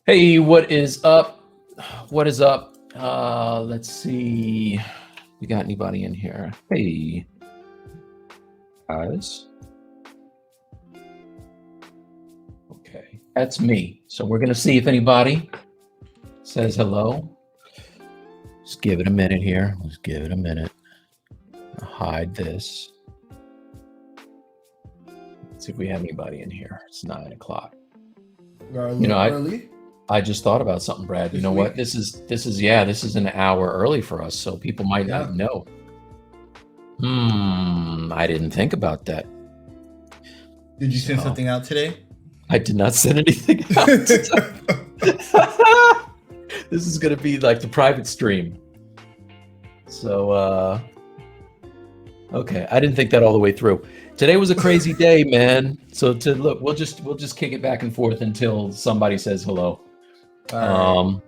Hey, what is up? What is up? Let's see. We got anybody in here? Hey, guys. Okay, that's me. So we're gonna see if anybody says hello. Just give it a minute here. Let's give it a minute. I'll hide this. Let's see if we have anybody in here. It's 9 o'clock. Early. I just thought about something, Brad. You know what? This is an hour early for us, so people might not know. I didn't think about that. Did you send something out today? I did not send anything out. This is gonna be like the private stream. So okay, I didn't think that all the way through. Today was a crazy day, man. So look, we'll just kick it back and forth until somebody says hello. Right.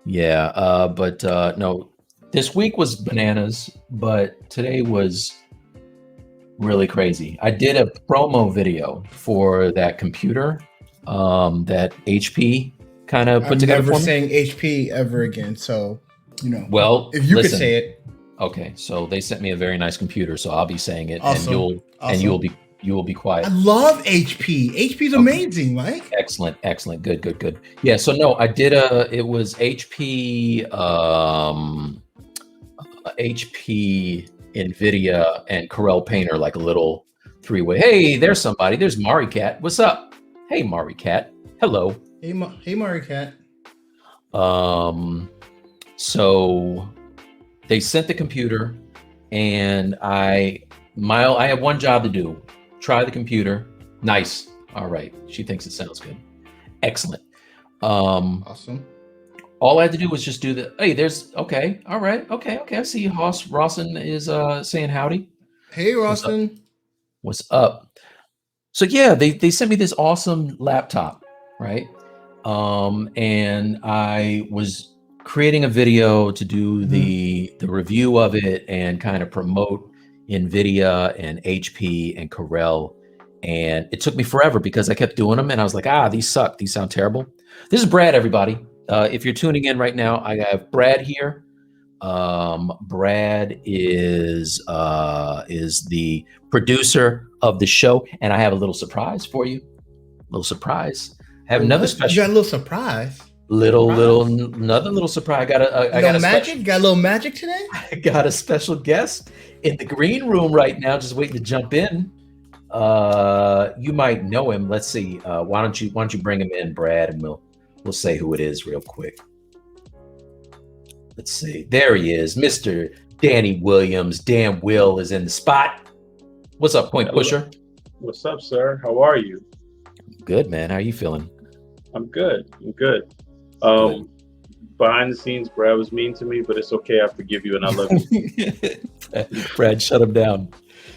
But no, this week was bananas, but today was really crazy. I did a promo video for that computer that HP kind of put together for me. I'm never saying HP ever again, so well, if you could say it. Okay, so they sent me a very nice computer, so I'll be saying it, awesome. and you will be quiet. I love HP. HP's amazing, Mike. Excellent. Good. Yeah, so no, I did it was HP HP, NVIDIA, and Corel Painter, like a little three-way. Hey, there's somebody. There's Mari Cat. What's up? Hey, Mari Cat. Hello. Hey, Mari Cat. So they sent the computer, and I have one job to do. Try the computer. Nice. All right. She thinks it sounds good. Excellent. Awesome. All I had to do was just do the, hey, there's, okay. All right. Okay. I see Rawson is saying howdy. Hey, Rawson. What's up? So yeah, they sent me this awesome laptop, right? And I was creating a video to do the review of it and kind of promote NVIDIA and HP and Corel. And it took me forever because I kept doing them and I was like, these suck. These sound terrible. This is Brad, everybody. If you're tuning in right now, I have Brad here. Brad is the producer of the show, and I have a little surprise for you. I have another special. You got a little surprise. Another little surprise. I got a magic. Got a little magic today. I got a special guest in the green room right now, just waiting to jump in. You might know him. Let's see. Why don't you bring him in, Brad, and we'll say who it is real quick. Let's see. There he is, Mr. Danny Williams. Dan Will is in the spot. What's up, Point Pusher? What's up, sir? How are you? Good, man. How are you feeling? I'm good. Behind the scenes, Brad was mean to me, but it's okay. I forgive you and I love you. Brad, shut him down.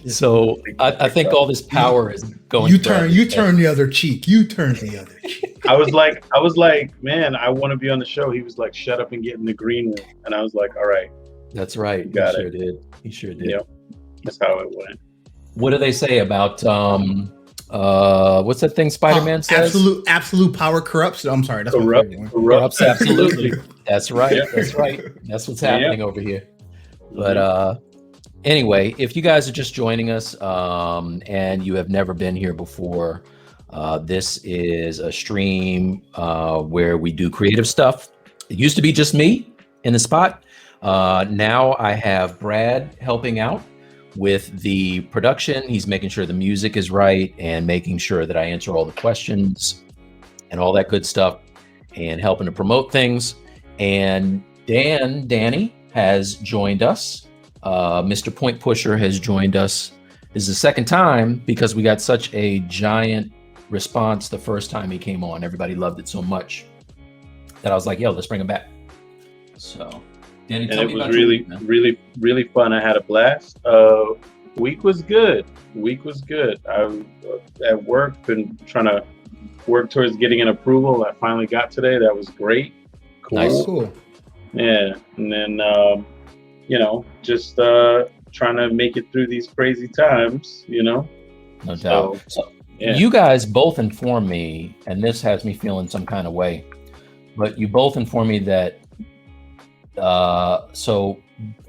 So I think all this power is going. You turn the other cheek. You turn the other cheek. I was like, man, I want to be on the show. He was like, shut up and get in the green room. And I was like, all right. That's right. He sure did. Yep. That's how it went. What do they say about what's that thing Spider-Man says? Absolute power corrupts. I'm sorry. That's corrupts absolutely. That's right. Yeah. That's right. That's what's happening over here. But anyway, if you guys are just joining us and you have never been here before, this is a stream where we do creative stuff. It used to be just me in the spot. Now I have Brad helping out with the production. He's making sure the music is right and making sure that I answer all the questions and all that good stuff and helping to promote things. And Danny has joined us. Mr. Point Pusher has joined us. This is the second time because we got such a giant response the first time he came on. Everybody loved it so much that I was like, yo, let's bring him back. So Danny, and it was really fun. I had a blast. Week was good. I was at work, been trying to work towards getting an approval. I finally got today. That was great. Cool. Nice. Cool. Yeah. And then, just trying to make it through these crazy times, No doubt. So yeah. You guys both informed me, and this has me feeling some kind of way. but you both informed me that so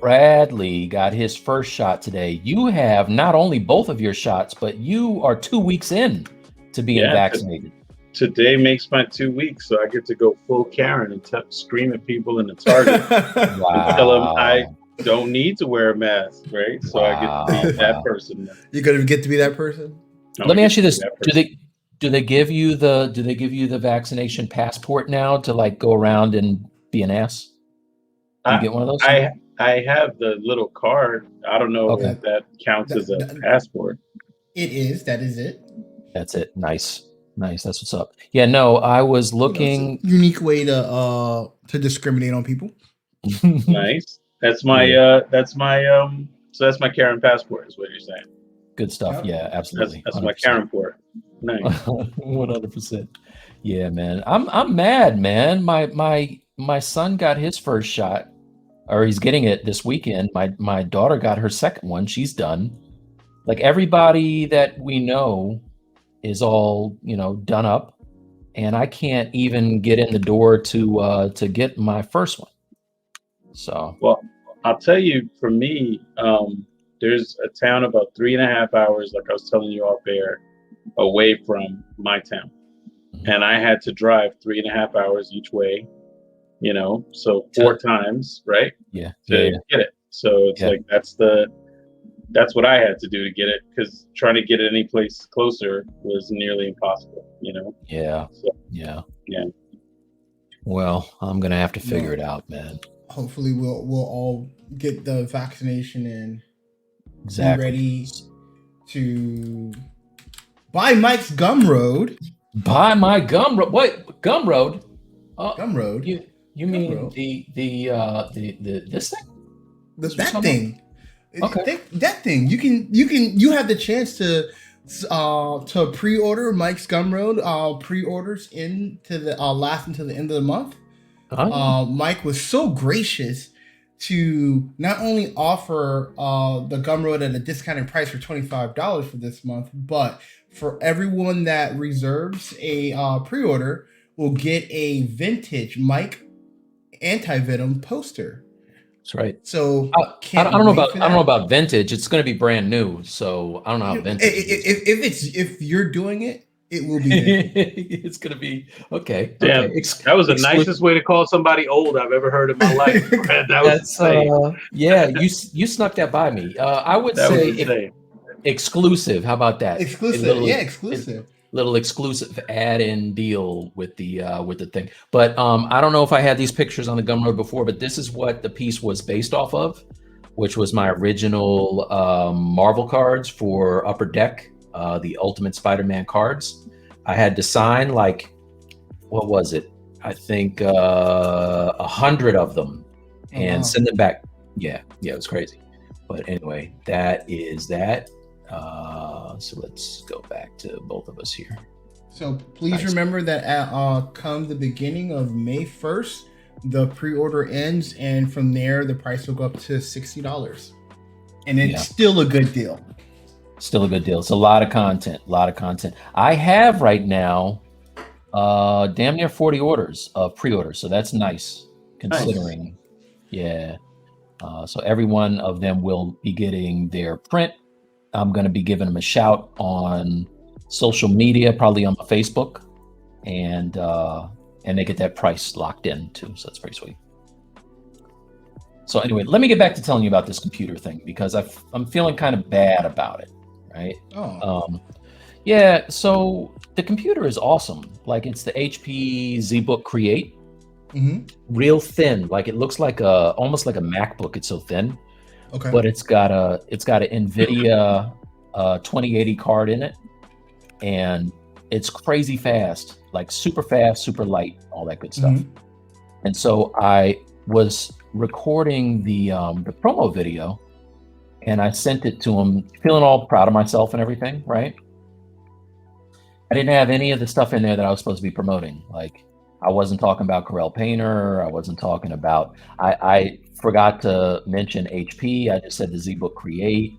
Bradley got his first shot today. You have not only both of your shots, but you are 2 weeks in to being vaccinated. Today makes my 2 weeks, so I get to go full Karen and scream at people in the Target and tell them I don't need to wear a mask, right? So I get to be that person. You're gonna get to be that person. Let me ask you this: do they give you the vaccination passport now to like go around and be an ass? Do you get one of those? I have the little card. I don't know if that counts as a passport. It is. That is it. That's it. Nice. That's what's up. Yeah. No, I was looking. It's a unique way to discriminate on people. Nice. That's my so that's my Karen passport. Is what you're saying. Good stuff. Yeah, absolutely. That's my Karen port. Nice. 100%. Yeah, man. I'm mad, man. My son got his first shot, or he's getting it this weekend. My daughter got her second one. She's done. Like everybody that we know is all, done up, and I can't even get in the door to get my first one. So, well, I'll tell you, for me, there's a town about 3.5 hours, like I was telling you off air, away from my town, and I had to drive 3.5 hours each way. So 4 times, right? Yeah. To get it. So it's like that's what I had to do to get it, because trying to get it any place closer was nearly impossible. Yeah. So, yeah. Well, I'm gonna have to figure it out, man. Hopefully, we'll all get the vaccination and be ready to buy Mike's Gumroad. Buy my Gumroad. What Gumroad? Gumroad. You mean Gumroad. the this thing? That thing. Okay. That thing. You have the chance to pre-order Mike's Gumroad. Pre-orders last until the end of the month. Mike was so gracious to not only offer the Gumroad at a discounted price for $25 for this month, but for everyone that reserves a pre-order will get a vintage Mike Anti-Venom poster. That's right. So I don't know about vintage. It's going to be brand new, so I don't know how vintage. If you're doing it, it will be vintage. It's going to be okay. Damn, okay. That was the nicest way to call somebody old I've ever heard in my life. That's yeah. You snuck that by me. I would say exclusive. How about that? Exclusive. Exclusive. Little exclusive add-in deal with the thing. But I don't know if I had these pictures on the Gumroad before, but this is what the piece was based off of, which was my original Marvel cards for Upper Deck, the Ultimate Spider-Man cards. I had to sign what was it? I think 100 of them and send them back. Yeah, it was crazy. But anyway, that is that. So let's go back to both of us here. So please remember that come the beginning of May 1st, the pre-order ends, and from there the price will go up to $60. And it's still a good deal. Still a good deal. It's a lot of content. I have right now damn near 40 orders of pre-orders, so that's nice considering. Nice. Yeah. So every one of them will be getting their print. I'm going to be giving them a shout on social media, probably on my Facebook, and they get that price locked in too. So that's pretty sweet. So anyway, let me get back to telling you about this computer thing, because I'm feeling kind of bad about it, right? Yeah. So the computer is awesome. Like, it's the HP ZBook Create, real thin. Like, it looks like almost like a MacBook. It's so thin. Okay. But it's got an NVIDIA 2080 card in it, and it's crazy fast, like super fast, super light, all that good stuff. And so I was recording the promo video, and I sent it to him, feeling all proud of myself and everything, right? I didn't have any of the stuff in there that I was supposed to be promoting. Like, I wasn't talking about Corel Painter. I wasn't talking about, I forgot to mention HP. I just said the ZBook Create.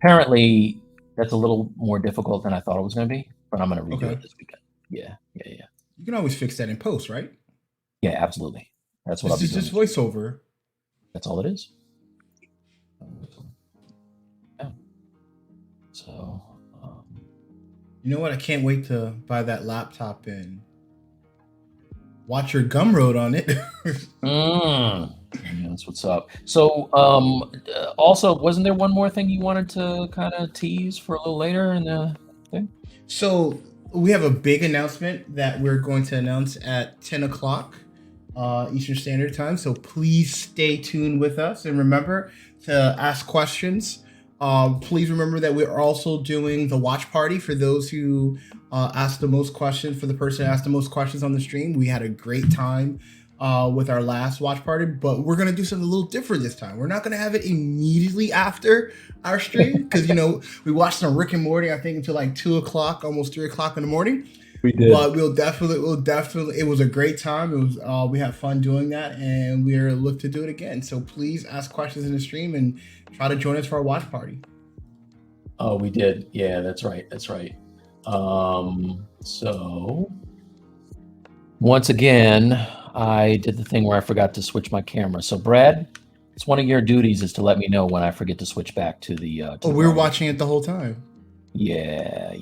Apparently that's a little more difficult than I thought it was going to be, but I'm going to redo it this weekend. Yeah. You can always fix that in post, right? Yeah, absolutely. That's what I'll be It's doing. just voiceover. That's all it is. Yeah. So, you know what? I can't wait to buy that laptop and watch your Gumroad on it. That's what's up. So, also, wasn't there one more thing you wanted to kind of tease for a little later in the thing? So we have a big announcement that we're going to announce at 10 o'clock Eastern Standard Time. So please stay tuned with us and remember to ask questions. Please remember that we're also doing the watch party for those who asked the most questions. For the person who asked the most questions on the stream, we had a great time with our last watch party, but we're going to do something a little different this time. We're not going to have it immediately after our stream because, we watched some Rick and Morty, I think, until like 2 o'clock, almost 3 o'clock in the morning. We did. But we'll definitely, it was a great time. It was, we had fun doing that, and we're look to do it again. So please ask questions in the stream and try to join us for our watch party. Oh, we did. Yeah, that's right. So once again, I did the thing where I forgot to switch my camera. So Brad, it's one of your duties is to let me know when I forget to switch back to the. We were watching it the whole time. Yeah.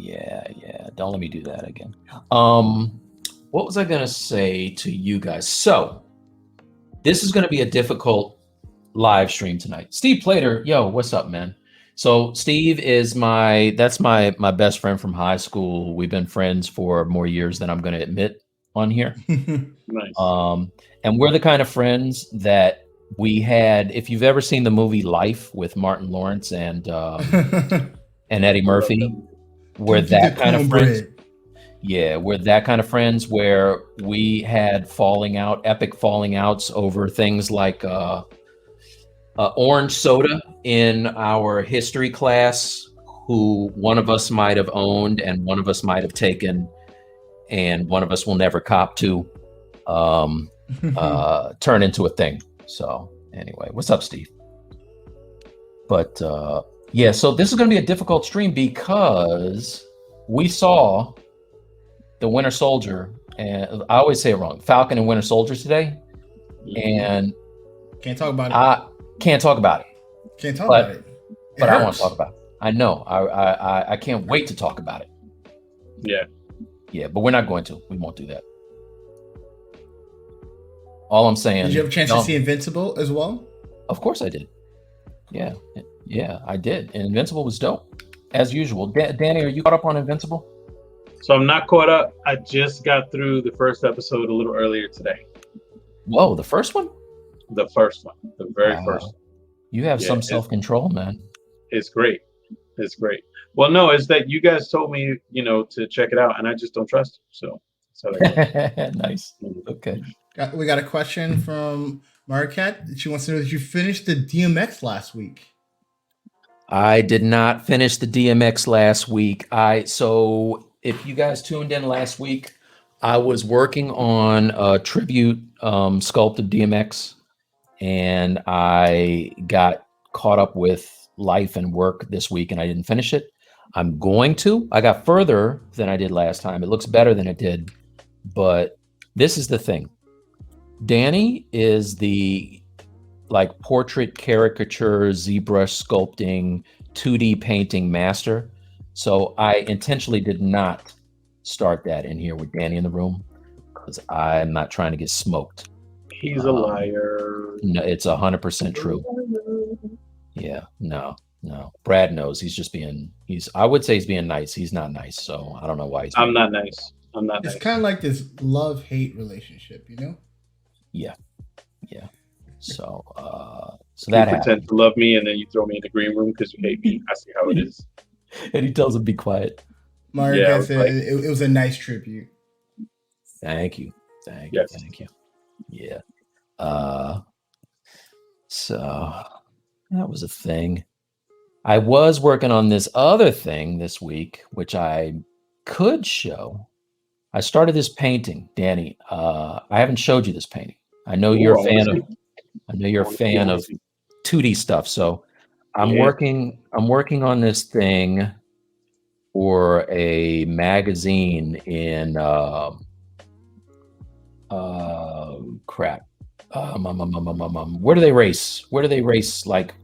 Don't let me do that again. What was I gonna say to you guys? So this is gonna be a difficult live stream tonight. Steve Plater, yo, what's up, man? So Steve is my best friend from high school. We've been friends for more years than I'm gonna admit on here. Nice. And we're the kind of friends that we had. If you've ever seen the movie Life with Martin Lawrence and Eddie Murphy, we're that kind of friends. Yeah, we're that kind of friends where we had epic falling outs over things like orange soda in our history class, who one of us might have owned and one of us might have taken, and one of us will never cop to turn into a thing. So anyway, what's up, Steve? But yeah, so this is going to be a difficult stream because we saw the Winter Soldier, and I always say it wrong, Falcon and Winter Soldier today, and can't talk about it. I can't talk about it. Can't talk about it. But I want to talk about it. I know. I can't wait to talk about it. Yeah, but we're not going to. We won't do that. All I'm saying. Did you have a chance to see Invincible as well? Of course I did. Yeah, I did. And Invincible was dope, as usual. Danny, are you caught up on Invincible? So I'm not caught up. I just got through the first episode a little earlier today. Whoa, the first one? The first one. The very first one. You have some self-control, man. It's great. Well, no, it's that you guys told me, to check it out, and I just don't trust it. So that's how that goes. Nice. Okay. We got a question from Marquette. She wants to know that you finished the DMX last week. I did not finish the DMX last week. So if you guys tuned in last week, I was working on a tribute sculpt of DMX, and I got caught up with life and work this week, and I didn't finish it. I'm going to. I got further than I did last time. It looks better than it did, but this is the thing. Danny is the portrait caricature, ZBrush sculpting, 2D painting master. So I intentionally did not start that in here with Danny in the room because I'm not trying to get smoked. He's a liar. No, it's 100% true. Yeah, no. Brad knows I would say he's being nice. He's not nice. So I don't know why I'm not nice. It's kind of like this love-hate relationship, Yeah. So you that pretend happened. to love me, and then you throw me in the green room because you hate me. I see how it is. And he tells him be quiet. Mario said it was a nice tribute. Thank you. Yes. Thank you. Yeah. So that was a thing. I was working on this other thing this week, which I could show. I started this painting, Danny. I haven't showed you this painting. I know you're a fan of 2D stuff. So I'm working on this thing for a magazine in crap. Where do they race? Where do they race? Like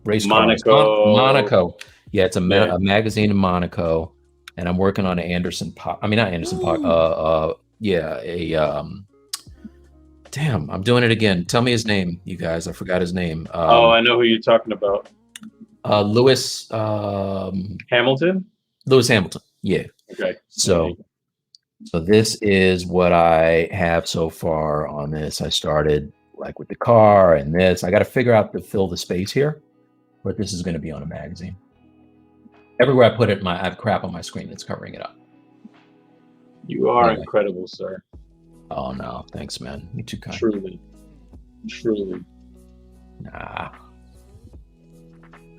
race cars? Monaco. Yeah, it's a magazine in Monaco, and I'm working on an Anderson Pot. I mean, not Anderson Pot. Yeah, damn, I'm doing it again. Tell me his name, you guys. I forgot his name. I know who you're talking about. Lewis Hamilton. Lewis Hamilton. Yeah. Okay. So this is what I have so far on this. I started like with the car and this. I got to figure out to fill the space here, but this is going to be on a magazine. Everywhere I put it, I have crap on my screen that's covering it up. You are incredible, sir. Oh no, thanks, man. You're too kind. Truly. Nah.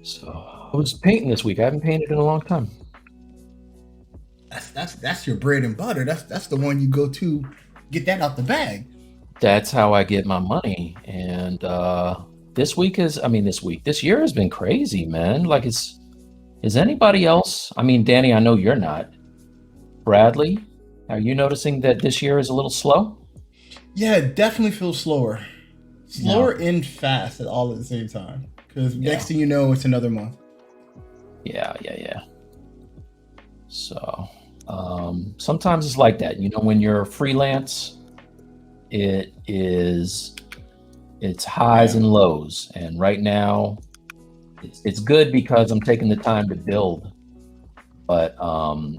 So I was painting this week. I haven't painted in a long time. That's your bread and butter. That's the one you go to get that out the bag. That's how I get my money. And this year has been crazy, man. Like is anybody else? I mean, Danny, I know you're not. Bradley, are you noticing that this year is a little slow? Yeah, it definitely feels slower. And fast all at the same time. Because next thing you know, it's another month. Yeah. So sometimes it's like that. You know, when you're freelance, it's highs and lows. And right now, it's good because I'm taking the time to build. But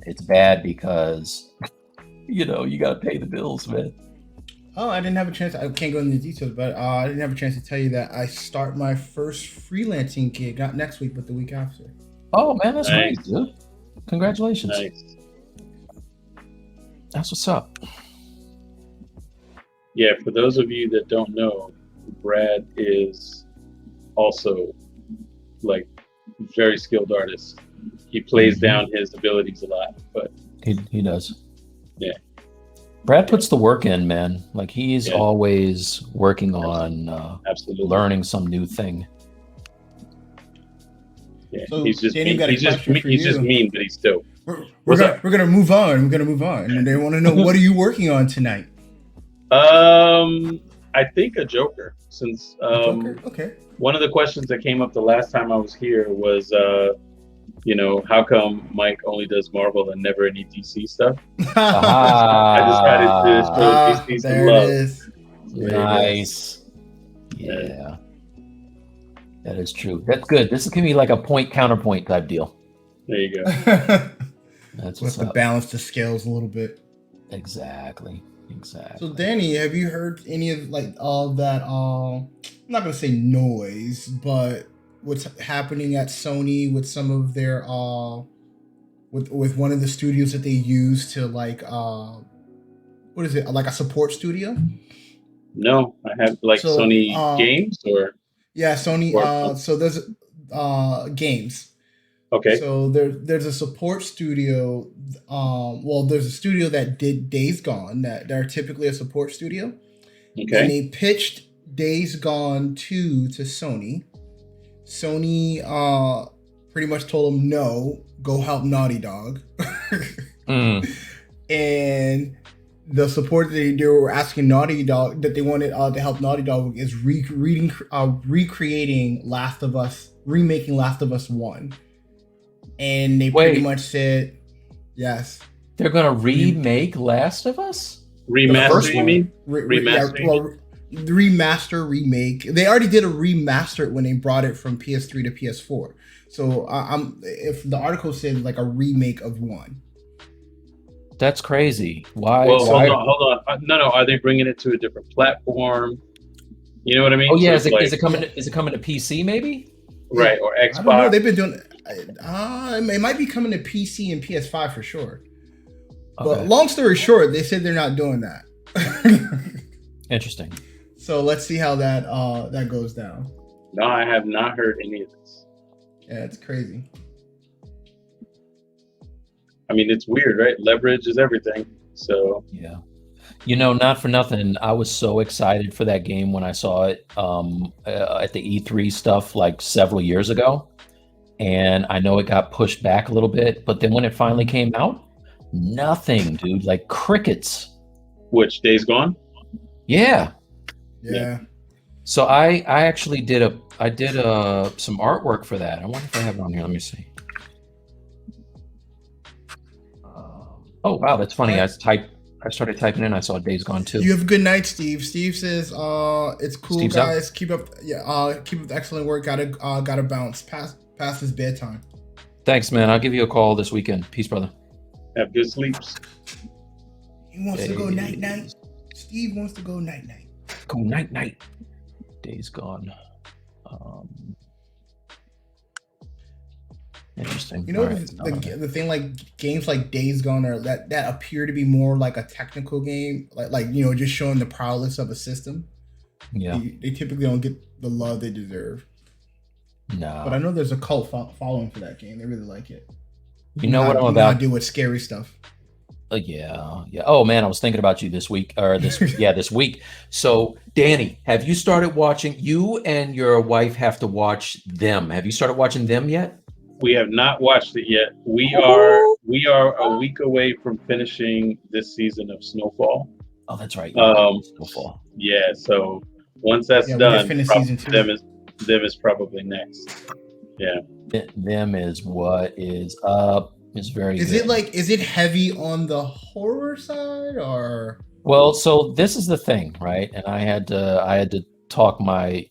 it's bad because, you know, you got to pay the bills, man. Oh, I didn't have a chance. I can't go into the details, but I didn't have a chance to tell you that I start my first freelancing gig not next week, but the week after. Oh, man, that's nice, dude. Congratulations. Nice. That's what's up. Yeah, for those of you that don't know, Brad is also like very skilled artist. He plays down his abilities a lot, but he does. Yeah. Brad puts the work in, man. Like he's always working on learning some new thing. Yeah, so he's just Danny, mean. He's just mean, but he's still. We're gonna move on. And they want to know, what are you working on tonight? I think a Joker. Since okay. One of the questions that came up the last time I was here was, you know, how come Mike only does Marvel and never any DC stuff? I decided to show DC some love. It is. Nice. Yeah. That is true. That's good. This is gonna be like a point counterpoint type deal. There you go. That's what's to balance the scales a little bit. Exactly. So Danny, have you heard any of like all that? I'm not gonna say noise, but what's happening at Sony with some of their with one of the studios that they use to like what is it, like a support studio? No, I have like Sony games or Sony. So there's games. Okay. So there's a support studio. There's a studio that did Days Gone that are typically a support studio. Okay. And they pitched Days Gone 2 to Sony. Sony pretty much told them, no, go help Naughty Dog. And the support that they were asking Naughty Dog, that they wanted to help Naughty Dog, is recreating Last of Us, remaking Last of Us 1. And they pretty much said, yes. They're going to remake Last of Us? Remaster, you mean? Remaster, remake. They already did a remaster when they brought it from PS3 to PS4. So if the article said like a remake of 1. That's crazy. Why? Well, hold on. No. Are they bringing it to a different platform? You know what I mean? Oh yeah. So is it coming to PC maybe? Right, or Xbox. I don't know. They've been doing. It might be coming to PC and PS5 for sure. Okay. But long story short, they said they're not doing that. Interesting. So let's see how that goes down. No, I have not heard any of this. Yeah, it's crazy. I mean, it's weird, right? Leverage is everything. So yeah. You know, not for nothing, I was so excited for that game when I saw it at the E3 stuff like several years ago. and I know it got pushed back a little bit, but then when it finally came out, nothing, dude, like crickets. Which Days Gone? Yeah. Yeah. So I actually did some artwork for that. I wonder if I have it on here. Let me see. Oh wow, that's funny. I started typing in. I saw Days Gone 2. You have a good night, Steve. Steve says, "It's cool, Steve's guys. Keep up, keep up the excellent work. Gotta bounce past his bedtime." Thanks, man. I'll give you a call this weekend. Peace, brother. Have good sleeps. He wants to go night night. Steve wants to go night night. Go night night. Days Gone. Interesting. You know, the thing, like games like Days Gone or that appear to be more like a technical game, like just showing the prowess of a system. Yeah, they typically don't get the love they deserve. No, but I know there's a cult following for that game. They really like it. You know what I'm about to do with scary stuff. Yeah. Oh man, I was thinking about you this week, or this week. So, Danny, have you started watching? You and your wife have to watch Them. Have you started watching Them yet? We have not watched it yet. We are a week away from finishing this season of Snowfall. Oh, that's right. Snowfall. Yeah. So once that's done, Them is probably next. Yeah. Them is what is up. Is very. Is it heavy on the horror side or? Well, so this is the thing, right? And I had to talk my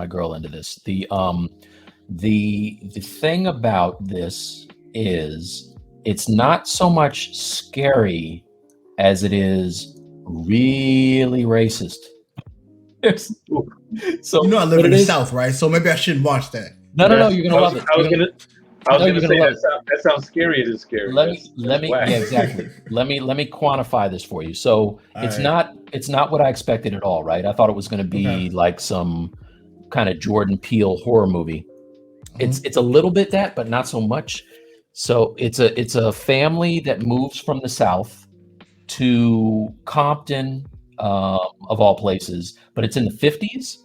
girl into this. The thing about this is it's not so much scary as it is really racist. So I live in the South, right? So maybe I shouldn't watch that. No, you're gonna love it. I was gonna say that sounds scary. It is scary. Let me yeah, exactly. let me quantify this for you. So it's not what I expected at all, right? I thought it was going to be like some kind of Jordan Peele horror movie. It's a little bit that, but not so much. So it's a family that moves from the South to Compton, of all places, but it's in the 50s.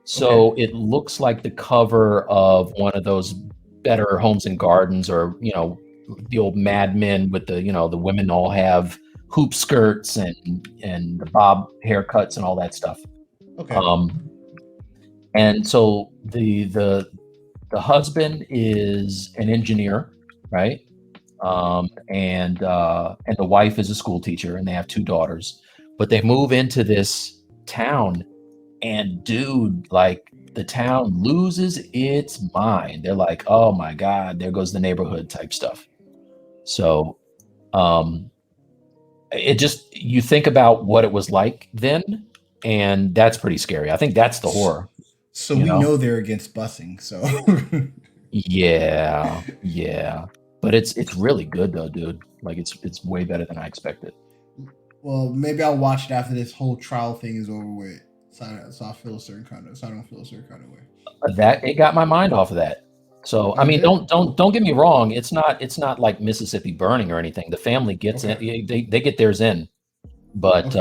So it looks like the cover of one of those Better Homes and Gardens, or the old Mad Men with the the women all have hoop skirts and the bob haircuts and all that stuff. And so the husband is an engineer, right? And the wife is a school teacher, and they have 2 daughters. But they move into this town, and dude, like, the town loses its mind. They're like, oh my God, there goes the neighborhood type stuff. So it just, you think about what it was like then, and that's pretty scary. I think that's the horror. So we know they're against busing, so yeah. But it's really good though, dude. Like it's way better than I expected. Well, maybe I'll watch it after this whole trial thing is over with. So I don't feel a certain kind of way. That it got my mind off of that. So I mean, don't get me wrong. It's not like Mississippi Burning or anything. The family gets in. They get theirs in, but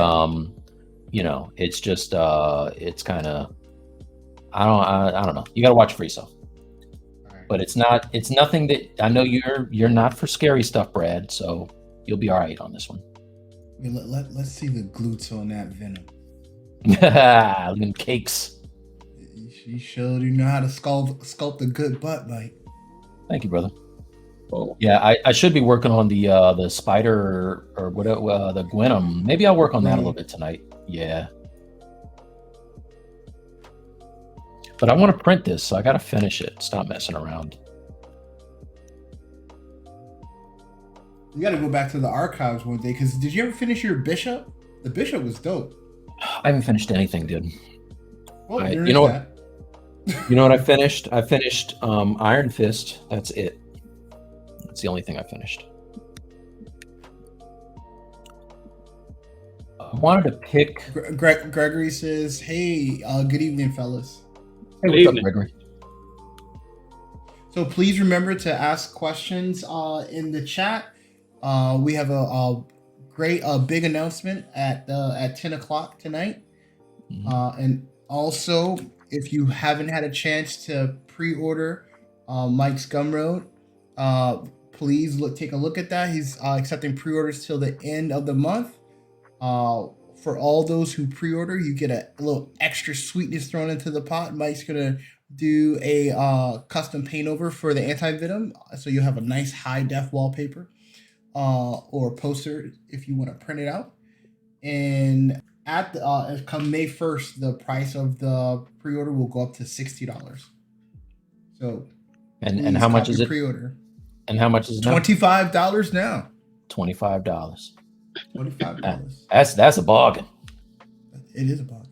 it's just it's kind of I don't know. You got to watch it for yourself. Right. But it's nothing that I know you're not for scary stuff, Brad. So you'll be all right on this one. Let's see the glutes on that Venom. Them cakes. You sure do know how to sculpt a good butt, Mike. Thank you, brother. Oh. Yeah, I should be working on the spider or whatever, the Gwenum. Maybe I'll work on that a little bit tonight. Yeah. But I want to print this, so I got to finish it. Stop messing around. You got to go back to the archives one day, because did you ever finish your Bishop? The Bishop was dope. I haven't finished anything, dude. Well, you know what I finished? I finished Iron Fist. That's it. That's the only thing I finished. I wanted to pick. Gregory says, "Hey, good evening, fellas." Hey, what's up, Gregory? So please remember to ask questions in the chat. We have a great big announcement at 10 o'clock tonight. And also, if you haven't had a chance to pre-order Mike's Gumroad. Please take a look at that. He's accepting pre-orders till the end of the month. For all those who pre-order, you get a little extra sweetness thrown into the pot. Mike's gonna do a custom paint over for the anti-venom, so you'll have a nice high def wallpaper or poster if you want to print it out. And at the come May 1st, the price of the pre-order will go up to $60. So and how much is it? Pre-order. And how much is it now? $25 now. $25. $25. That's a bargain. It is a bargain.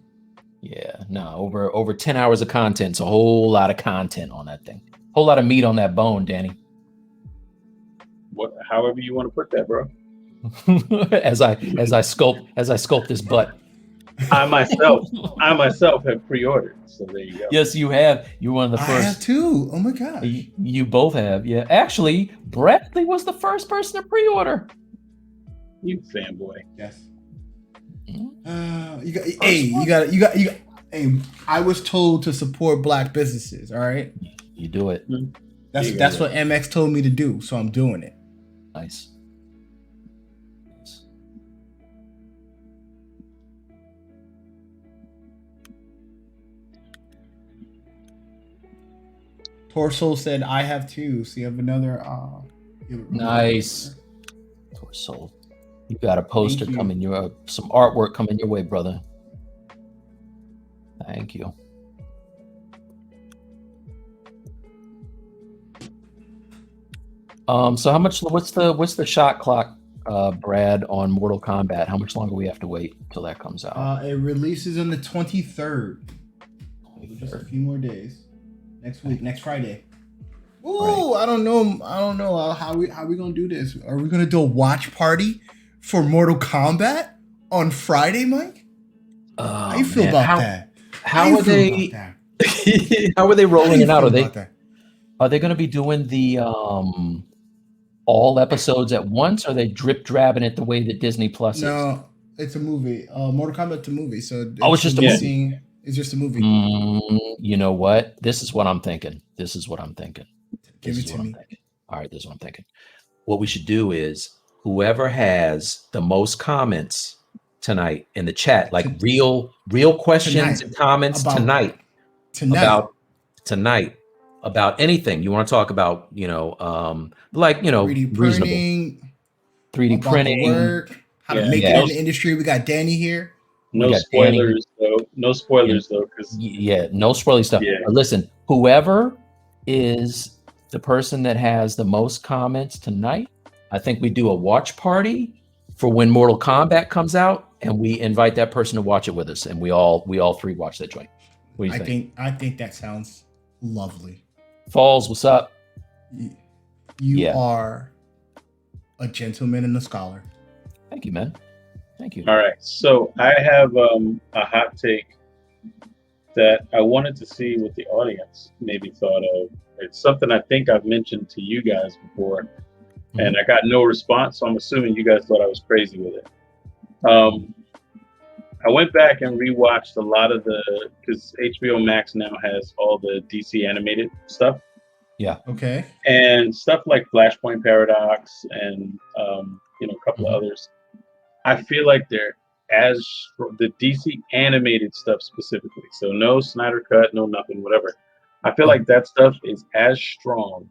Yeah, no, over 10 hours of content. It's a whole lot of content on that thing. Whole lot of meat on that bone, Danny. However you want to put that, bro. as I sculpt this butt. I myself have pre-ordered, so there you go. Yes, you have. You're one of the first. I have too. Oh my gosh. You both have. Yeah, actually, Bradley was the first person to pre-order. You fanboy. Yes. You got. Hey, I was told to support Black businesses. All right. You do it. That's what MX told me to do, so I'm doing it. Nice. Torso said, "I have two." So you have another. Nice. Torso, you got a poster coming some artwork coming your way, brother. Thank you. So how much? What's the shot clock, Brad, on Mortal Kombat? How much longer we have to wait till that comes out? It releases on the 23rd. Just a few more days. Next week, next Friday. Ooh, right. I don't know how we gonna do this. Are we gonna do a watch party for Mortal Kombat on Friday, Mike? How you feel about that? How are they? How are they rolling it out? Are they going to be doing the all episodes at once? Or are they drip drabbing it the way that Disney Plus is? No, it's a movie. Mortal Kombat's a movie, so it's just a movie. It's just a movie. You know what? This is what I'm thinking. Give it to me. All right, this is what I'm thinking. What we should do is whoever has the most comments tonight in the chat, like real questions and comments tonight about anything you want to talk about, 3D printing, 3D printing, work, how to make it in the industry. We got Danny here. No spoilers though. No spoilers though, because no spoiler stuff. Yeah. But listen, whoever is the person that has the most comments tonight, I think we do a watch party for when Mortal Kombat comes out, and we invite that person to watch it with us, and we all three watch that joint. What do you think? I think that sounds lovely. Falls, what's up? You are a gentleman and a scholar. Thank you, man. Thank you. All right, so I have a hot take that I wanted to see what the audience maybe thought of. It's something I think I've mentioned to you guys before, and I got no response, so I'm assuming you guys thought I was crazy with it. I went back and rewatched a lot of because HBO Max now has all the DC animated stuff. Yeah. Okay. And stuff like Flashpoint Paradox and a couple of others. I feel like they're the DC animated stuff specifically. So no Snyder Cut, no nothing, whatever. I feel like that stuff is as strong,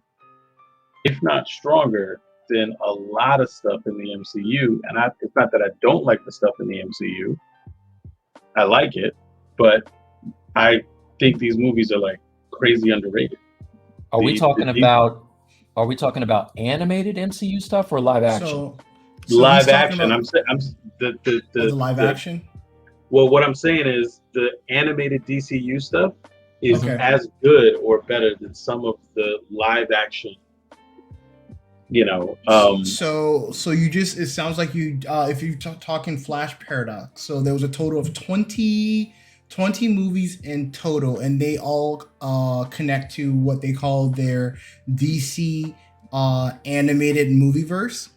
if not stronger, than a lot of stuff in the MCU. And it's not that I don't like the stuff in the MCU. I like it, but I think these movies are like crazy underrated. Are we talking about animated MCU stuff or live action? So live action. I'm the live action. Well, what I'm saying is the animated DCU stuff is as good or better than some of the live action. So you it sounds like you if you're talking Flash Paradox. So there was a total of 20 movies in total, and they all connect to what they call their DC animated movieverse.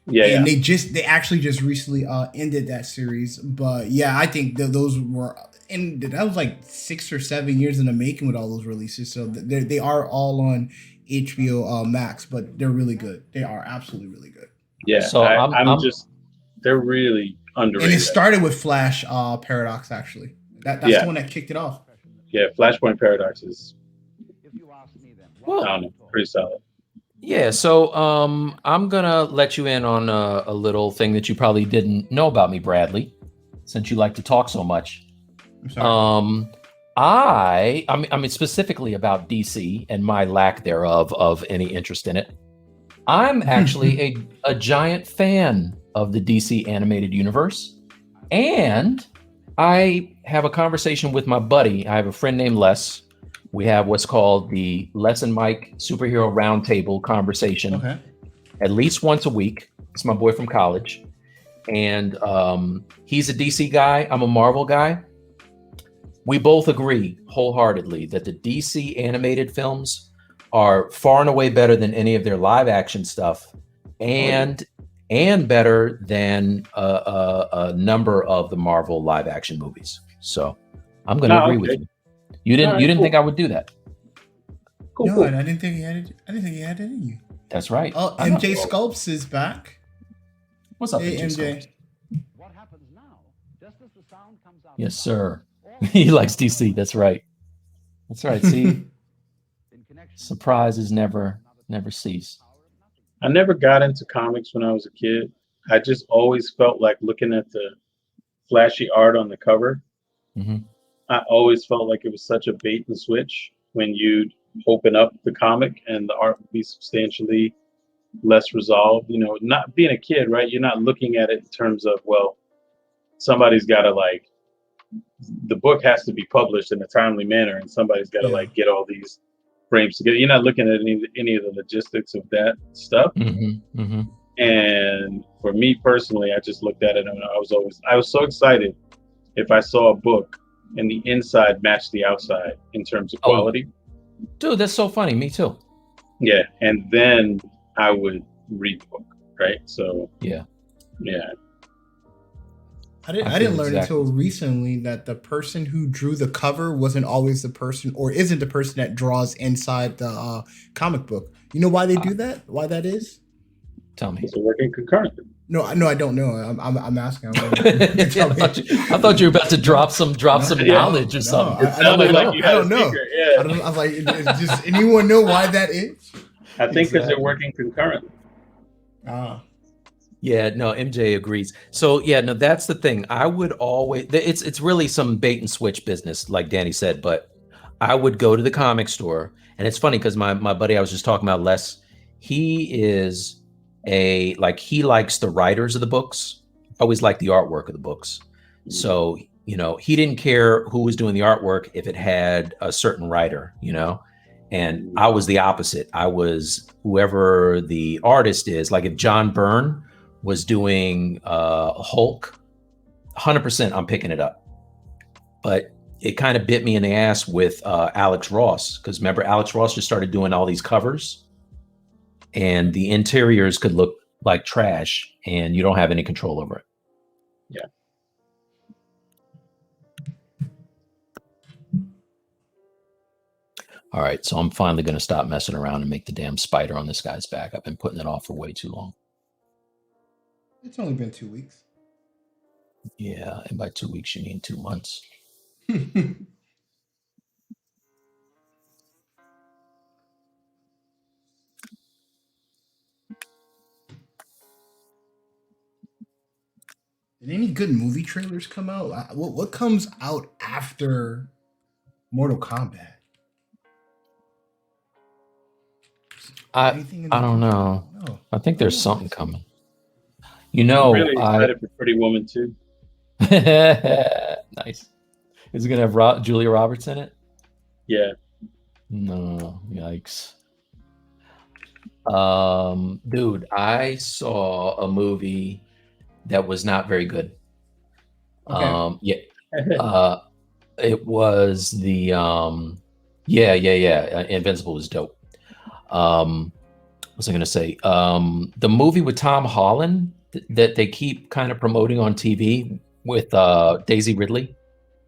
And they actually just recently ended that series. But yeah, I think those were, and that was like 6 or 7 years in the making with all those releases. So they are all on HBO Max, but they're really good. They are absolutely really good. Yeah, So they're really underrated. And it started with Flash Paradox, actually. That's the one that kicked it off. Yeah, Flashpoint Paradox is well, pretty solid. Yeah, so I'm gonna let you in on a little thing that you probably didn't know about me, Bradley, since you like to talk so much. I'm sorry. I mean specifically about DC and my lack thereof of any interest in it. I'm actually a giant fan of the DC animated universe, and I have a conversation with my buddy. I have a friend named Les. We have what's called the Les and Mike Superhero Roundtable conversation at least once a week. It's my boy from college. And he's a DC guy. I'm a Marvel guy. We both agree wholeheartedly that the DC animated films are far and away better than any of their live action stuff and better than a number of the Marvel live action movies. So I'm going to agree with you. You didn't think I would do that. Cool. I didn't think he had it. I didn't think he had it in you. That's right. Oh, MJ Sculpts is back. What's up, hey, MJ? What happens now? Just as the sound comes out. Yes, sir. He likes DC. That's right. That's right. See, surprises never cease. I never got into comics when I was a kid. I just always felt like looking at the flashy art on the cover. Mm-hmm. I always felt like it was such a bait and switch when you'd open up the comic and the art would be substantially less resolved. You know, not being a kid, right? You're not looking at it in terms of, well, somebody's got to the book has to be published in a timely manner and somebody's got to get all these frames together. You're not looking at any of the logistics of that stuff. Mm-hmm. Mm-hmm. And for me personally, I just looked at it and I was so excited if I saw a book and the inside matched the outside in terms of quality. Oh, dude, that's so funny. Me too. Yeah, and then I would read the book, right? So yeah. I didn't learn until recently that the person who drew the cover wasn't always the person, or isn't the person that draws inside the comic book. You know why they do that? Why that is? Tell me. It's working concurrently. No, I don't know. I'm asking. I thought you were about to drop some knowledge or something. I don't know. Yeah. I was like, does anyone know why that is? I think because they're working concurrently. Yeah, no, MJ agrees. So yeah, no, that's the thing. I would always, it's really some bait and switch business, like Danny said, but I would go to the comic store, and it's funny because my buddy I was just talking about, Les, he is he likes the writers of the books. Always liked the artwork of the books. So, you know, he didn't care who was doing the artwork if it had a certain writer, you know. And I was the opposite. I was whoever the artist is. Like if John Byrne was doing Hulk, 100% I'm picking it up. But it kind of bit me in the ass with Alex Ross, because remember Alex Ross just started doing all these covers and the interiors could look like trash and you don't have any control over it. Yeah. All right, so I'm finally going to stop messing around and make the damn spider on this guy's back. I've been putting it off for way too long. It's only been 2 weeks. Yeah, and by 2 weeks, you mean 2 months. Did any good movie trailers come out? What comes out after Mortal Kombat? I don't know. No. I think there's something coming. You know, I'm really excited for Pretty Woman too. Nice. Is it gonna have Julia Roberts in it? Yeah. No, yikes. Dude, I saw a movie that was not very good. Okay. It was the Invincible was dope. What was I gonna say? The movie with Tom Holland that they keep kind of promoting on TV with Daisy Ridley.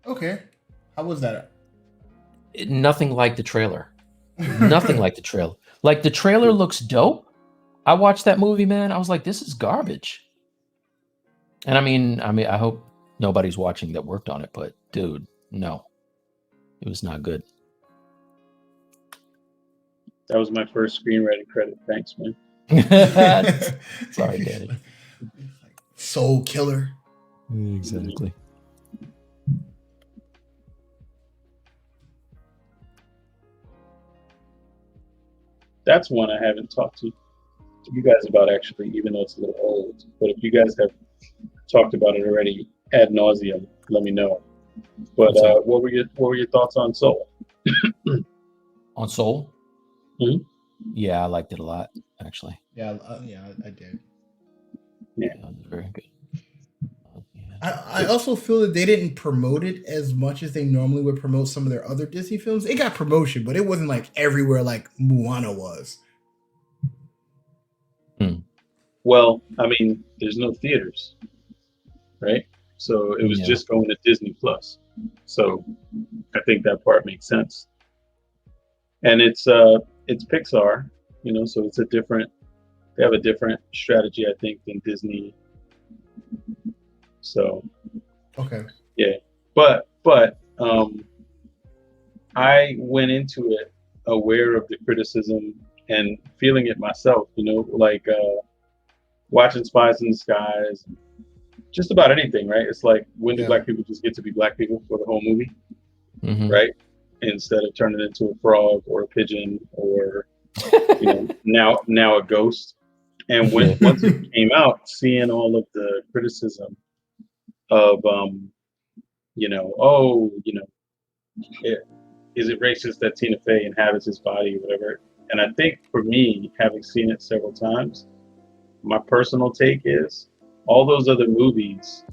Okay. How was that? Nothing like the trailer. Nothing like the trailer. Like the trailer looks dope. I watched that movie, man. I was like, this is garbage. And I mean, I hope nobody's watching that worked on it, but dude, no, it was not good. That was my first screenwriting credit. Thanks, man. Sorry, Danny. Soul killer. Exactly. That's one I haven't talked to you guys about, actually, even though it's a little old. But if you guys have talked about it already ad nauseum, let me know. But what were your thoughts on Soul? On Soul? Mm-hmm. Yeah, I liked it a lot, actually. Yeah, I did. Yeah, it was very good. I also feel that they didn't promote it as much as they normally would promote some of their other Disney films. It got promotion, but it wasn't like everywhere like Moana was. Well, I mean, there's no theaters, right? So it was just going to Disney Plus. So I think that part makes sense. And it's Pixar, so it's they have a different strategy, I think, than Disney. So okay, yeah, but I went into it aware of the criticism and feeling it myself. Like watching Spies in the Skies, just about anything, right? It's like, when do black people just get to be black people for the whole movie, right? Instead of turning into a frog or a pigeon or now a ghost. And once it came out, seeing all of the criticism of is it racist that Tina Fey inhabits his body or whatever? And I think for me, having seen it several times, my personal take is all those other movies,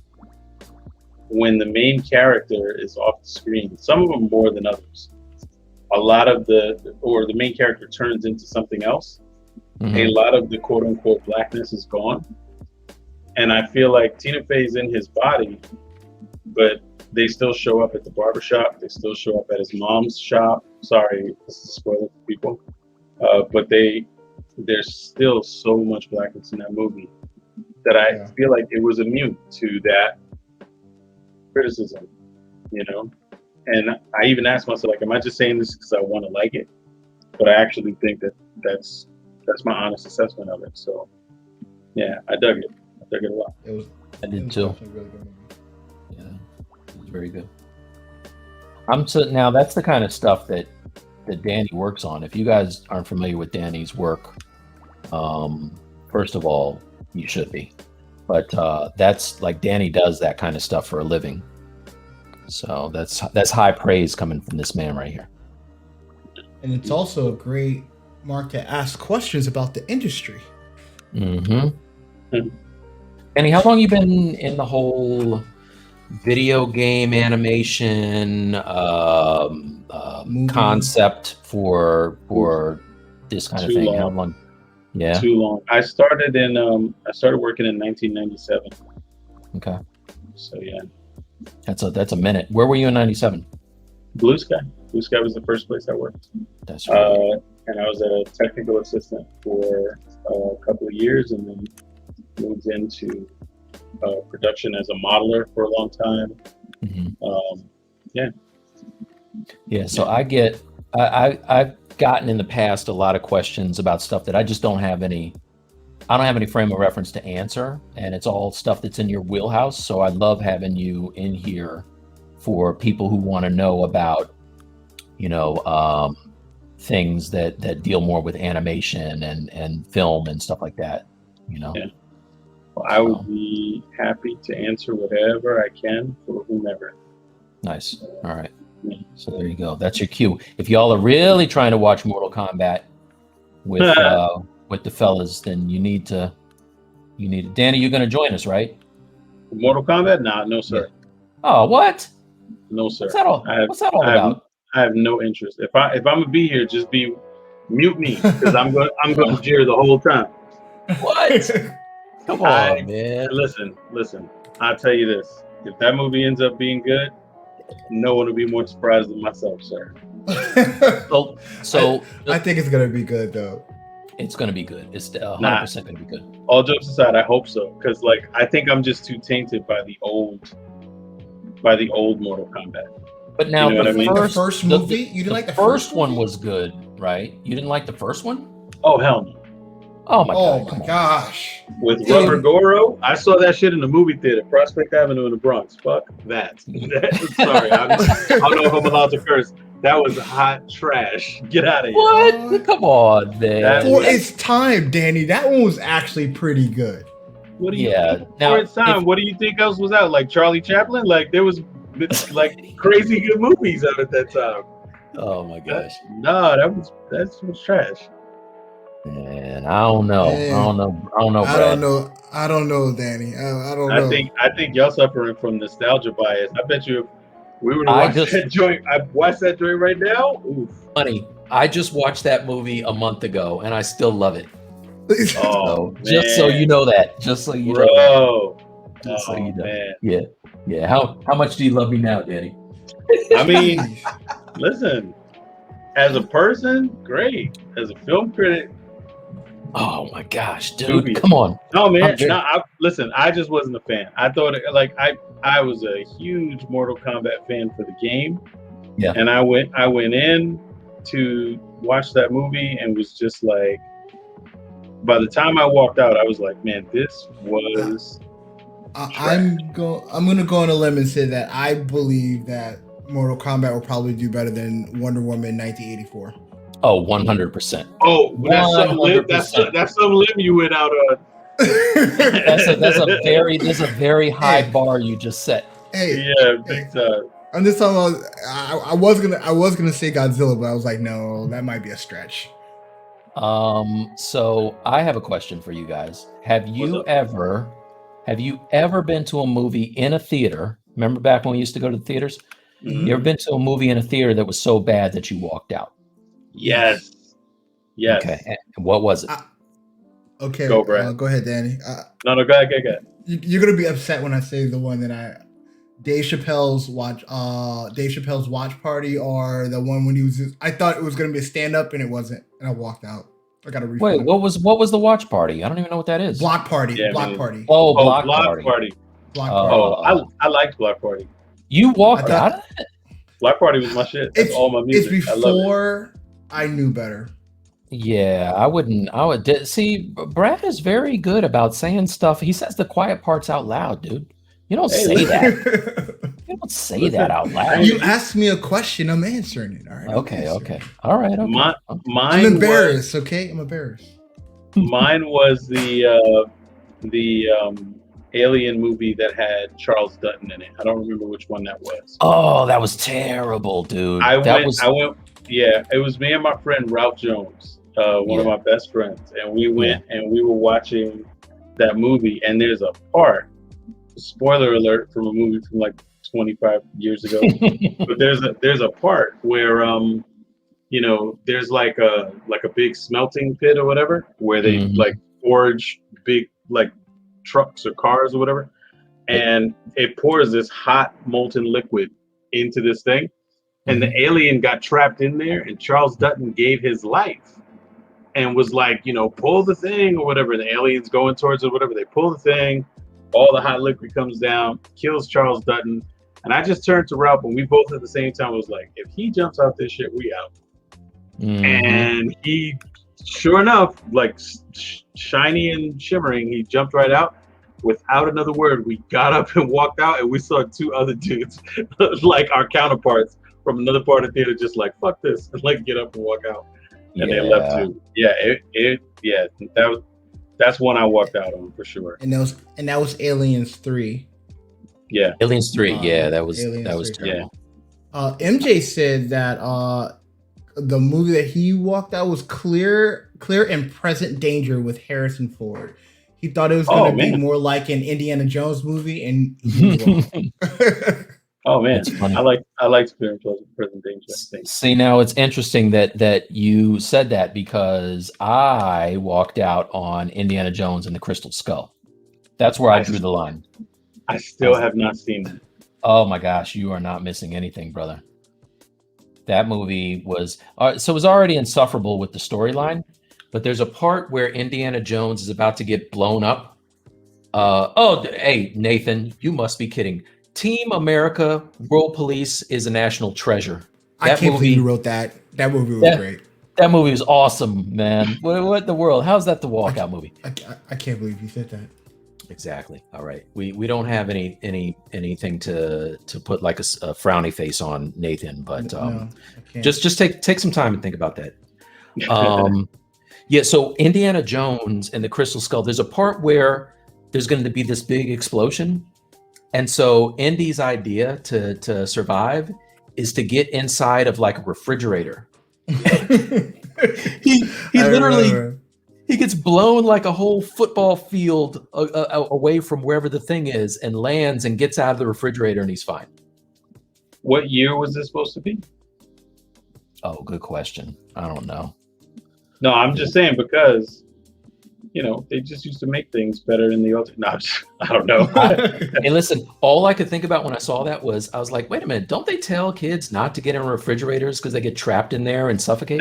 when the main character is off the screen, some of them more than others, a lot of the main character turns into something else. A lot of the quote unquote blackness is gone. And I feel like Tina Fey's in his body, but they still show up at the barbershop. They still show up at his mom's shop. Sorry, this is a spoiler for people. But there's still so much blackness in that movie that I feel like it was immune to that criticism, And I even asked myself, like, am I just saying this because I want to like it? But I actually think that's my honest assessment of it. So, yeah, I dug it. I dug it a lot. I did too. Really good movie. Yeah, it was very good. Now that's the kind of stuff that Danny works on. If you guys aren't familiar with Danny's work, first of all, you should be. But that's like, Danny does that kind of stuff for a living. So that's high praise coming from this man right here. And it's also a great mark to ask questions about the industry. Danny, how long you been in the whole video game animation concept for this kind of thing? Long. How long? Yeah, too long. I started working in 1997. Okay. So yeah, that's a minute. Where were you in 97? Blue Sky. Blue Sky was the first place I worked. That's right. And I was a technical assistant for a couple of years, and then moved into production as a modeler for a long time. Yeah. So I've gotten in the past a lot of questions about stuff that I just don't have any frame of reference to answer, and it's all stuff that's in your wheelhouse. So I love having you in here for people who want to know about, things that deal more with animation and film and stuff like that. Yeah. Well, I would be happy to answer whatever I can for whomever. Nice. All right. So there you go. That's your cue. If y'all are really trying to watch Mortal Kombat with the fellas, then you need to. Danny, you're going to join us, right? Mortal Kombat? Nah, no sir. Yeah. Oh, what? No sir. What's that all about? I have no interest. If I'm gonna be here, just mute me, because I'm going to jeer the whole time. What? Come on, man. Listen. I'll tell you this: if that movie ends up being good, no one will be more surprised than myself, sir. I think it's gonna be good though. It's gonna be good. It's 100% gonna be good. All jokes aside, I hope so, because like I think I'm just too tainted by the old Mortal Kombat. But now You know the first movie, you didn't like the first one was good, right? You didn't like the first one? Oh hell no! Oh my Oh my gosh! With Rubber Goro, I saw that shit in the movie theater, Prospect Avenue in the Bronx. Fuck that. Sorry, I don't know if I'm allowed to curse. That was hot trash. Get out of here. What? Come on, man. For its time, Danny, that one was actually pretty good. What do you think? For its time, what do you think else was out? Like Charlie Chaplin? Like there was like crazy good movies out at that time. Oh my gosh. That was trash. Man, I don't know. Man, I don't know. Brad. I don't know, Danny. I don't know. I think y'all suffering from nostalgia bias. I bet you if we were to watch that joint, I watch that joint right now. Oof. Funny, I just watched that movie a month ago and I still love it. Oh, just so you know that. Just so you know. Just so you know. Man. Yeah. How much do you love me now, Danny? I mean, listen. As a person, great. As a film critic. Oh my gosh, dude! Come on. No, man. Listen, I just wasn't a fan. I thought I was a huge Mortal Kombat fan for the game. Yeah. And I went in to watch that movie and was just like, by the time I walked out, I was like, man, this was. I'm gonna go on a limb and say that I believe that Mortal Kombat will probably do better than Wonder Woman 1984. Oh, 100%. Oh, that's some limb you went out on. That's a very high bar you just set. Hey, yeah, big time. I'm just talking about. I was gonna say Godzilla, but I was like, no, that might be a stretch. So I have a question for you guys. Have you ever been to a movie in a theater? Remember back when we used to go to the theaters? Mm-hmm. You ever been to a movie in a theater that was so bad that you walked out? Yes. Okay. And what was it? Okay. Go, Brad. Go ahead, Danny. No, go ahead. You're gonna be upset when I say the one that Dave Chappelle's watch party, or the one when he was. I thought it was gonna be a stand up and it wasn't, and I walked out. I got to refund. Wait, what was the watch party? I don't even know what that is. Block party. Yeah, block party. Oh, block party. Block party. I liked Block Party. You walked out of it? Block Party was my shit. That's all my music. It's before I knew better. Yeah, I would see. Brad is very good about saying stuff. He says the quiet parts out loud, dude. You don't say that. You don't say that out loud. You asked me a question, I'm answering it. All right. Okay. All right. Okay. I'm embarrassed. I'm embarrassed. Mine was the Alien movie that had Charles Dutton in it. I don't remember which one that was. Oh, that was terrible, dude. Yeah, it was me and my friend Ralph Jones, one of my best friends, and we went and we were watching that movie. And there's a part, spoiler alert, from a movie from like 25 years ago, but there's a part where there's like a big smelting pit or whatever, where they like forge big like trucks or cars or whatever, and it pours this hot molten liquid into this thing, and the alien got trapped in there, and Charles Dutton gave his life and was like, pull the thing or whatever. The alien's going towards it or whatever. They pull the thing, all the hot liquid comes down, kills Charles Dutton, and I just turned to Ralph, and we both at the same time was like, if he jumps out this shit, we out. And he, sure enough, like shiny and shimmering, he jumped right out. Without another word, we got up and walked out, and we saw two other dudes, like our counterparts from another part of the theater, just like, fuck this, and like get up and walk out. And they left too. Yeah, that's one I walked out on for sure. And that was Aliens 3. Yeah. Aliens 3, that was terrible. Yeah. MJ said that the movie that he walked out was Clear and Present Danger with Harrison Ford. He thought it was going to be more like an Indiana Jones movie, and he was wrong. Oh man, I like Clear and Present Danger. See, now it's interesting that you said that, because I walked out on Indiana Jones and the Crystal Skull. That's where I drew the line. I still have not seen it. Oh my gosh, you are not missing anything, brother. That movie was so it was already insufferable with the storyline, but there's a part where Indiana Jones is about to get blown up. Hey Nathan, you must be kidding. Team America World Police is a national treasure. I can't believe you wrote that. That movie was great. That movie was awesome, man. What in the world? How's that the walkout movie? I can't believe you said that. Exactly. All right. We don't have anything to put like a frowny face on Nathan, but just take some time and think about that. Yeah. So Indiana Jones and the Crystal Skull. There's a part where there's going to be this big explosion, and so Indy's idea to survive is to get inside of like a refrigerator. he literally. He gets blown like a whole football field away from wherever the thing is and lands and gets out of the refrigerator and he's fine. What year was this supposed to be? Oh, good question. I don't know. No, I'm just saying because, they just used to make things better in the old. No, I don't know. Hey, listen, all I could think about when I saw that was, I was like, wait a minute, don't they tell kids not to get in refrigerators because they get trapped in there and suffocate?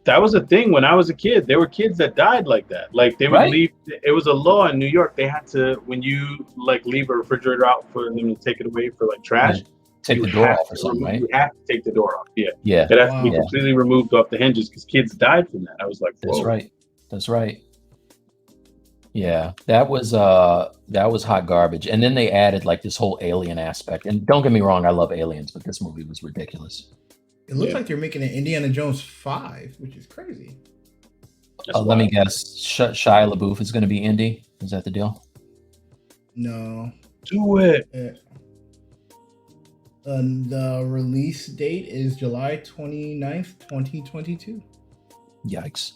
That was a thing when I was a kid. There were kids that died like that. Like they would leave. It was a law in New York. They had to, when you like leave a refrigerator out for them to take it away for like trash. Yeah. Take the door off or something, right? You have to take the door off. Yeah. Yeah. It has to be completely removed off the hinges because kids died from that. I was like, whoa. That's right. Yeah, that was hot garbage. And then they added like this whole alien aspect. And don't get me wrong, I love aliens, but this movie was ridiculous. It looks like they're making an Indiana Jones 5, which is crazy. Let me guess. Shia LaBeouf is going to be Indy? Is that the deal? No. Do it. The release date is July 29th, 2022. Yikes.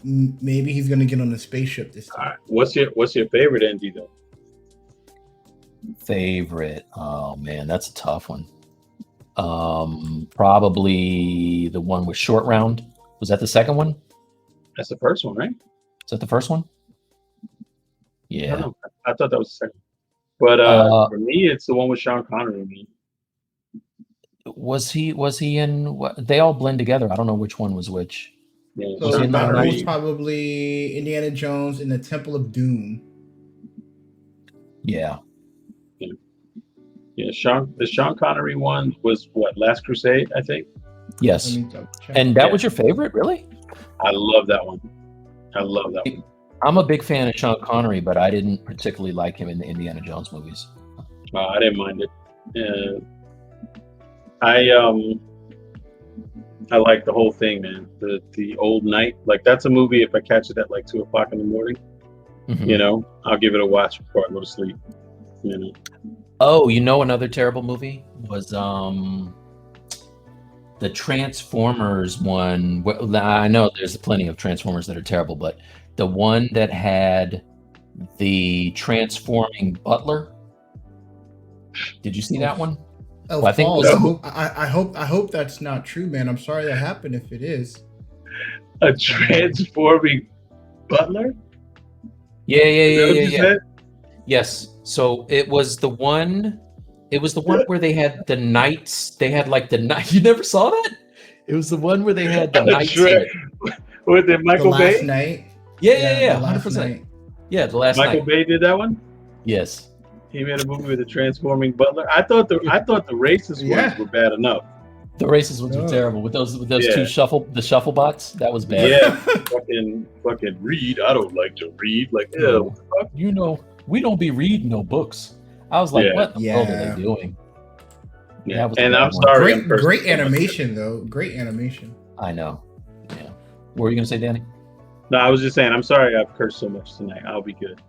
Maybe he's going to get on a spaceship this time. All right. What's your favorite Indy, though? Favorite? Oh man, that's a tough one. Probably the one with Short Round. Was that the second one? That's the first one, right? Is that the first one? Yeah. I thought that was the second. But for me, it's the one with Sean Connery. Was he in? They all blend together. I don't know which one was which. Yeah, so that was probably Indiana Jones in the Temple of Doom. Yeah. Yeah, the Sean Connery one was what, Last Crusade, I think? Yes. And that was your favorite, really? I love that one. I'm a big fan of Sean Connery, but I didn't particularly like him in the Indiana Jones movies. I didn't mind it. I like the whole thing, man. The Old Night, like that's a movie. If I catch it at like 2:00 in the morning, I'll give it a watch before I go to sleep. Oh, another terrible movie was the Transformers one. Well, I know there's plenty of Transformers that are terrible, but the one that had the transforming butler. Did you see that one? Oh, well, I think I hope that's not true, man. I'm sorry that happened if it is. A transforming butler? Yeah. Yes. So it was the one where they had the knights. They had like the night. You never saw that? It was the one where they had the knights. With the Michael Bay? Last Night. Yeah. 100%. Yeah, the last Michael Bay did that one? Yes. He made a movie with a transforming butler. I thought the racist ones were bad enough. The racist ones were terrible with those two shuffle bots. That was bad. Yeah, fucking read. I don't like to read. Like, we don't be reading no books. I was like, what the world are they doing? Yeah, and I'm sorry. Great animation though. Great animation. I know. Yeah. What were you gonna say, Danny? No, I was just saying. I'm sorry I've cursed so much tonight. I'll be good.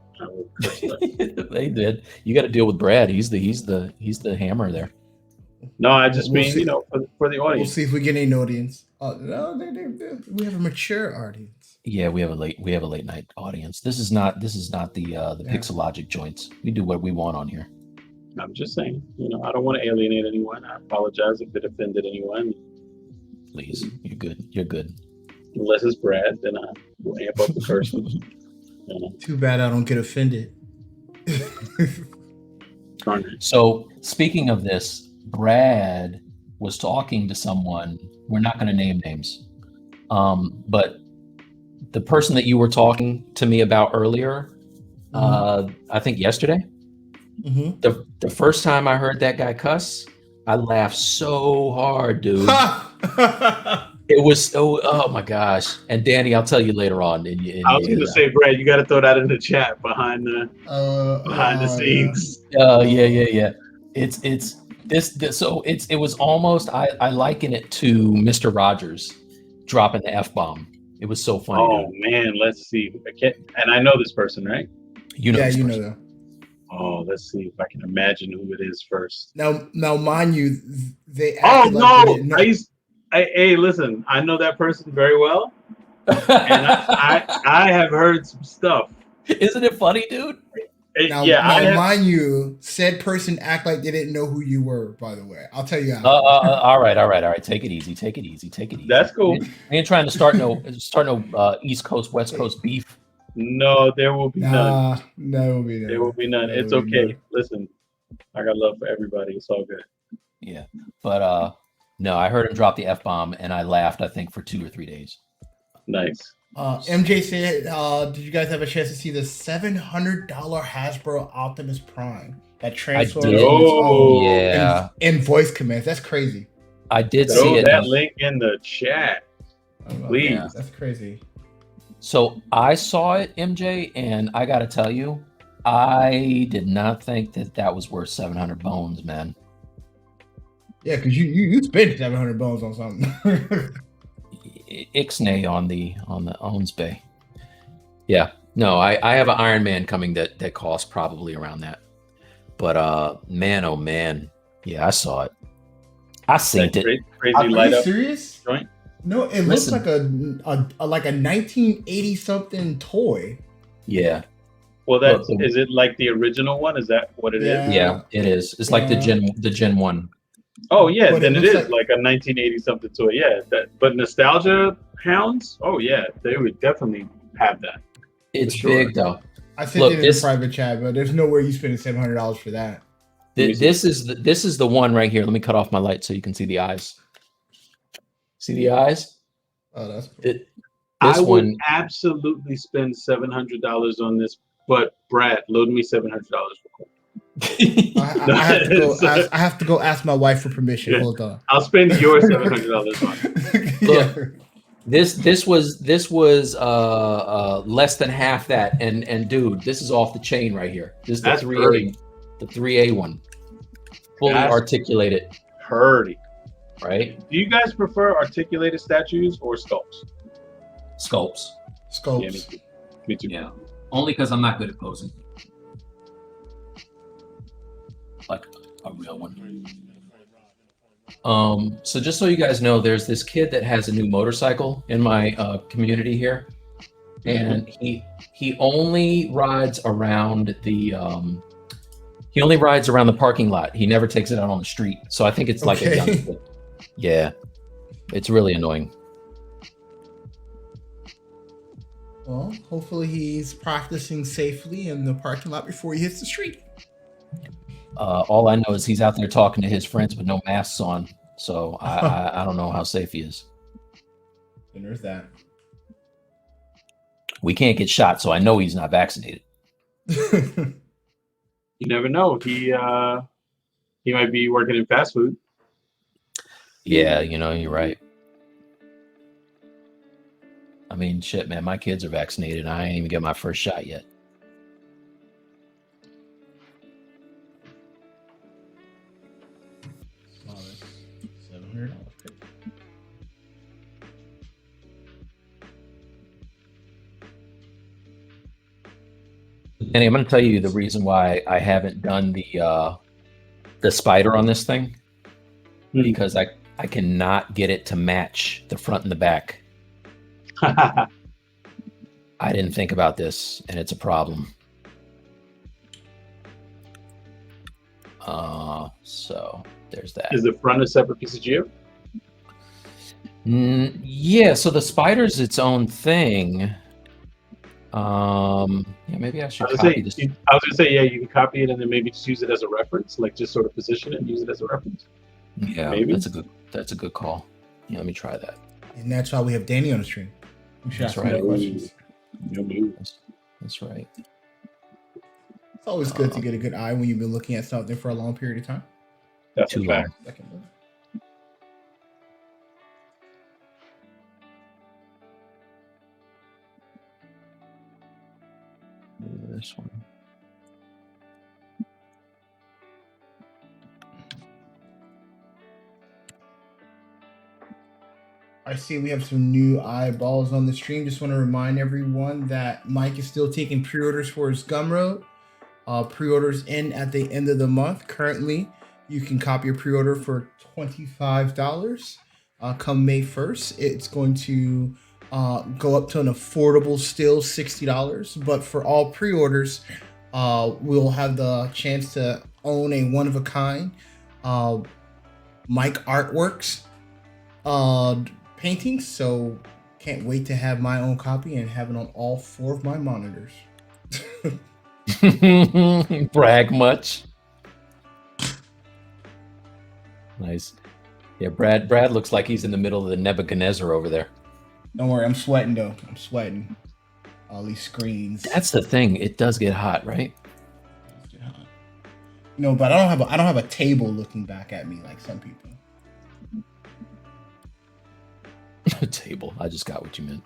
They did. You got to deal with Brad. He's the hammer there. No, I just mean for the audience. We'll see if we get any audience. No, we have a mature audience. Yeah, we have a late night audience. This is not the Pixelogic joints. We do what we want on here. I'm just saying. I don't want to alienate anyone. I apologize if it offended anyone. Please, you're good. You're good. Unless it's Brad, then I will amp up the curse. Too bad I don't get offended. So, speaking of this, Brad was talking to someone. We're not going to name names, but the person that you were talking to me about earlier, I think yesterday, the first time I heard that guy cuss, I laughed so hard, dude. It was so, oh my gosh. And Danny, I'll tell you later on. I was going to say, Brad, you got to throw that in the chat behind the scenes. Yeah. It's this. So it was almost. I liken it to Mr. Rogers dropping the F-bomb. It was so funny. Oh man, let's see. And I know this person, right? You know them. Oh, let's see if I can imagine who it is first. Now, mind you, they. Oh no! Hey, listen. I know that person very well, and I have heard some stuff. Isn't it funny, dude? Mind you, said person act like they didn't know who you were. By the way, I'll tell you. All right. Take it easy. That's cool. We ain't trying to start no East Coast West Coast beef. No, there will be none. There will be none. There will be none. It's okay. Listen, I got love for everybody. It's all good. Yeah, but no, I heard him drop the F-bomb and I laughed. I think for 2 or 3 days. Nice. MJ said, did you guys have a chance to see the $700 Hasbro Optimus Prime that transforms in voice commands? That's crazy. I did Throw see it. That link in the chat, please. Yeah, that's crazy. So I saw it, MJ, and I got to tell you, I did not think that was worth 700 bones, man. Yeah, because you spent 700 bones on something. Ixnay on the Owns Bay. Yeah, no, I have an Iron Man coming that costs probably around that. But man, oh man, yeah, I saw it. I seen it. Crazy light up. Serious? Joint? No, it looks like a 1980 something toy. Yeah. Well, is it like the original one? Is that what it is? Yeah, it is. It's like the Gen 1. Oh yeah, then it is like a 1980 something toy. Yeah, but nostalgia hounds. Oh yeah, they would definitely have that. It's big though. I sent it in a private chat, but there's nowhere you spending $700 for that. This is the one right here. Let me cut off my light so you can see the eyes. See the eyes? Oh, that's cool. I would absolutely spend $700 on this, but Brad, load me $700 real quick. I have to go ask my wife for permission. Yeah. Hold on. I'll spend your $700 on it. Look, this was less than half that, and dude, this is off the chain right here. This is the 3A one, fully articulated. Purdy. Right? Do you guys prefer articulated statues or sculpts? Sculpts. Yeah, me too. Yeah, only because I'm not good at posing. Like a real one. So just so you guys know, there's this kid that has a new motorcycle in my community here, and he only rides around the parking lot. He never takes it out on the street. So I think it's like a young kid. Yeah, it's really annoying. Well, hopefully he's practicing safely in the parking lot before he hits the street. All I know is he's out there talking to his friends with no masks on. So I don't know how safe he is. And there's that. We can't get shot, so I know he's not vaccinated. You never know. He might be working in fast food. Yeah, you're right. I mean, shit, man, my kids are vaccinated. I ain't even get my first shot yet. $700. Danny, I'm going to tell you the reason why I haven't done the spider on this thing, because I cannot get it to match the front and the back. I didn't think about this, and it's a problem. So there's that. Is the front a separate piece of geo? Yeah, so the spider's its own thing. Yeah, maybe I should copy this. I was gonna say, yeah, you can copy it and then maybe just use it as a reference, like just sort of position it and use it as a reference. Yeah, Maybe. That's a good call. Yeah, let me try that. And that's why we have Danny on the stream. We should That's ask him right. more questions. That's right. It's always good to get a good eye when you've been looking at something for a long period of time. That's Too a fact. This one. I see we have some new eyeballs on the stream. Just want to remind everyone that Mike is still taking pre-orders for his Gumroad. Pre-orders end at the end of the month. Currently, you can copy your pre-order for $25. Come May 1st, it's going to go up to an affordable still $60. But for all pre-orders, we'll have the chance to own a one-of-a-kind Mike Artworks painting. So can't wait to have my own copy and have it on all 4 of my monitors. Brag much. Nice. Yeah, Brad looks like he's in the middle of the Nebuchadnezzar over there. Don't worry, I'm sweating though. I'm sweating. All these screens. That's the thing. It does get hot, right? No, but I don't have a table looking back at me like some people. A table. I just got what you meant.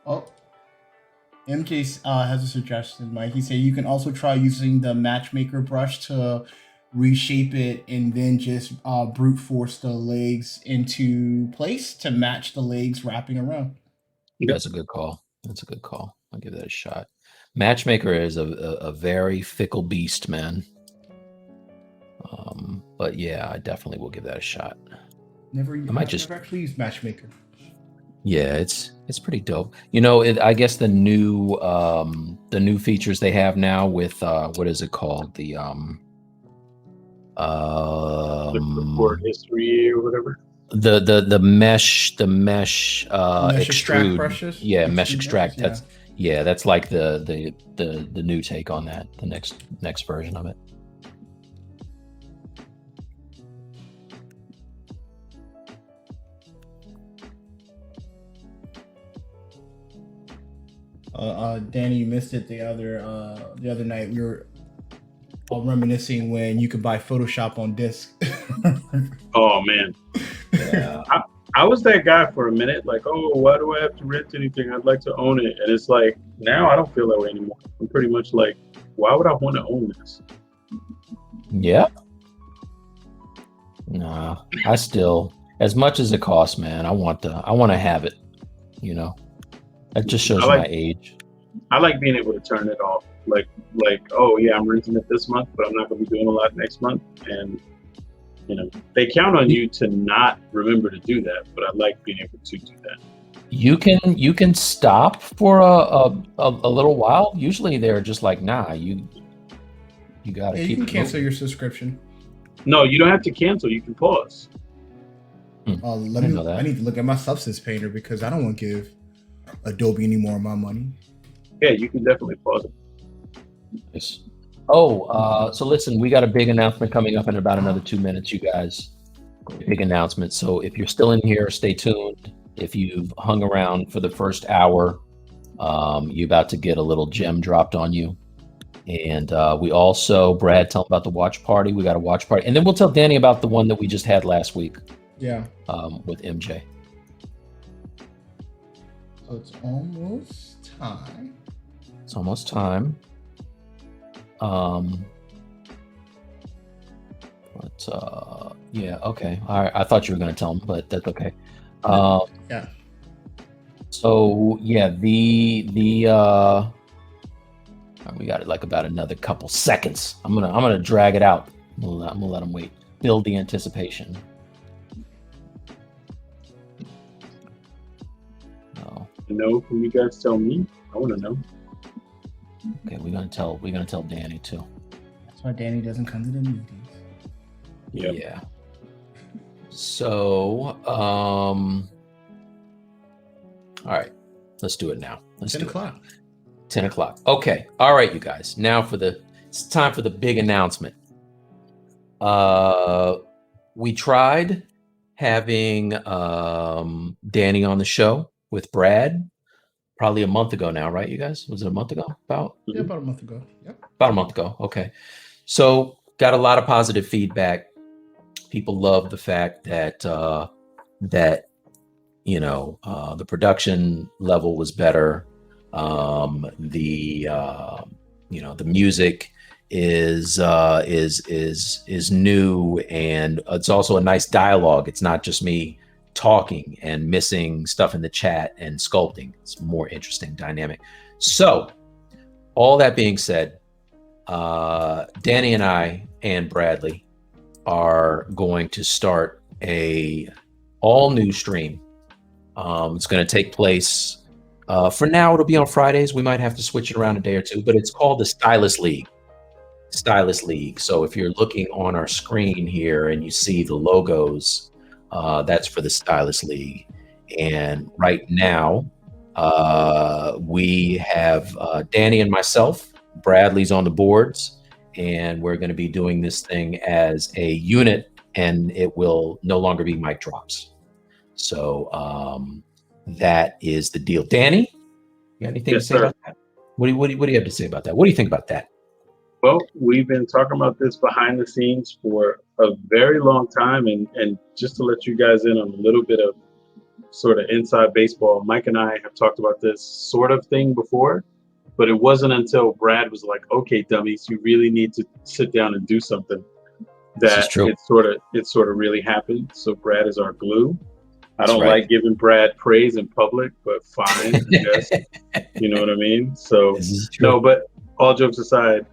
Oh, MJ has a suggestion, Mike. He said you can also try using the matchmaker brush to reshape it and then just brute force the legs into place to match the legs wrapping around. That's a good call. I'll give that a shot. Matchmaker is a very fickle beast, man. But yeah, I definitely will give that a shot. Never actually used Matchmaker. Yeah, it's pretty dope. You know, I guess the new features they have now with what is it called? The report history or whatever. The mesh extrude brushes. Yeah, mesh extract. Brushes, that's like the new take on that. The next version of it. Danny, you missed it the other night. We were all reminiscing when you could buy Photoshop on disc. Oh man, yeah. I was that guy for a minute. Like, oh, why do I have to rent anything? I'd like to own it. And it's like now I don't feel that way anymore. I'm pretty much like, why would I want to own this? Yeah. Nah, I still, as much as it costs, man, I want to have it. You know. That just shows my age. I like being able to turn it off. Like, oh yeah, I'm renting it this month, but I'm not going to be doing a lot next month. And you know, they count on you to not remember to do that. But I like being able to do that. You can stop for a little while. Usually they're just like, nah, you got to keep. You can cancel your subscription. No, you don't have to cancel. You can pause. I need to look at my Substance Painter because I don't want to give Adobe any more of my money. Yeah, you can definitely pause it. Nice. Oh, so listen, we got a big announcement coming up in about another 2 minutes, you guys. Big announcement. So if you're still in here, stay tuned. If you've hung around for the first hour, you're about to get a little gem dropped on you. And we also, Brad, tell them about the watch party. We got a watch party. And then we'll tell Danny about the one that we just had last week. Yeah. With MJ. So it's almost time. But yeah, okay. All right. I thought you were going to tell him, but that's okay. Yeah. So yeah, we got it like about another couple seconds. I'm gonna drag it out. I'm gonna let him wait. Build the anticipation. No, can you guys tell me? I want to know. Okay, we're gonna tell Danny too. That's why Danny doesn't come to the meetings. Yep. Yeah. So, all right, let's do it now. 10 o'clock. 10 o'clock. Okay. All right, you guys. Now for the It's time for the big announcement. We tried having Danny on the show with Brad probably a month ago now, right? You guys? Was it a month ago? About a month ago. Yep. About a month ago. Okay. So got a lot of positive feedback. People love the fact that the production level was better. The music is new, and it's also a nice dialogue. It's not just me talking and missing stuff in the chat and sculpting. It's a more interesting dynamic. So all that being said, Danny and I and Bradley are going to start a all new stream. It's going to take place, for now it'll be on Fridays. We might have to switch it around a day or two, but it's called the Stylus League. So if you're looking on our screen here and you see the logos, that's for the Stylus League. And right now, we have Danny and myself. Bradley's on the boards, and we're going to be doing this thing as a unit, and it will no longer be mic drops. So that is the deal. Danny, you got anything to say about that? What do you have to say about that? What do you think about that? Well, we've been talking about this behind the scenes for a very long time, and just to let you guys in on a little bit of sort of inside baseball, Mike and I have talked about this sort of thing before, but it wasn't until Brad was like, "Okay, dummies, you really need to sit down and do something," that it sort of really happened. So Brad is our glue. I don't like giving Brad praise in public, but fine, I guess. You know what I mean? So no, but all jokes aside,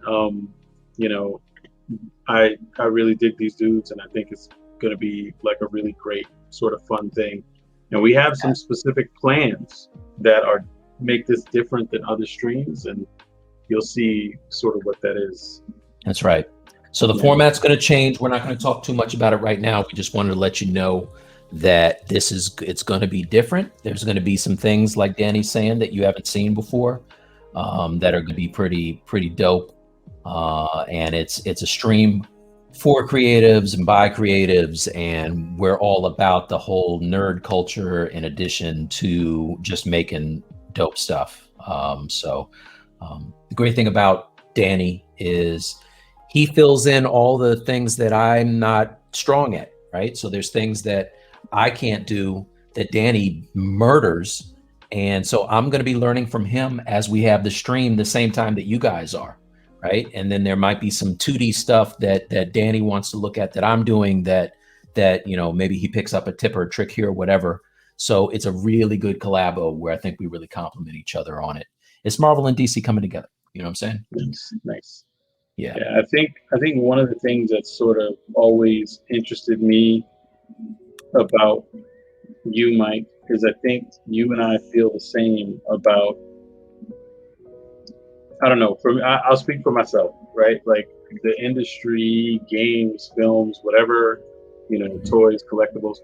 I really dig these dudes, and I think it's going to be like a really great sort of fun thing. And we have some specific plans that make this different than other streams, and you'll see sort of what that is. That's right. So the format's going to change. We're not going to talk too much about it right now. We just wanted to let you know that it's going to be different. There's going to be some things like Danny's saying that you haven't seen before, that are going to be pretty dope. And it's a stream for creatives and by creatives, and we're all about the whole nerd culture in addition to just making dope stuff. The great thing about Danny is he fills in all the things that I'm not strong at, right? So there's things that I can't do that Danny murders. And so I'm going to be learning from him as we have the stream the same time that you guys are, right? And then there might be some 2D stuff that Danny wants to look at that I'm doing that maybe he picks up a tip or a trick here or whatever. So it's a really good collabo where I think we really complement each other on it. It's Marvel and DC coming together. You know what I'm saying? Nice. Yeah. I think one of the things that sort of always interested me about you, Mike, is I think you and I feel the same about, I don't know, I'll speak for myself, right? Like the industry, games, films, whatever, toys, collectibles,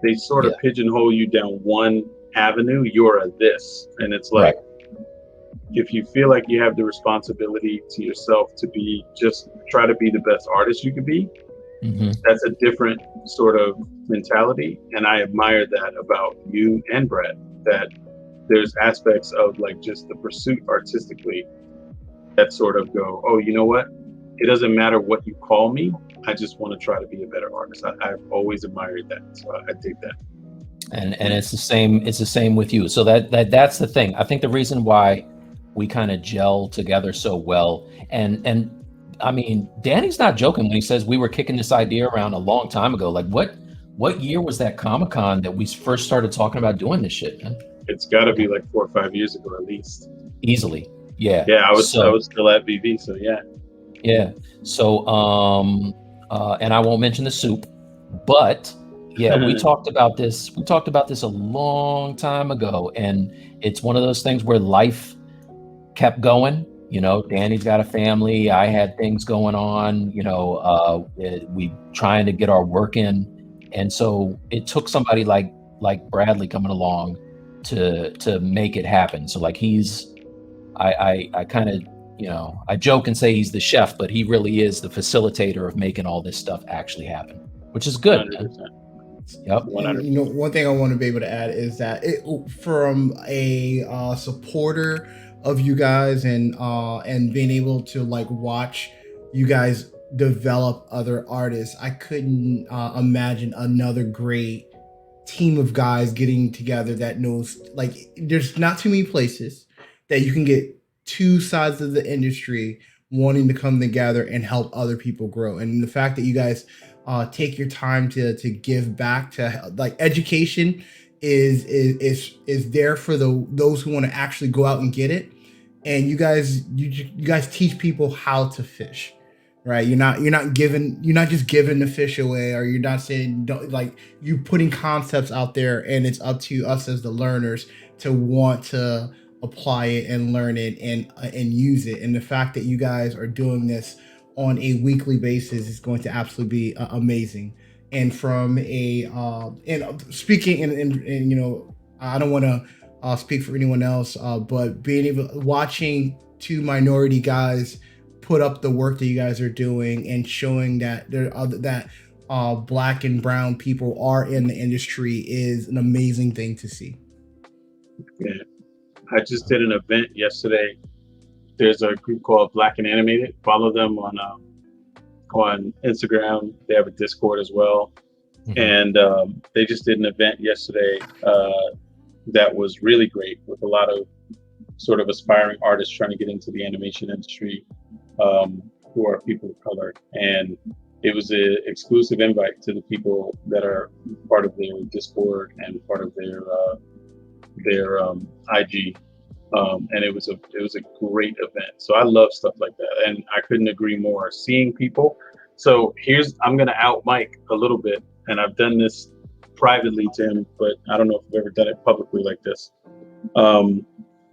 they sort of pigeonhole you down one avenue. You're a this. And it's like, if you feel like you have the responsibility to yourself to try to be the best artist you can be, that's a different sort of mentality. And I admire that about you and Brad, that there's aspects of like just the pursuit artistically that sort of go, oh, you know what? It doesn't matter what you call me. I just want to try to be a better artist. I've always admired that. So I dig that. And it's the same with you. So that's the thing. I think the reason why we kind of gel together so well, and I mean, Danny's not joking when he says we were kicking this idea around a long time ago. Like what year was that Comic-Con that we first started talking about doing this shit, man? It's got to be like 4 or 5 years ago at least. Easily. Yeah. Yeah, I was still at VV, so yeah. Yeah. So and I won't mention the soup, but yeah, we talked about this. We talked about this a long time ago, and it's one of those things where life kept going. Danny's got a family. I had things going on. We trying to get our work in, and so it took somebody like Bradley coming along to make it happen. So like I kind of I joke and say he's the chef, but he really is the facilitator of making all this stuff actually happen, which is good. 100%. Yep. 100%. And, one thing I want to be able to add is that from a supporter of you guys and being able to like watch you guys develop other artists, I couldn't imagine another great team of guys getting together that knows, like, there's not too many places that you can get two sides of the industry wanting to come together and help other people grow. And the fact that you guys take your time to give back to, like, education is there for those who want to actually go out and get it. And you guys teach people how to fish, right? You're not just giving the fish away, or you're not saying, don't, like, you putting concepts out there, and it's up to us as the learners to want to apply it and learn it and use it. And the fact that you guys are doing this on a weekly basis is going to absolutely be amazing. And from a and speaking and I don't want to speak for anyone else, but being able watching two minority guys put up the work that you guys are doing and showing that Black and brown people are in the industry is an amazing thing to see. Yeah, I just did an event yesterday. There's a group called Black and Animated. Follow them on Instagram. They have a Discord as well. Mm-hmm. And they just did an event yesterday that was really great, with a lot of sort of aspiring artists trying to get into the animation industry, who are people of color. And it was an exclusive invite to the people that are part of their Discord and part of their IG. And it was a great event. So I love stuff like that, and I couldn't agree more. Seeing people. So I'm gonna out Mike a little bit, and I've done this privately to him, but I don't know if I've ever done it publicly like this.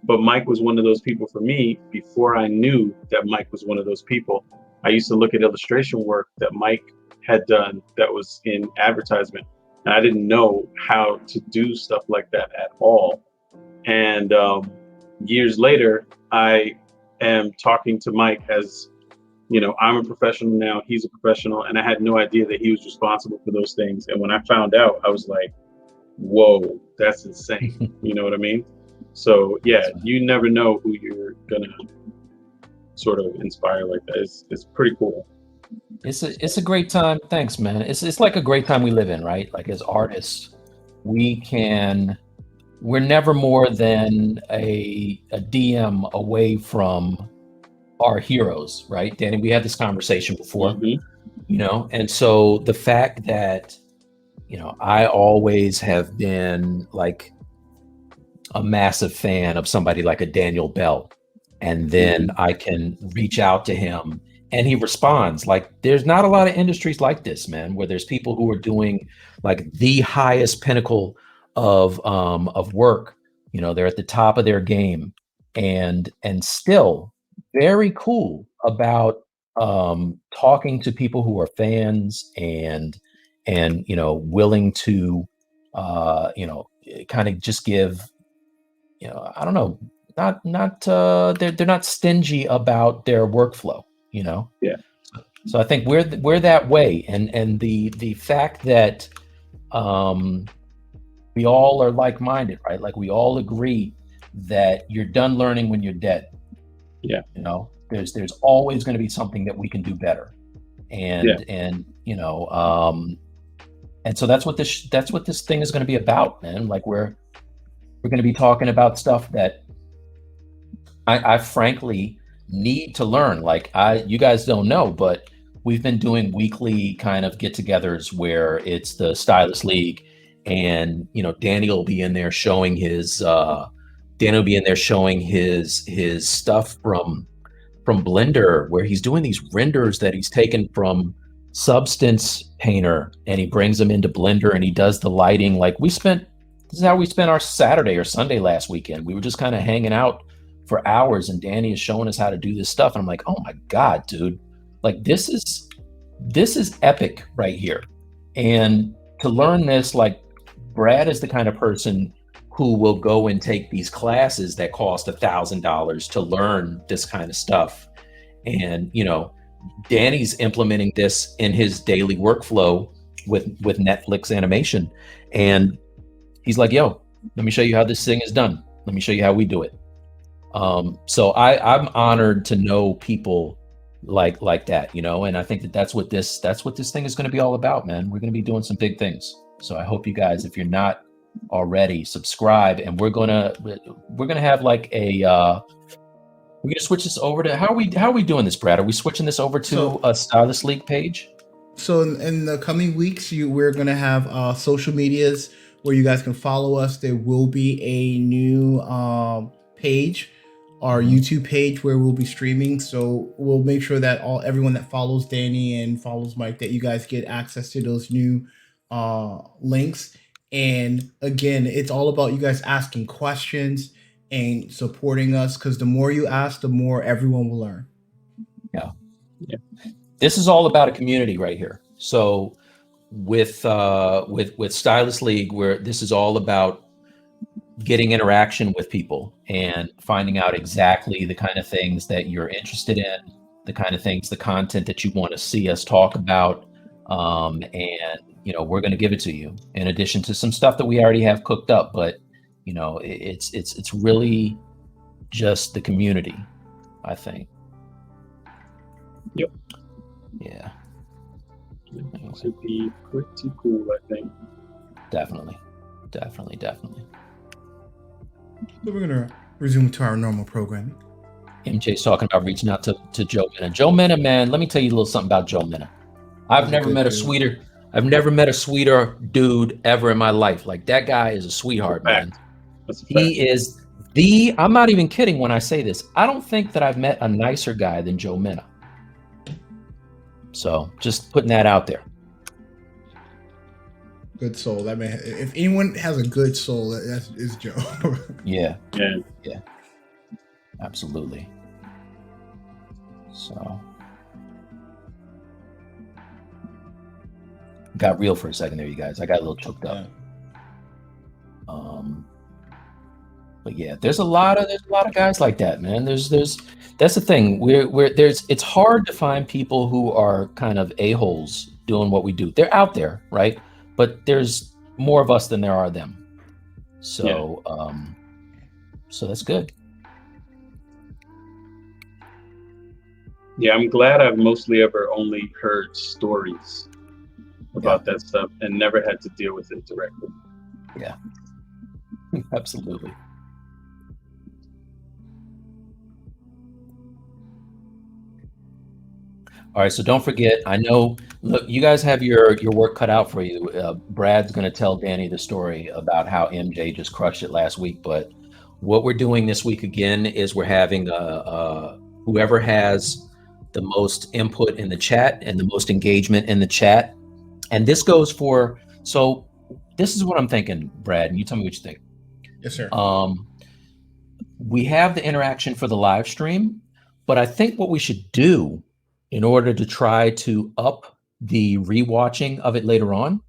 But Mike was one of those people for me. Before I knew that Mike was one of those people, I used to look at illustration work that Mike had done that was in advertisement, and I didn't know how to do stuff like that at all. And years later, I am talking to Mike as, I'm a professional now, he's a professional, and I had no idea that he was responsible for those things. And when I found out, I was like, whoa, that's insane. You know what I mean? So yeah, you never know who you're gonna sort of inspire like that. It's pretty cool. It's a great time. Thanks, man. It's like a great time we live in, right? Like, as artists, we're never more than a DM away from our heroes, right? Danny, we had this conversation before, mm-hmm. And so the fact that, I always have been like a massive fan of somebody like a Daniel Bell, and then I can reach out to him and he responds. Like, there's not a lot of industries like this, man, where there's people who are doing like the highest pinnacle of work. They're at the top of their game, and still very cool about talking to people who are fans and willing to kind of just give, I don't know, they're not stingy about their workflow, Yeah. So I think we're that way, and the fact that we all are like-minded, right? Like, we all agree that you're done learning when you're dead. Yeah. There's always going to be something that we can do better, and so that's what this thing is going to be about, man. Like, we're going to be talking about stuff that I frankly need to learn. Like, you guys don't know, but we've been doing weekly kind of get-togethers where it's the Stylus League, and Danny will be in there showing his stuff from Blender, where he's doing these renders that he's taken from Substance Painter, and he brings them into Blender, and he does the lighting. Like, this is how we spent our Saturday or Sunday last weekend. We were just kind of hanging out for hours, and Danny is showing us how to do this stuff. And I'm like, oh my God, dude, like, this is epic right here. And to learn this, like, Brad is the kind of person who will go and take these classes that cost $1,000 to learn this kind of stuff. And, you know, Danny's implementing this in his daily workflow with Netflix animation. And he's like, yo, let me show you how this thing is done. Let me show you how we do it. So I'm honored to know people like that, you know, and I think that's what this thing is going to be all about, man. We're going to be doing some big things. So I hope you guys, if you're not already, subscribe, and we're gonna have like a we're gonna switch this over to how are we doing this, Brad? Are we switching this over to a Stylus League page? So in the coming weeks, we're gonna have social medias where you guys can follow us. There will be a new page, our YouTube page, where we'll be streaming. So we'll make sure that everyone that follows Danny and follows Mike, that you guys get access to those new links. And again, it's all about you guys asking questions and supporting us, because the more you ask, the more everyone will learn. Yeah. This is all about a community right here. So with Stylus League, where this is all about getting interaction with people and finding out exactly the kind of things that you're interested in, the kind of things, the content that you want to see us talk about, and you know, we're going to give it to you in addition to some stuff that we already have cooked up. But you know, it's really just the community, I think. Yep. Yeah. It should be pretty cool, I think. Definitely. So we're gonna resume to our normal programming. MJ's talking about reaching out to Joe Minna. Joe Minna, man, let me tell you a little something about Joe Minna. I've never met a sweeter dude ever in my life. Like, that guy is a sweetheart, man. He is I'm not even kidding when I say this. I don't think that I've met a nicer guy than Joe Minna. So just putting that out there. Good soul. That man, if anyone has a good soul, that is Joe. Yeah. Absolutely. So got real for a second there, you guys. I got a little choked up. But yeah, there's a lot of guys like that, man. There's that's the thing. It's hard to find people who are kind of a-holes doing what we do. They're out there, right? But there's more of us than there are them. So so that's good. Yeah, I'm glad I've mostly ever only heard stories about that stuff and never had to deal with it directly. Yeah. Absolutely. All right, so don't forget, I know, look, you guys have your work cut out for you. Brad's going to tell Danny the story about how MJ just crushed it last week, but what we're doing this week again is we're having whoever has the most input in the chat and the most engagement in the chat. And this goes for, so this is what I'm thinking, Brad, and you tell me what you think. Yes, sir. We have the interaction for the live stream, but I think what we should do in order to try to up the rewatching of it later on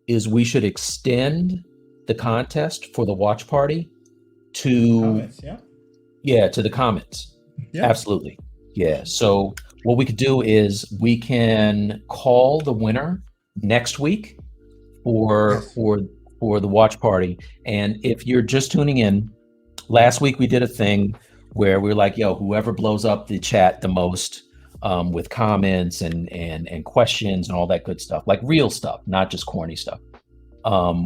is we should extend the contest for the watch party to comments, to the comments. Yeah. Absolutely. Yeah. So what we could do is we can call the winner next week for the watch party. And if you're just tuning in, last week we did a thing where we were like, yo, whoever blows up the chat the most with comments and questions and all that good stuff, like real stuff, not just corny stuff,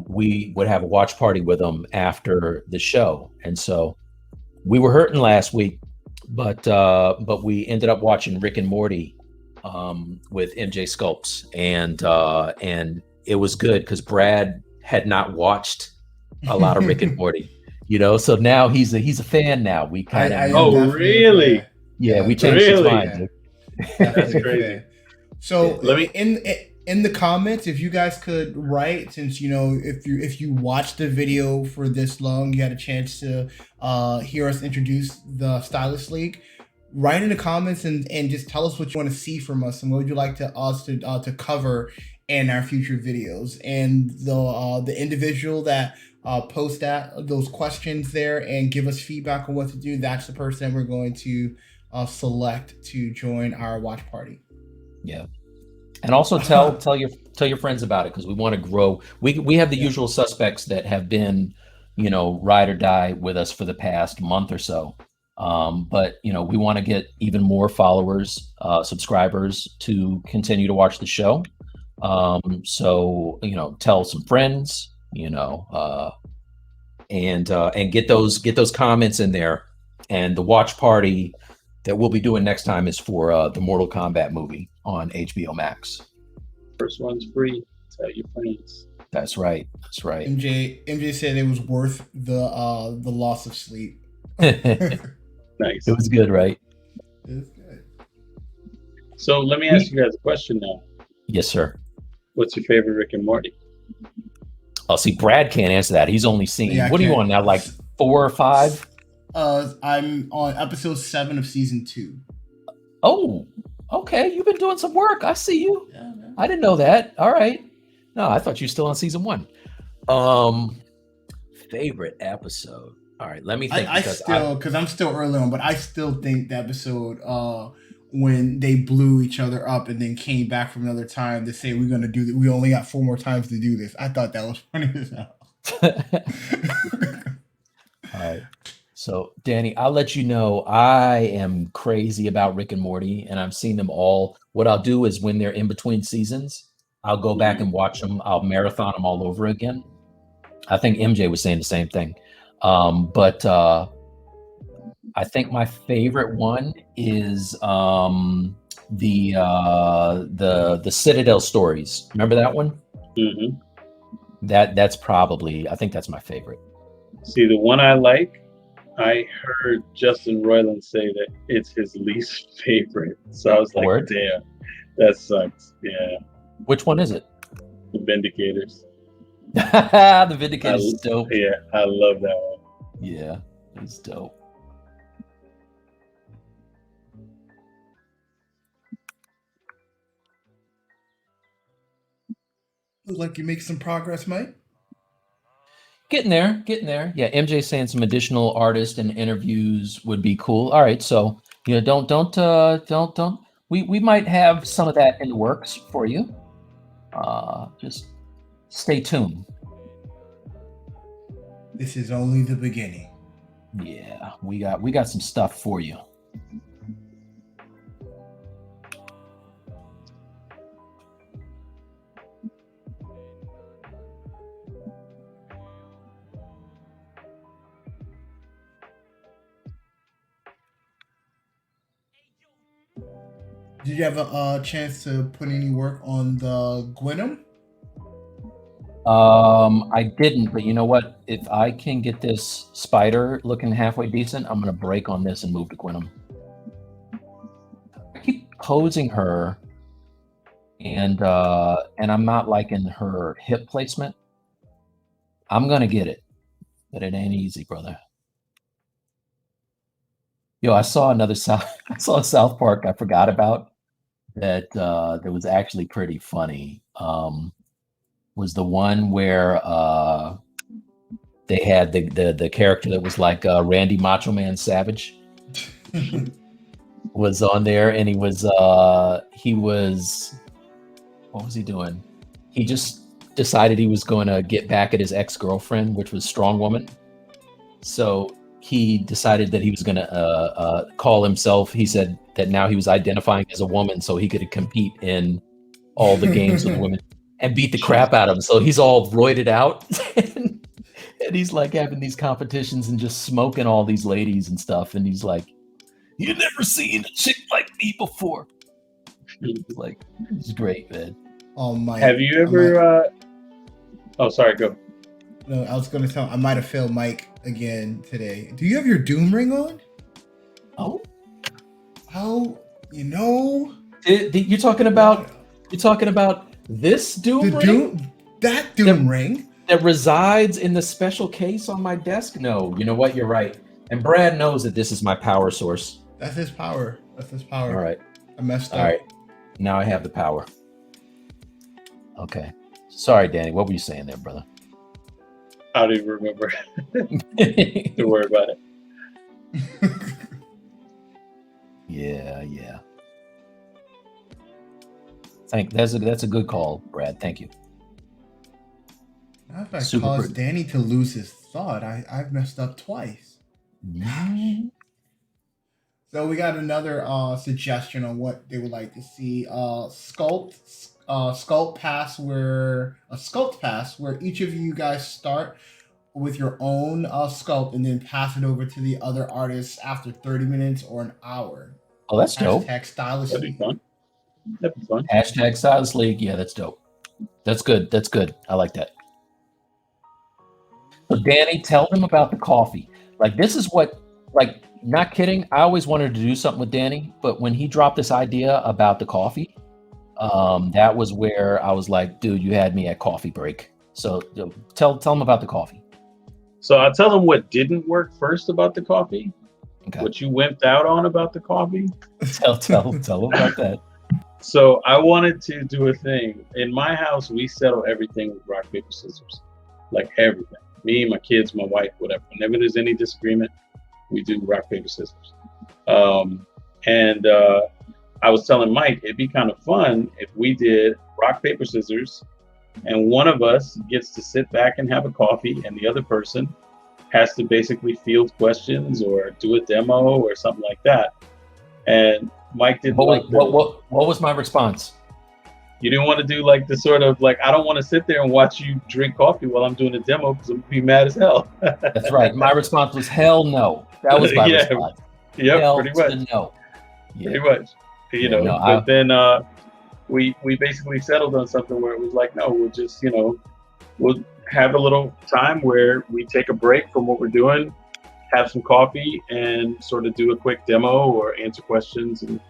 we would have a watch party with them after the show. And so we were hurting last week, but we ended up watching Rick and Morty with MJ Sculpts, and it was good because Brad had not watched a lot of Rick and Morty, you know. So now he's a fan now. We kind of oh really? Yeah, we changed his mind. That's crazy. So let me in the comments, if you guys could write, since you know, if you watched the video for this long, you had a chance to hear us introduce the Stylus League. Write in the comments and just tell us what you want to see from us and what would you like us to cover in our future videos. And the individual that post those questions there and give us feedback on what to do, that's the person that we're going to select to join our watch party. Yeah. And also tell your friends about it, because we want to grow. We have the usual suspects that have been, ride or die with us for the past month or so. But we want to get even more followers, subscribers to continue to watch the show. So tell some friends, and get those comments in there. And the watch party that we'll be doing next time is for the Mortal Kombat movie on HBO Max. First one's free. Tell your friends. That's right. That's right. MJ said it was worth the loss of sleep. Nice. It was good, right? It was good. So let me ask you guys a question now. Yes, sir. What's your favorite Rick and Morty? Oh, see, Brad can't answer that. He's only seen. Yeah, what are you on now? Like 4 or 5? I'm on episode 7 of season 2. Oh, okay. You've been doing some work. I see you. Yeah, man. I didn't know that. All right. No, I thought you were still on season 1. Favorite episode. All right, let me think. Because I'm still early on, but I still think the episode when they blew each other up and then came back from another time to say we're gonna do that. We only got 4 more times to do this. I thought that was funny as hell. All right. So, Danny, I'll let you know I am crazy about Rick and Morty, and I've seen them all. What I'll do is when they're in between seasons, I'll go back and watch them. I'll marathon them all over again. I think MJ was saying the same thing. But I think my favorite one is the Citadel stories. Remember that one? Mm-hmm. That's probably, I think that's my favorite. See, the one I like, I heard Justin Roiland say that it's his least favorite. So I was like, damn, that sucks. Yeah. Which one is it? The Vindicators. The Vindicators is dope. Yeah, I love that one. Yeah, it's dope. Look like you make some progress, Mike. Getting there. Yeah, MJ saying some additional artists and interviews would be cool. All right, so don't. We might have some of that in the works for you. Just stay tuned. This is only the beginning. Yeah, we got some stuff for you. Did you have a chance to put any work on the Gwynnum? I didn't, but you know what? If I can get this spider looking halfway decent, I'm gonna break on this and move to Gwynnum. I keep posing her, and I'm not liking her hip placement. I'm gonna get it, but it ain't easy, brother. Yo, I saw a South Park I forgot about that was actually pretty funny. Was the one where they had the character that was like Randy Macho Man Savage was on there, and he was what was he doing? He just decided he was going to get back at his ex-girlfriend, which was Strong Woman. So he decided that he was going to call himself. He said that now he was identifying as a woman, so he could compete in all the games with women. And beat the crap out of him. So he's all roided out. And he's like having these competitions and just smoking all these ladies and stuff. And he's like, "You've never seen a chick like me before." It's like, it's great, man. Oh my! Have you ever? Oh, sorry. Go. No, I was gonna tell. I might have failed Mike again today. Do you have your Doom ring on? Oh. How? You know? You're talking about? You're talking about this Doom ring? That Doom ring that resides in the special case on my desk? No, you know what? You're right. And Brad knows that this is my power source. That's his power. All right. I messed up. All right. Now I have the power. Okay. Sorry, Danny. What were you saying there, brother? I don't even remember. Don't worry about it. Yeah. That's a good call, Brad. Thank you. If I caused Danny to lose his thought, I've messed up twice. Mm-hmm. So we got another suggestion on what they would like to see. Sculpt pass where each of you guys start with your own sculpt and then pass it over to the other artists after 30 minutes or an hour. Oh, that's dope. Stylus. That'd be fun. Stylus League. Yeah, that's dope. That's good. I like that. So Danny, tell them about the coffee. Like, this is what, like, not kidding. I always wanted to do something with Danny, but when he dropped this idea about the coffee, that was where I was like, dude, you had me at coffee break. So tell them about the coffee. So I'll tell them what didn't work first about the coffee. Okay. What you wimped out on about the coffee. Tell them about that. So I wanted to do a thing. In my house, we settle everything with rock, paper, scissors. Like everything. Me, my kids, my wife, whatever. Whenever there's any disagreement, we do rock, paper, scissors. And I was telling Mike, it'd be kind of fun if we did rock, paper, scissors, and one of us gets to sit back and have a coffee, and the other person has to basically field questions or do a demo or something like that. And Mike didn't what was my response? You didn't want to do like the sort of like, I don't want to sit there and watch you drink coffee while I'm doing a demo because I'm going to be mad as hell. That's right. My response was hell no. That was my response. Yep, hell pretty much. No. Yeah. Pretty much. But then we basically settled on something where it was like, no, we'll just, we'll have a little time where we take a break from what we're doing, have some coffee, and sort of do a quick demo or answer questions and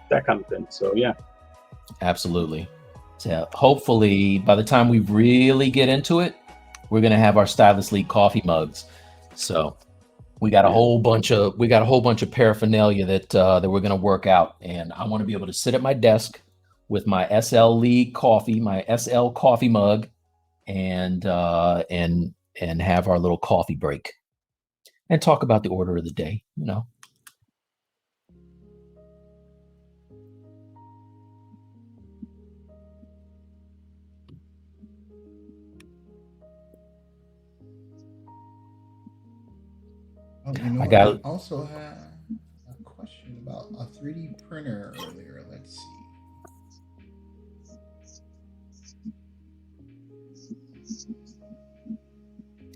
that kind of thing. So, yeah. Absolutely. So hopefully by the time we really get into it, we're going to have our Stylus League coffee mugs. So we got a whole bunch of paraphernalia that we're going to work out. And I want to be able to sit at my desk with my SL League coffee, my SL coffee mug, and have our little coffee break and talk about the order of the day, I also had a question about a 3D printer earlier. Let's see.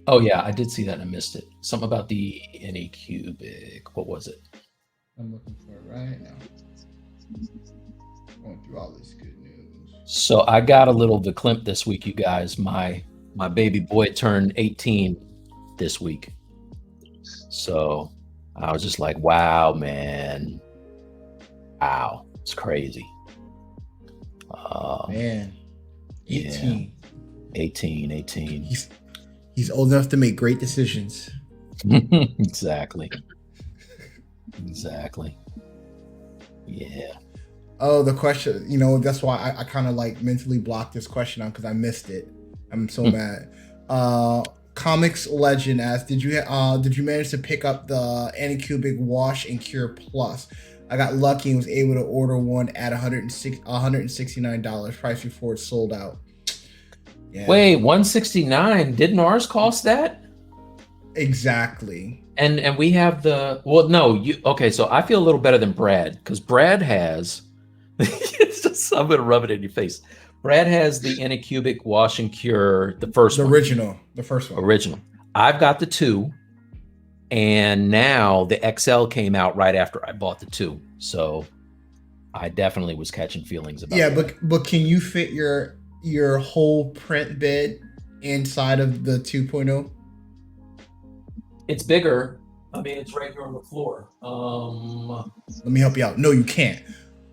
Oh yeah, I did see that and I missed it. Something about the Anycubic. What was it? I'm looking for it right now. Going through all this good news. So I got a little verklempt this week, you guys. My baby boy turned 18 this week. So I was just like, wow, man. Wow. It's crazy. Man. 18. Yeah. 18. He's old enough to make great decisions. Exactly. Yeah. Oh, the question, that's why I kind of like mentally blocked this question out because I missed it. I'm so mad. Comics Legend asks, did you manage to pick up the Anycubic Wash and Cure Plus? I got lucky and was able to order one at $169 price before it sold out. Yeah. Wait, $169? Didn't ours cost that? Exactly. And we have okay, so I feel a little better than Brad because Brad has I'm gonna rub it in your face. Brad has the Anycubic Wash and Cure, the first one. The first one. Original. I've got the 2, and now the XL came out right after I bought the 2. So I definitely was catching feelings about it. Yeah, but can you fit your whole print bed inside of the 2.0? It's bigger. I mean, it's right here on the floor. Let me help you out. No, you can't.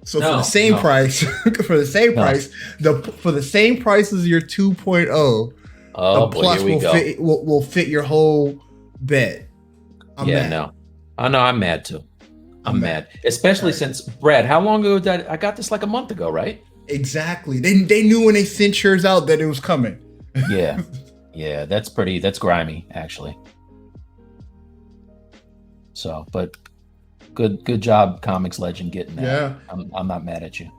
So for the same price, for the same price as your 2.0, the Plus will fit your whole bed. I'm mad too. I'm mad. Especially since Brad, how long ago I got this? Like a month ago, right? Exactly. They knew when they sent shirts out that it was coming. Yeah. Yeah, that's grimy, actually. So, but good job, Comics Legend, getting that. Yeah. I'm not mad at you.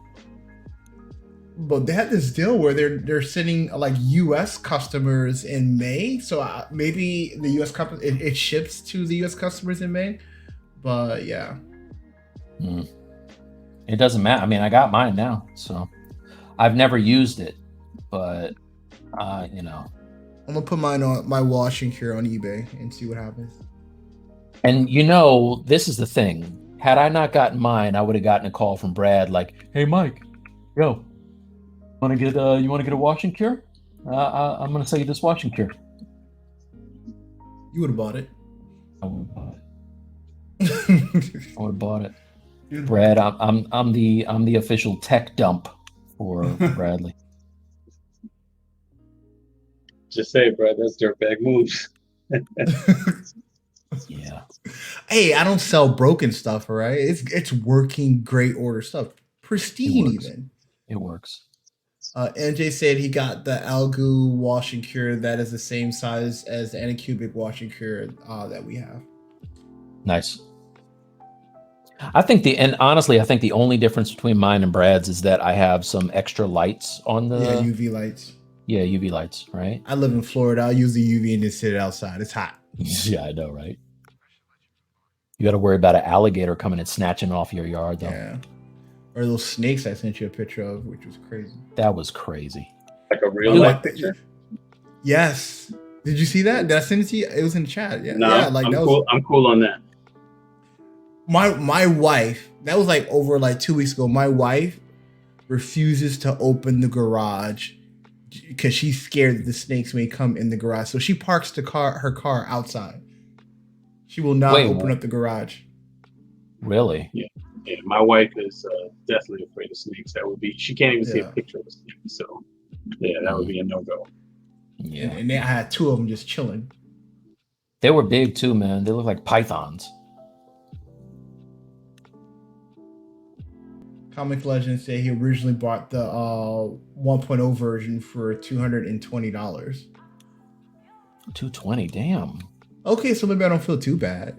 But they had this deal where they're sending like U.S. customers in May, so maybe the U.S. it ships to the U.S. customers in May. But yeah, it doesn't matter. I mean, I got mine now, so I've never used it, but you know, I'm gonna put mine on my washing cure on eBay and see what happens. And you know, this is the thing. Had I not gotten mine, I would have gotten a call from Brad like, "Hey, Mike, yo, you want to get a washing cure? I'm gonna sell you this washing cure." You would have bought it. I would have bought it. Brad, I'm the official tech dump for Bradley. Just say, Brad, that's dirtbag moves. Yeah. Hey, I don't sell broken stuff, all right? It's working great order stuff. Pristine even. It works. NJ said he got the Algu washing cure that is the same size as the Anycubic washing cure that we have. Nice. And honestly, I think the only difference between mine and Brad's is that I have some extra lights on the UV lights. Yeah, UV lights, right? I live in Florida. I'll use the UV and just sit outside. It's hot. Yeah, I know, right? You got to worry about an alligator coming and snatching off your yard, though. Yeah. Or those snakes I sent you a picture of, which was crazy. That was crazy. Like a real life picture? Yes. Did you see that? Did I send it to you? It was in the chat. Yeah. No, yeah, like I'm that cool. I'm cool on that. My wife, that was like over like 2 weeks ago. My wife refuses to open the garage because she's scared that the snakes may come in the garage. So she parks her car outside. She will not open up the garage. Really? Yeah. Yeah. My wife is definitely afraid of snakes. She can't even see a picture of a snake. So yeah, that would be a no-go. Yeah. And I had two of them just chilling. They were big too, man. They look like pythons. Comic Legends say he originally bought the 1.0 version for $220. $220, damn. Okay, so maybe I don't feel too bad.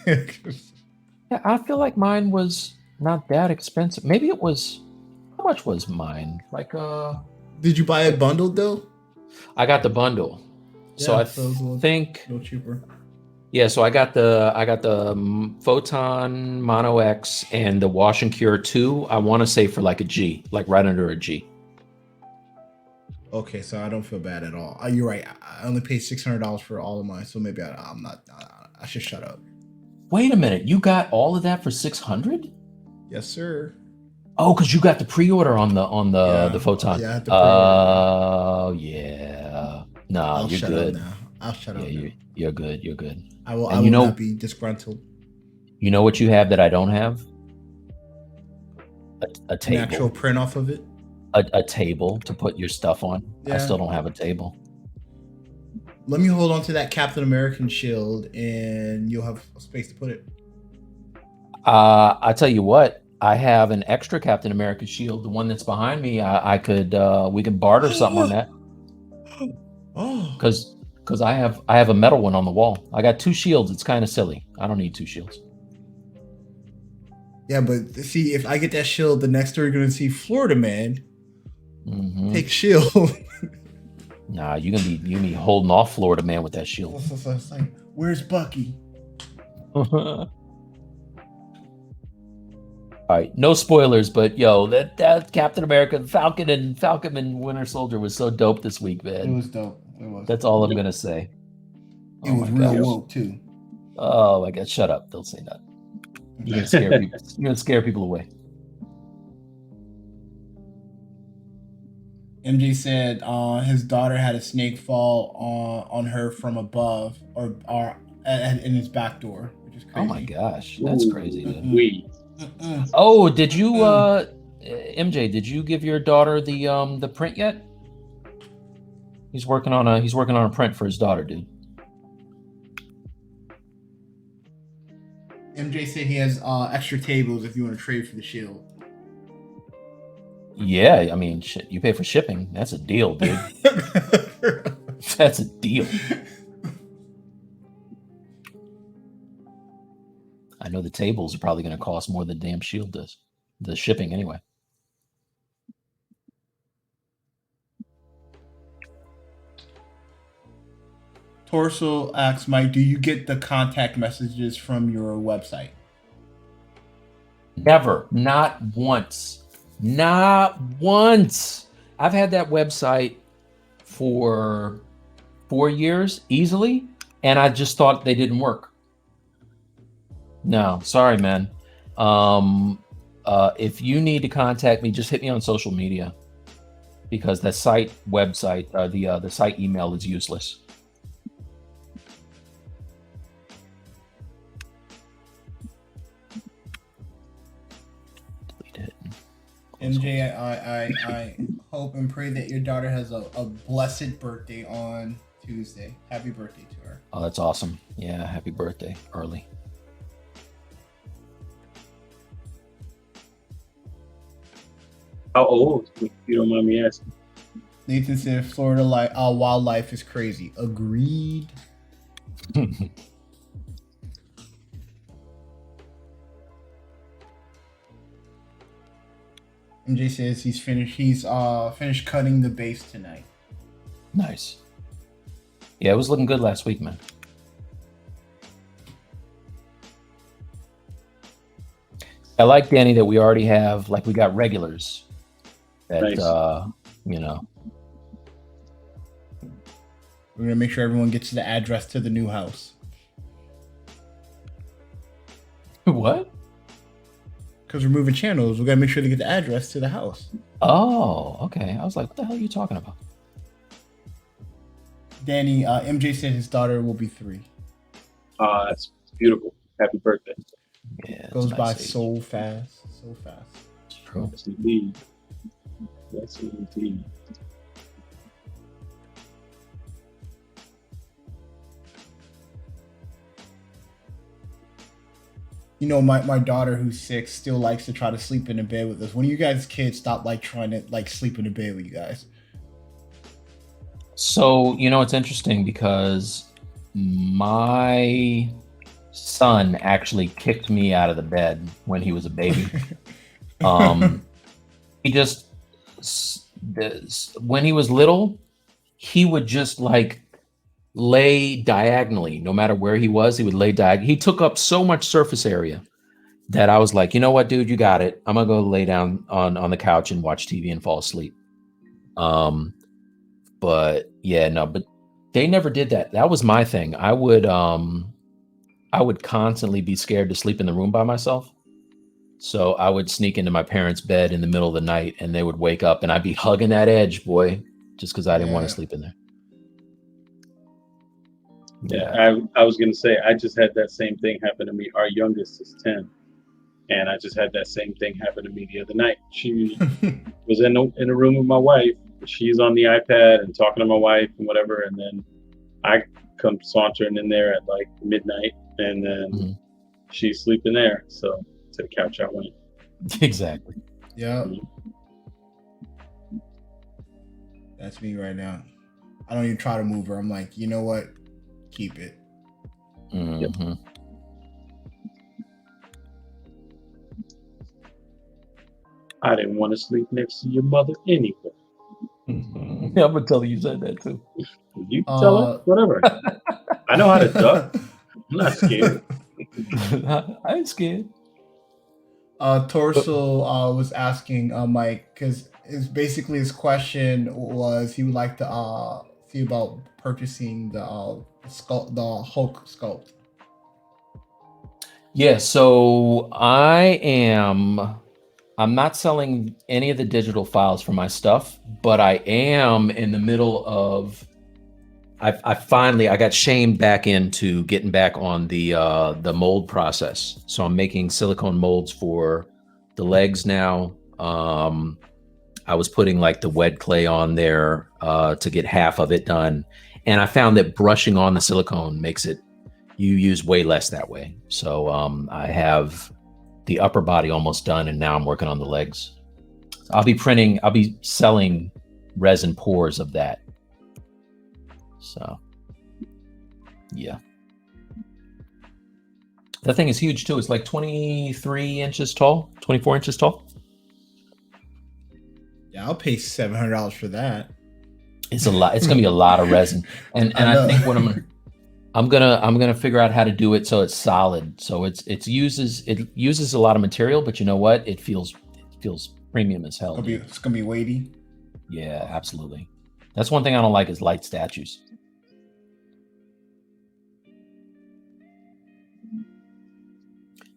Yeah, I feel like mine was not that expensive. Maybe it was. How much was mine? Like Did you buy it bundled though? I got the bundle, so I think a little cheaper. Yeah, so I got the Photon Mono X and the Wash and Cure 2. I want to say for like a G, like right under a G. Okay, so I don't feel bad at all. You're right. I only paid $600 for all of mine, so maybe I'm not. I should shut up. Wait a minute, you got all of that for $600? Yes, sir. Oh, because you got the pre-order on the Photon. Yeah, I had the pre-order. Oh yeah. No, you're good. Now. I'll shut up. You're good. You're good. I will not be disgruntled. You know what you have that I don't have? A table. An actual print off of it? A table to put your stuff on. Yeah. I still don't have a table. Let me hold on to that Captain American shield and you'll have a space to put it. I tell you what, I have an extra Captain America shield, the one that's behind me. I could we can barter something on that. Oh. Because I have a metal one on the wall. I got 2 shields. It's kind of silly. I don't need 2 shields. Yeah, but see, if I get that shield, the next door you're gonna see Florida Man take shield. Nah, you gonna be holding off Florida Man with that shield. Like, where's Bucky? All right, no spoilers, but yo, that Captain America, Falcon and Winter Soldier was so dope this week, man. It was dope. It was. That's all I'm gonna say. It was real woke too. Oh my God! Shut up! Don't say that. You're gonna scare people. You're gonna scare people away. MJ said his daughter had a snake fall on her from above or in his back door, which is crazy. Oh my gosh, that's crazy, dude. Oh, did you, MJ? Did you give your daughter the print yet? He's working on a print for his daughter, dude. MJ said he has extra tables if you want to trade for the shield. Yeah, I mean, shit, you pay for shipping. That's a deal, dude. That's a deal. I know the tables are probably going to cost more than damn Shield does. The shipping, anyway. Torso asks Mike, do you get the contact messages from your website? Never. Not once. Not once. I've had that website for 4 years easily, and I just thought they didn't work. No, sorry, man. If you need to contact me, just hit me on social media, because the site website, the site email is useless. MJ, I hope and pray that your daughter has a blessed birthday on Tuesday. Happy birthday to her. Oh, that's awesome. Yeah, happy birthday early. How old, if you don't mind me asking? Nathan said Florida wildlife is crazy. Agreed. MJ says he's finished cutting the base tonight. Nice. Yeah, it was looking good last week, man. I like, Danny, that we already have, like, we got regulars that, Nice. You know. We're going to make sure everyone gets the address to the new house. What? Because we're moving channels, we got to make sure to get the address to the house. Oh, okay. I was like, what the hell are you talking about? Danny, MJ said his daughter will be 3. That's beautiful. Happy birthday. Yeah, Goes nice by age. so fast. So fast. It's true. Yes, indeed. Yes, indeed. You know, my daughter who's 6 still likes to try to sleep in the bed with us. When you guys kids stop like trying to like sleep in the bed with you guys? So, you know, it's interesting because my son actually kicked me out of the bed when he was a baby. He just, when he was little, he would just like lay diagonally. No matter where he was, he would lay diagonally. He took up so much surface area that I was like, you know what, dude, you got it. I'm gonna go lay down on the couch and watch TV and fall asleep. But yeah, no, but they never did that. That was my thing. I would constantly be scared to sleep in the room by myself. So I would sneak into my parents' bed in the middle of the night, and they would wake up, and I'd be hugging that edge, boy, just because I didn't want to sleep in there. Yeah, I was gonna say I just had that same thing happen to me. Our youngest is 10, and I just had that same thing happen to me the other night. She was in a room with my wife. She's on the iPad and talking to my wife and whatever, and then I come sauntering in there at like midnight, and then she's sleeping there. So to the couch I went. Exactly. Yeah. That's me right now. I don't even try to move her. I'm like, you know what? Keep it. Yep. I didn't want to sleep next to your mother anyway. I'm gonna tell you said that too. You can tell her whatever. I know how to duck. I'm not scared. I ain't scared. Torso was asking Mike, because basically his question was he would like to see about purchasing the Hulk sculpt. Yeah, so I'm not selling any of the digital files for my stuff, but I am in the middle of, I got shamed back into getting back on the mold process. So I'm making silicone molds for the legs now. I was putting like the wet clay on there to get half of it done. And I found that brushing on the silicone makes it, you use way less that way. So I have the upper body almost done, and now I'm working on the legs. I'll be selling resin pours of that. So, yeah. That thing is huge too. It's like 23 inches tall, 24 inches tall. Yeah, I'll pay $700 for that. It's a lot. It's gonna be a lot of resin, and I think what I'm gonna figure out how to do it so it's solid. So it uses a lot of material, but you know what? It feels premium as hell. It's gonna be weighty. Yeah, absolutely. That's one thing I don't like is light statues.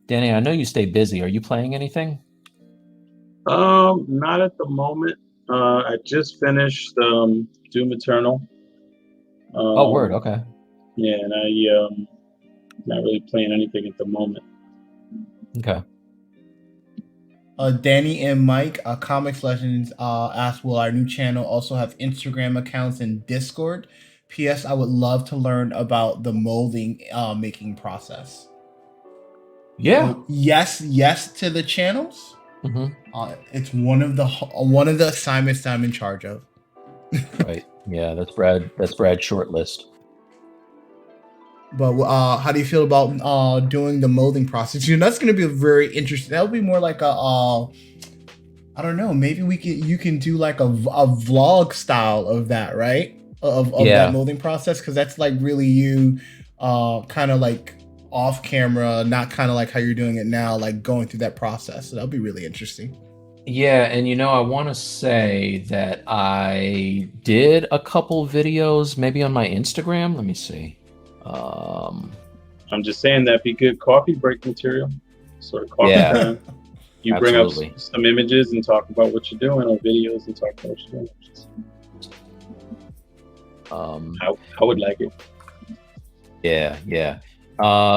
Danny, I know you stay busy. Are you playing anything? Not at the moment. I just finished Doom Eternal. Oh, word. Okay. Yeah, and I not really playing anything at the moment. Okay. Danny and Mike, Comics Legends asked, will our new channel also have Instagram accounts and Discord? P.S. I would love to learn about the molding making process. Yeah. Yes to the channels. Mm-hmm. It's one of the assignments that I'm in charge of. Right. Yeah, that's Brad's short list. But how do you feel about doing the molding process? That's going to be very interesting. That would be more like I don't know. Maybe you can do like a vlog style of that, right? Of that molding process, because that's like really you, kind of like off camera, not kind of like how you're doing it now, like going through that process. So that'll be really interesting. Yeah, and I want to say that I did a couple videos, maybe on my Instagram. Let me see. I'm just saying that'd be good coffee break material. Sort of coffee time. You bring up some images and talk about what you're doing, or videos and talk about what you're doing. I would like it. Yeah.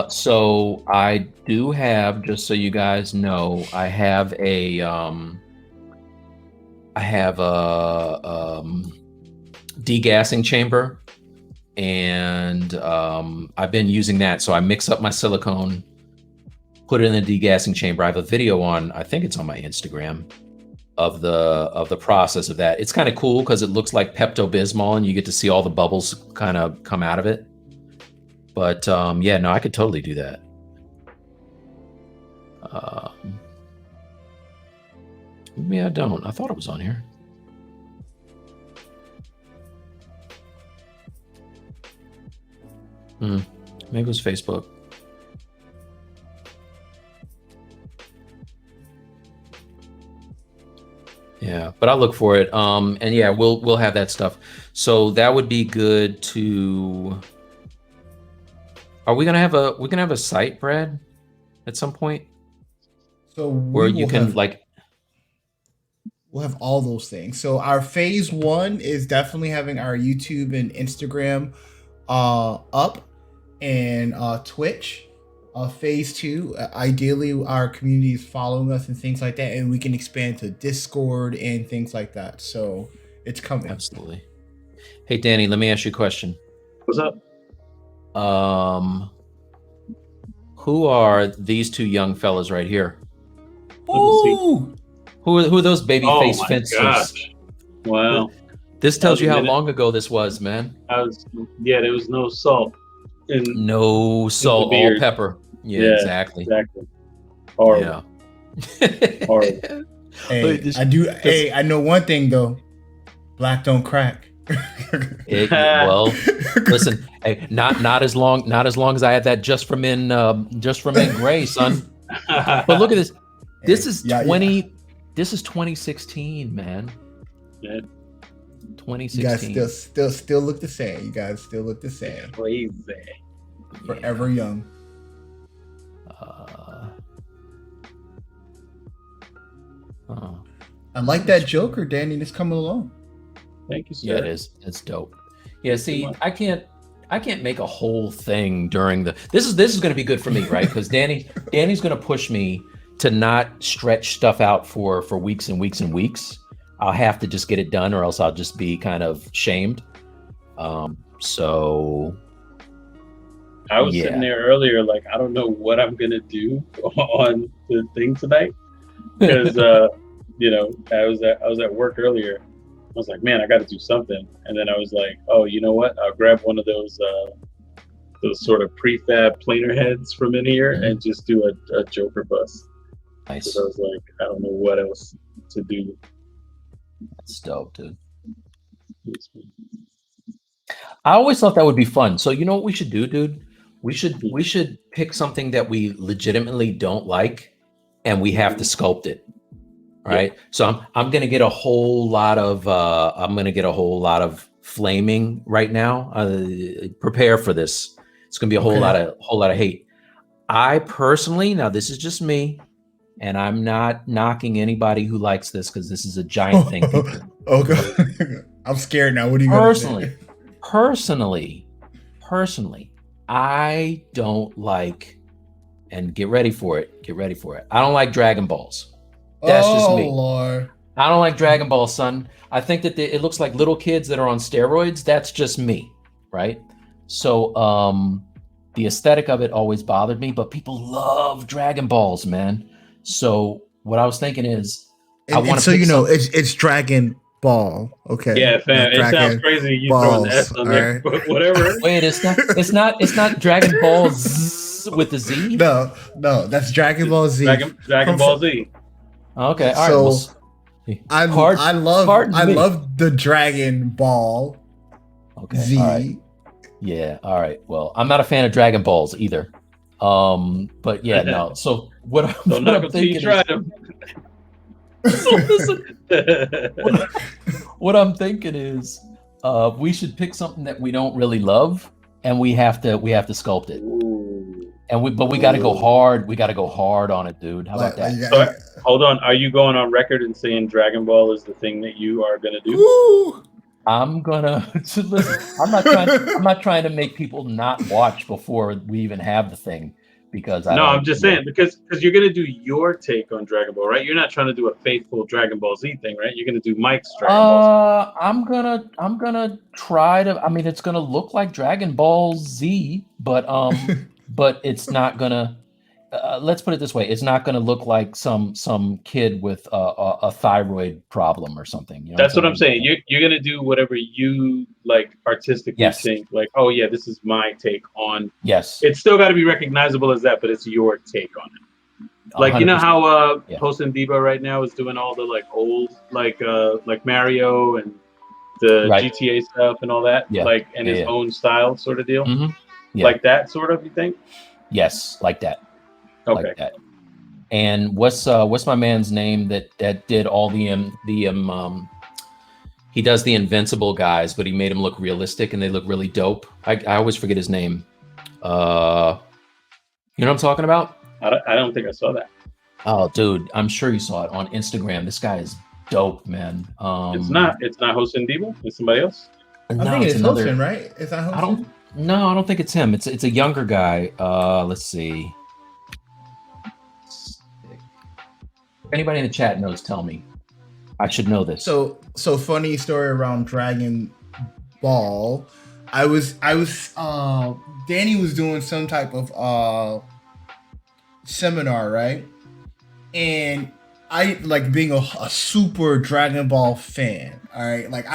So I do have, just so you guys know, I have a degassing chamber, and I've been using that. So I mix up my silicone, put it in the degassing chamber. I have a video on, I think it's on my Instagram, of the process of that. It's kind of cool because it looks like Pepto-Bismol, and you get to see all the bubbles kind of come out of it. But yeah, no, I could totally do that. Maybe I don't. I thought it was on here. Maybe it was Facebook. Yeah, but I'll look for it. And yeah, we'll have that stuff. So that would be good to. Are we gonna have a site, Brad, at some point? So where you can we'll have all those things. So our phase 1 is definitely having our YouTube and Instagram up, and Twitch. Phase 2, ideally our community is following us and things like that, and we can expand to Discord and things like that. So it's coming. Absolutely. Hey Danny, let me ask you a question. What's up? Who are these two young fellas right here? Ooh! Who are those baby face fences? Gosh. Wow. This tells you how long ago this was, man. There was no salt. No salt, all pepper. Yeah, exactly. Horrible. Yeah. Horrible. Hey, I know one thing though. Black don't crack. Well, listen, hey, not as long as I had that just from in gray, son. But look at this. This is 2016, man. Yeah. You 2016. guys still look the same. You guys still look the same. Crazy. Forever young. I like that Joker, Danny. It's coming along. Thank you, sir. Yeah, it is. It's dope. Yeah, see, I can't make a whole thing during the. This is going to be good for me, right? Because Danny's going to push me to not stretch stuff out for weeks and weeks and weeks. I'll have to just get it done, or else I'll just be kind of shamed. So I was sitting there earlier, like, I don't know what I'm gonna do on the thing tonight, because I was at work earlier. I was like, man, I got to do something. And then I was like, oh, you know what? I'll grab one of those sort of prefab planer heads from in here and just do a Joker bust. Nice. So I was like, I don't know what else to do. That's dope, dude. I always thought that would be fun. So you know what we should do, dude? We should pick something that we legitimately don't like, and we have to sculpt it. Right. Yeah. So I'm gonna get a whole lot of flaming right now. Prepare for this. It's gonna be a whole lot of hate. I personally, now this is just me, and I'm not knocking anybody who likes this because this is a giant thing. Okay. I'm scared now. What are you personally, I don't like, and get ready for it. I don't like Dragon Balls. That's just me. Lord. I don't like Dragon Ball, son. I think that it looks like little kids that are on steroids. That's just me, right? So the aesthetic of it always bothered me, but people love Dragon Balls, man. So what I was thinking is, I want to. So it's Dragon Ball. Okay. Yeah, fam. It sounds crazy. You throwing the S on there, but whatever. Wait, it's not Dragon Ball Z with the Z. No, that's Dragon Ball Z. Dragon Ball Z. Okay, all right. I love the Dragon Ball Z. All right. Yeah, all right. Well, I'm not a fan of Dragon Balls either. But yeah, no. So what I'm thinking is, we should pick something that we don't really love, and we have to sculpt it. And we got to go hard. We got to go hard on it, dude. How about that? So, hold on. Are you going on record and saying Dragon Ball is the thing that you are gonna do? Ooh. I'm gonna listen. I'm not trying to make people not watch before we even have the thing, because I'm just saying because you're gonna do your take on Dragon Ball, right? You're not trying to do a faithful Dragon Ball Z thing, right? You're gonna do Mike's Dragon Ball Z. I'm gonna try to. I mean, it's gonna look like Dragon Ball Z, but but it's not gonna. Let's put it this way: it's not gonna look like some kid with a thyroid problem or something. You know That's what I'm saying. You're gonna do whatever you like artistically think. Like, oh yeah, this is my take on. Yes. It's still got to be recognizable as that, but it's your take on it. Like 100%. You know how Hosen Debo right now is doing all the like old like Mario and the GTA stuff and all that, like in his own style sort of deal. Mm-hmm. Yeah. Like that sort of, you think? Yes, like that. Okay. Like that. And what's my man's name that did all the he does the Invincible guys, but he made them look realistic and they look really dope. I always forget his name. You know what I'm talking about? I don't think I saw that. Oh, dude, I'm sure you saw it on Instagram. This guy is dope, man. It's not Hosen Debo. It's somebody else. I think it's Hosen, right? Is that Hosen? I don't think it's him. It's a younger guy. Let's see. If anybody in the chat knows, tell me. I should know this. So funny story around Dragon Ball. I was Danny was doing some type of seminar, right? And I like being a super Dragon Ball fan. All right, like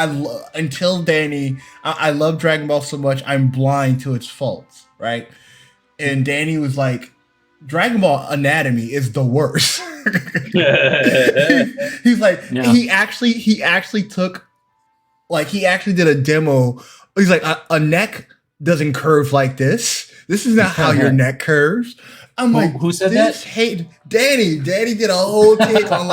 until Danny, I love Dragon Ball so much I'm blind to its faults, right? And Danny was like, Dragon Ball anatomy is the worst. He's like, he actually took, like, he actually did a demo. He's like, a neck doesn't curve like this. This is not how your neck curves. I'm like, who said that? Danny. Danny did a whole take on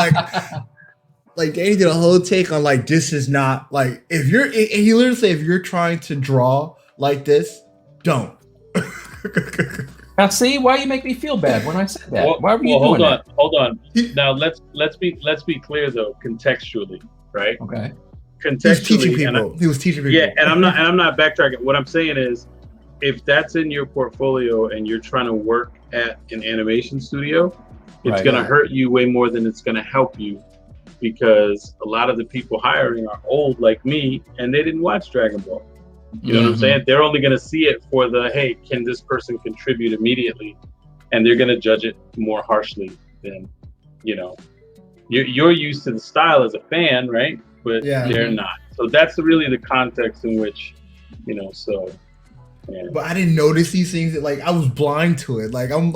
Danny did a whole take on like, this is not like, if you're, and he literally said, if you're trying to draw like this, don't. Now, see why you make me feel bad when I said that. Well, why were you doing that? Hold on. Now let's be clear though, contextually, right? Okay. Contextually, he was teaching people. Yeah, and I'm not backtracking. What I'm saying is, if that's in your portfolio and you're trying to work at an animation studio, it's going to hurt you way more than it's going to help you, because a lot of the people hiring are old like me and they didn't watch Dragon Ball. You know what I'm saying? They're only going to see it for the, hey, can this person contribute immediately? And they're going to judge it more harshly than, you're used to the style as a fan, right? But they're not. So that's really the context in which, so. Yeah. But I didn't notice these things. Like I was blind to it. Like I'm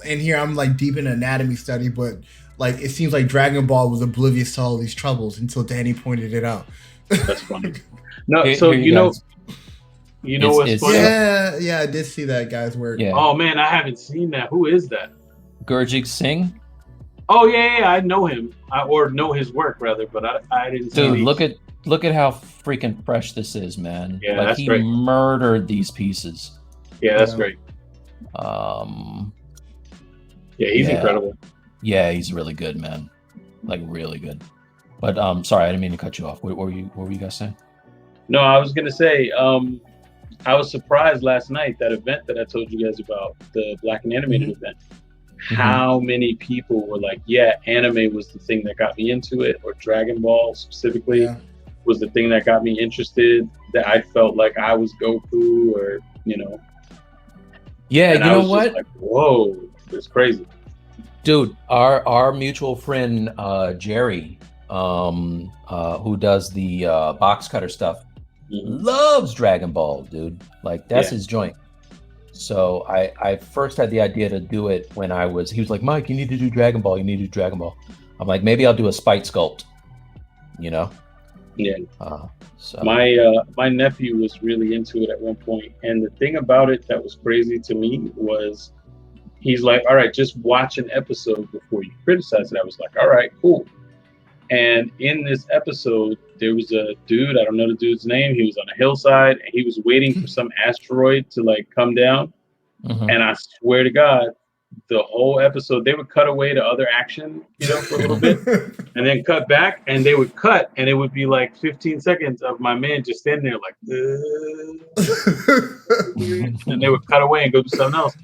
in here. I'm like deep in anatomy study, but like it seems like Dragon Ball was oblivious to all these troubles until Danny pointed it out. That's funny. No, so you know what's funny? Yeah, I did see that guy's work. Yeah. Oh man, I haven't seen that. Who is that? Gurjit Singh. Oh yeah, I know him, or know his work rather, but I didn't see. Dude, look at how freaking fresh this is, man. Yeah, like that's he great. Murdered these pieces. Yeah, that's great. Yeah, he's incredible. Yeah, he's really good, man. Like really good. But sorry, I didn't mean to cut you off. What were you guys saying? No, I was gonna say, I was surprised last night, that event that I told you guys about, the Black and Animated event. How many people were like, yeah, anime was the thing that got me into it, or Dragon Ball specifically was the thing that got me interested, that I felt like I was Goku, or Yeah, and you I know was what? Just like, whoa, it's crazy. Dude, our mutual friend Jerry, who does the box cutter stuff, loves Dragon Ball, dude. Like that's his joint. So I first had the idea to do it when he was like, Mike, you need to do Dragon Ball. You need to do Dragon Ball. I'm like, maybe I'll do a Spite sculpt, Yeah. So my nephew was really into it at one point, and the thing about it that was crazy to me was, he's like, all right, just watch an episode before you criticize it. I was like, all right, cool. And in this episode, there was a dude, I don't know the dude's name. He was on a hillside and he was waiting for some asteroid to like come down. And I swear to God, the whole episode, they would cut away to other action, for a little bit, and then cut back, and they would cut, and it would be like 15 seconds of my man just standing there like, and they would cut away and go do something else.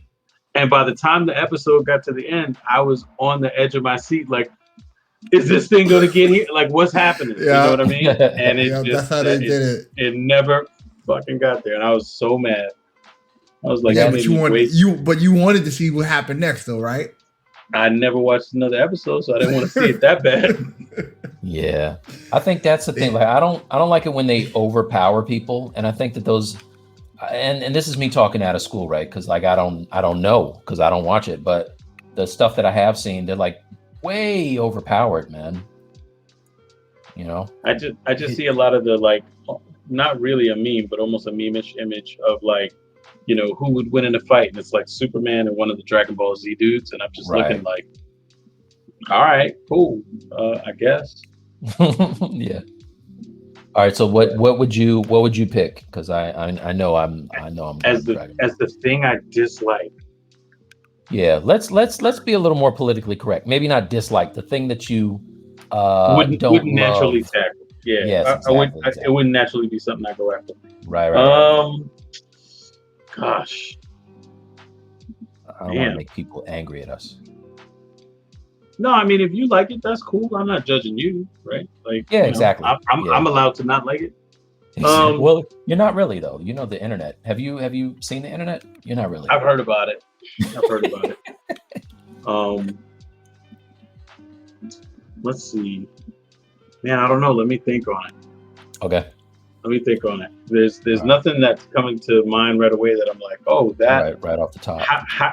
And by the time the episode got to the end, I was on the edge of my seat, like, is this thing going to get here? Like, what's happening? You know what I mean? And it just, that's how they did it. It never fucking got there. And I was so mad. I was like, but you wanted to see what happened next though, right? I never watched another episode, so I didn't want to see it that bad. Yeah. I think that's the thing. Like, I don't like it when they overpower people. And I think that those, and this is me talking out of school, right? Because like, I don't know, because I don't watch it, but the stuff that I have seen, they're like, way overpowered, man. I just see a lot of the, like, not really a meme, but almost a meme-ish image of like, who would win in a fight, and it's like Superman and one of the Dragon Ball Z dudes, and I'm just looking like, all right, cool, I guess. Yeah. All right. So what would you pick? Because I know I'm as the thing I dislike. Yeah, let's be a little more politically correct. Maybe not dislike, the thing that you wouldn't naturally tackle. Yeah, yes, exactly. It wouldn't naturally be something I go after. Right. Gosh, I don't want to make people angry at us. No, I mean, if you like it, that's cool. I'm not judging you, right? Like, exactly. I'm allowed to not like it. Well, you're not really though. The internet. Have you seen the internet? You're not really. I've heard about it. Let's see. Man, I don't know. Let me think on it. Okay. Let me think on it. There's nothing that's coming to mind right away that I'm like, oh, that right off the top.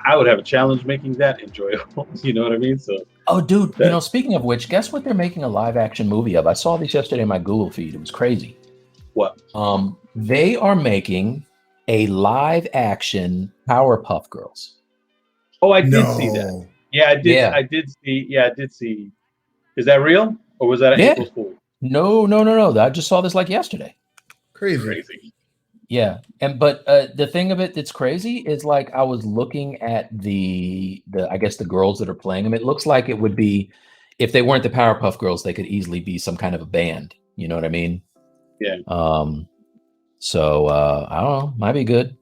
I would have a challenge making that enjoyable. You know what I mean? So. Oh, dude. Speaking of which, guess what they're making a live action movie of? I saw this yesterday in my Google feed. It was crazy. What? They are making a live action Powerpuff Girls. Oh, I did see that. Yeah, I did. Yeah. I did see. Yeah, I did see. Is that real, or was that an April Fool? No. I just saw this like yesterday. Crazy. Yeah, but the thing of it that's crazy is like I was looking at the I guess the girls that are playing them. It looks like it would be, if they weren't the Powerpuff Girls, they could easily be some kind of a band. You know what I mean? Yeah. So I don't know. Might be good.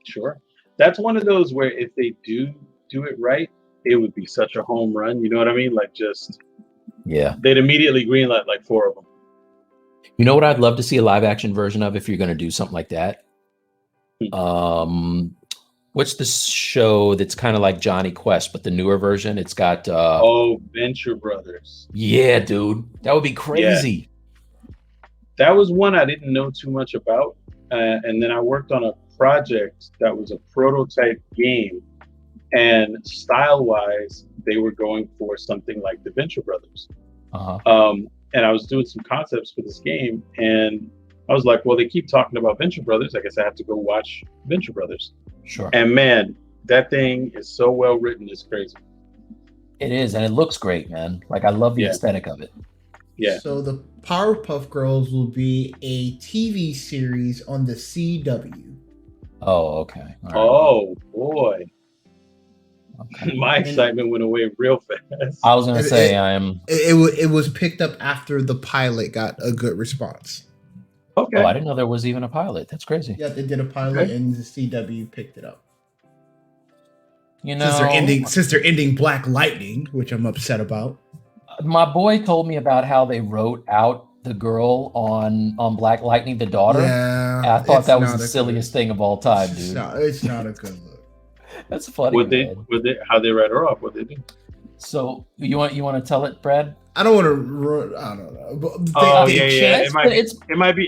Sure. That's one of those where if they do it right, it would be such a home run. You know what I mean? Like they'd immediately greenlight like 4 of them. You know what I'd love to see a live action version of if you're going to do something like that? What's the show that's kind of like Johnny Quest, but the newer version? It's got Venture Brothers. Yeah, dude. That would be crazy. Yeah. That was one I didn't know too much about. And then I worked on a project that was a prototype game. And style-wise, they were going for something like the Venture Brothers. And I was doing some concepts for this game. And I was like, well, they keep talking about Venture Brothers. I guess I have to go watch Venture Brothers. Sure. And man, that thing is so well written. It's crazy. It is. And it looks great, man. Like, I love the aesthetic of it. Yeah. So the Powerpuff Girls will be a TV series on the CW. Oh, okay. Right. Oh, boy. Okay. My excitement went away real fast. I was going to say It was picked up after the pilot got a good response. Okay. Oh, I didn't know there was even a pilot. That's crazy. Yeah, they did a pilot and the CW picked it up. You know, since they're ending Black Lightning, which I'm upset about. My boy told me about how they wrote out the girl on Black Lightning, the daughter. Yeah, I thought that was the silliest thing of all time, dude. It's not a good look. That's funny. How they write her off? What they do? So you want to tell it, Brad? I don't want to. I don't know. But It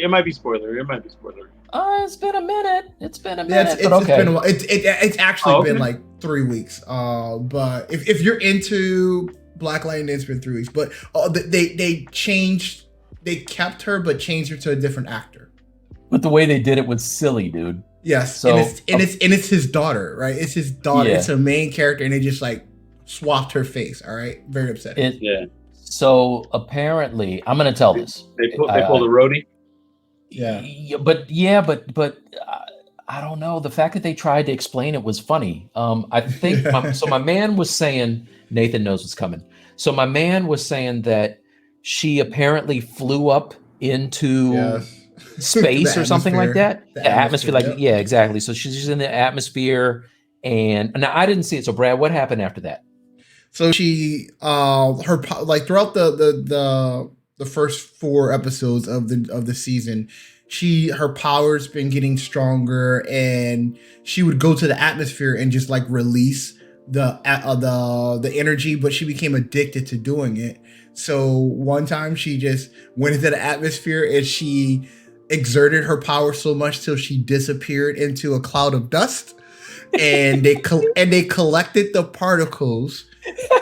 might be spoiler. It might be spoiler. It's been a minute. It's been a while. It's actually been like 3 weeks. But if you're into Black Lightning, it's been 3 weeks. But they changed. They kept her, but changed her to a different actor. But the way they did it was silly, dude. Yes, so, it's his daughter, right? It's his daughter. Yeah. It's a main character, and they just like swapped her face. All right, very upsetting. So apparently, I'm going to tell this. They pulled a roadie. Yeah. But I don't know. The fact that they tried to explain it was funny. I think my man was saying, Nathan knows what's coming. So my man was saying that she apparently flew up into space or something like that. The atmosphere, yeah, exactly. So she's in the atmosphere, and now I didn't see it. So Brad, what happened after that? So she, throughout the first 4 episodes of the season, her power's been getting stronger, and she would go to the atmosphere and just like release the energy, but she became addicted to doing it. So one time she just went into the atmosphere and she exerted her power so much till she disappeared into a cloud of dust, and they collected the particles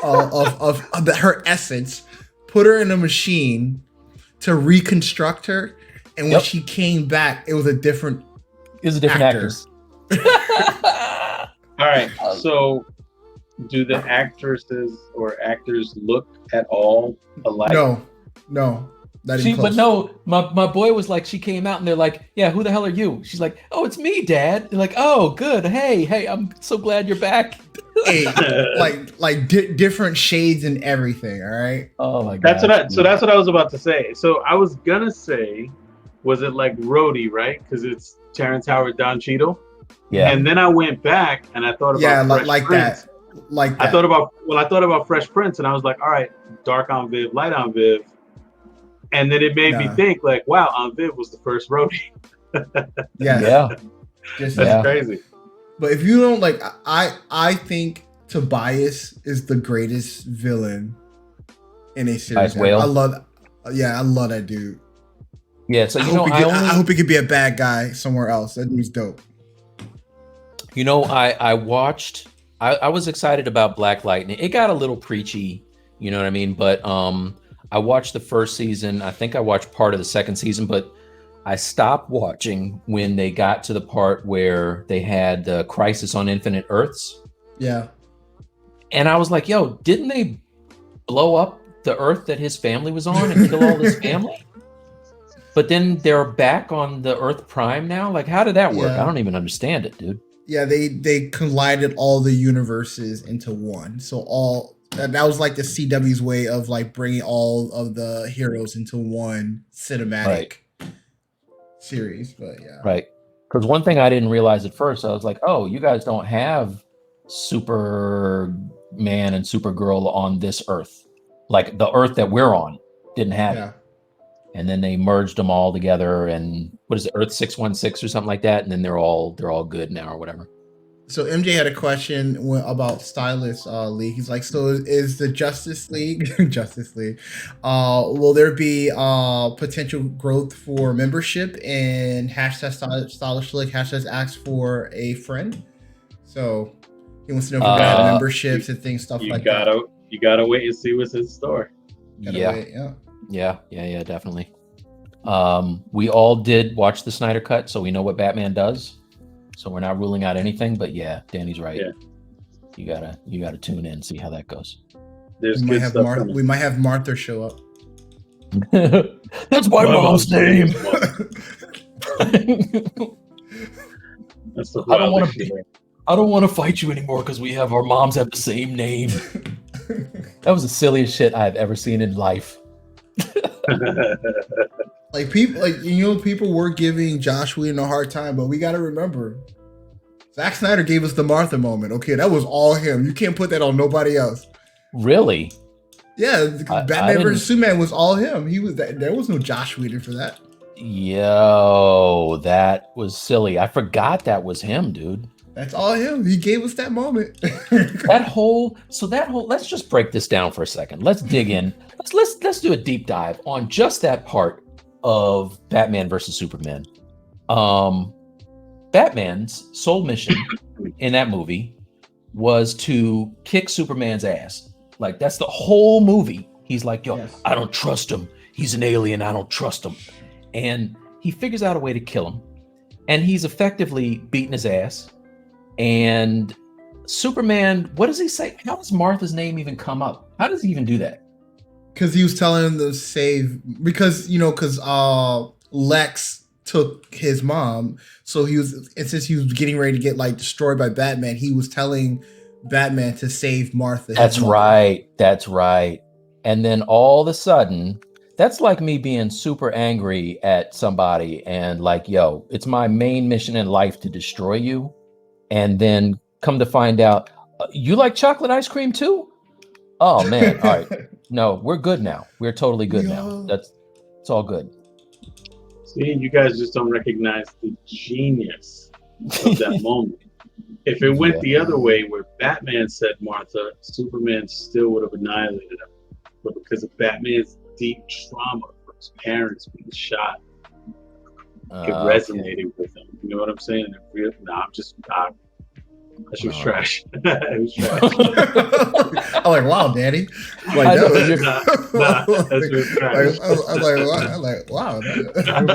of her essence, put her in a machine to reconstruct her, and when she came back, it was a different actress. All right, so do the actresses or actors look at all alike? No, but no, my boy was like, she came out and they're like, yeah, who the hell are you? She's like, oh, it's me, Dad. They're like, oh, good. Hey, I'm so glad you're back. Hey, different shades and everything. All right. Oh my god. That's what I was about to say. So I was gonna say, was it like Rhodey, right? Because it's Terrence Howard, Don Cheadle. Yeah. And then I went back and I thought about like that. I thought about Fresh Prince, and I was like, all right, dark on Viv, light on Viv. And then it made me think, like, wow, Aunt Viv was the first Rhodey. Yeah. That's crazy. But if you don't like, I think Tobias is the greatest villain in a series. I love that dude. Yeah, so I hope he could be a bad guy somewhere else. That dude's dope. You know, I watched. I was excited about Black Lightning. It got a little preachy, you know what I mean? But I watched the first season. I think I watched part of the second season, but I stopped watching when they got to the part where they had the Crisis on Infinite Earths. Yeah. And I was like, yo, didn't they blow up the Earth that his family was on and kill all his family? But then they're back on the Earth Prime now? Like, how did that work? I don't even understand it, dude. Yeah, they collided all the universes into one. So that was like the CW's way of like bringing all of the heroes into one cinematic series. But yeah. Right. Because one thing I didn't realize at first, I was like, oh, you guys don't have Superman and Supergirl on this Earth. Like the Earth that we're on didn't have it. And then they merged them all together, and what is it, Earth 616 or something like that, and then they're all good now or whatever. So MJ had a question about Stylus League. He's like, so is the Justice League Justice League? Will there be potential growth for membership and hashtag Stylus League hashtag ask for a friend? So he wants to know if we're gonna have memberships and things, stuff like that. You gotta wait and see what's in store. Yeah, definitely. We all did watch the Snyder Cut, so we know what Batman does. So we're not ruling out anything, but yeah, Danny's right. Yeah. You gotta tune in and see how that goes. We might have Martha show up. That's my mom's name. That's the I don't want to fight you anymore because our moms have the same name. That was the silliest shit I've ever seen in life. People were giving Josh Whedon a hard time, but we got to remember, Zack Snyder gave us the Martha moment. Okay, that was all him. You can't put that on nobody else. Really? Yeah, Batman vs Superman was all him. There was no Josh Whedon for that. Yo, that was silly. I forgot that was him, dude. That's all him. He gave us that moment. Let's just break this down for a second. Let's dig in. Let's do a deep dive on just that part of Batman versus Superman. Batman's sole mission in that movie was to kick Superman's ass. Like, that's the whole movie. He's like, yo, yes. I don't trust him. He's an alien. I don't trust him. And he figures out a way to kill him. And he's effectively beating his ass. And Superman, what does he say? How does Martha's name even come up? How does he even do that? Because he was telling him to save, because Lex took his mom. So since he was getting ready to get destroyed by Batman, he was telling Batman to save Martha. That's right. And then all of a sudden, that's like me being super angry at somebody and yo, it's my main mission in life to destroy you. And then come to find out, you like chocolate ice cream too? Oh man, all right. No, we're good now. We're totally good now. It's all good. See, you guys just don't recognize the genius of that moment. If it went the other way, where Batman said Martha, Superman still would have annihilated him. But because of Batman's deep trauma for his parents being shot, it resonated with him. You know what I'm saying? That shit was trash. It was trash. I'm like, wow, Daddy.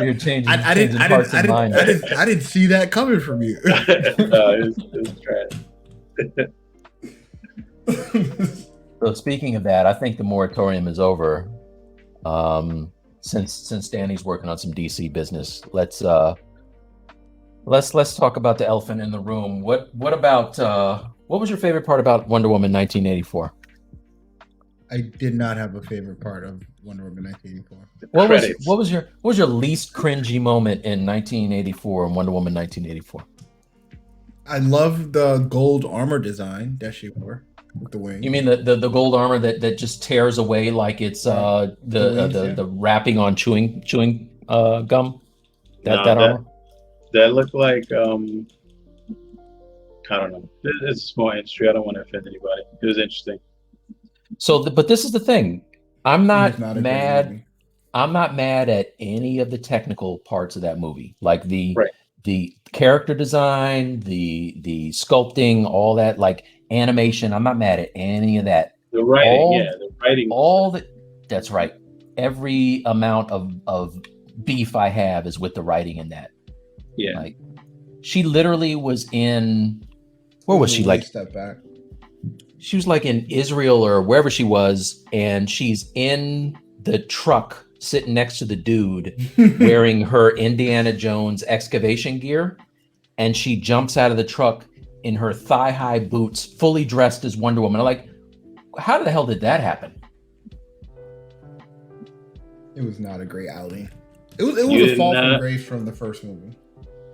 You're changing. I didn't see that coming from you. It was trash. So speaking of that, I think the moratorium is over. Since Danny's working on some DC business, let's talk about the elephant in the room. What was your favorite part about Wonder Woman 1984? I did not have a favorite part of Wonder Woman 1984. What was your least cringy moment in 1984 in Wonder Woman 1984? I love the gold armor design that she wore with the wings. You mean the gold armor that just tears away like it's the wrapping on chewing gum? That armor? That looked like I don't know. It's a small industry. I don't want to offend anybody. It was interesting. So, but this is the thing. I'm not mad. I'm not mad at any of the technical parts of that movie, like the character design, the sculpting, all that, like animation. I'm not mad at any of that. The writing. That's right. Every amount of beef I have is with the writing in that. Yeah. Like, she literally was in, where was she? Step back. She was in Israel or wherever she was, and she's in the truck sitting next to the dude wearing her Indiana Jones excavation gear, and she jumps out of the truck in her thigh-high boots, fully dressed as Wonder Woman. I'm like, how the hell did that happen? It was not a great outing. It was a fall from grace from the first movie.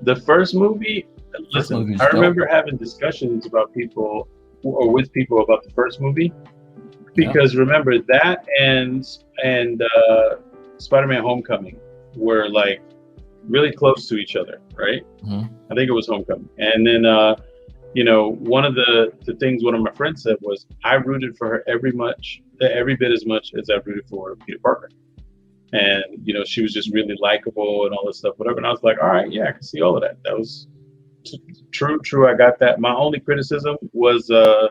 The first movie, listen, I remember having discussions about people or with people about the first movie, because remember that and Spider-Man: Homecoming were really close to each other, right? Mm-hmm. I think it was Homecoming, and then one of the things one of my friends said was I rooted for her every bit as much as I rooted for Peter Parker. And she was just really likable and all this stuff, whatever. And I was like, all right, yeah, I can see all of that. That was true. I got that. My only criticism was the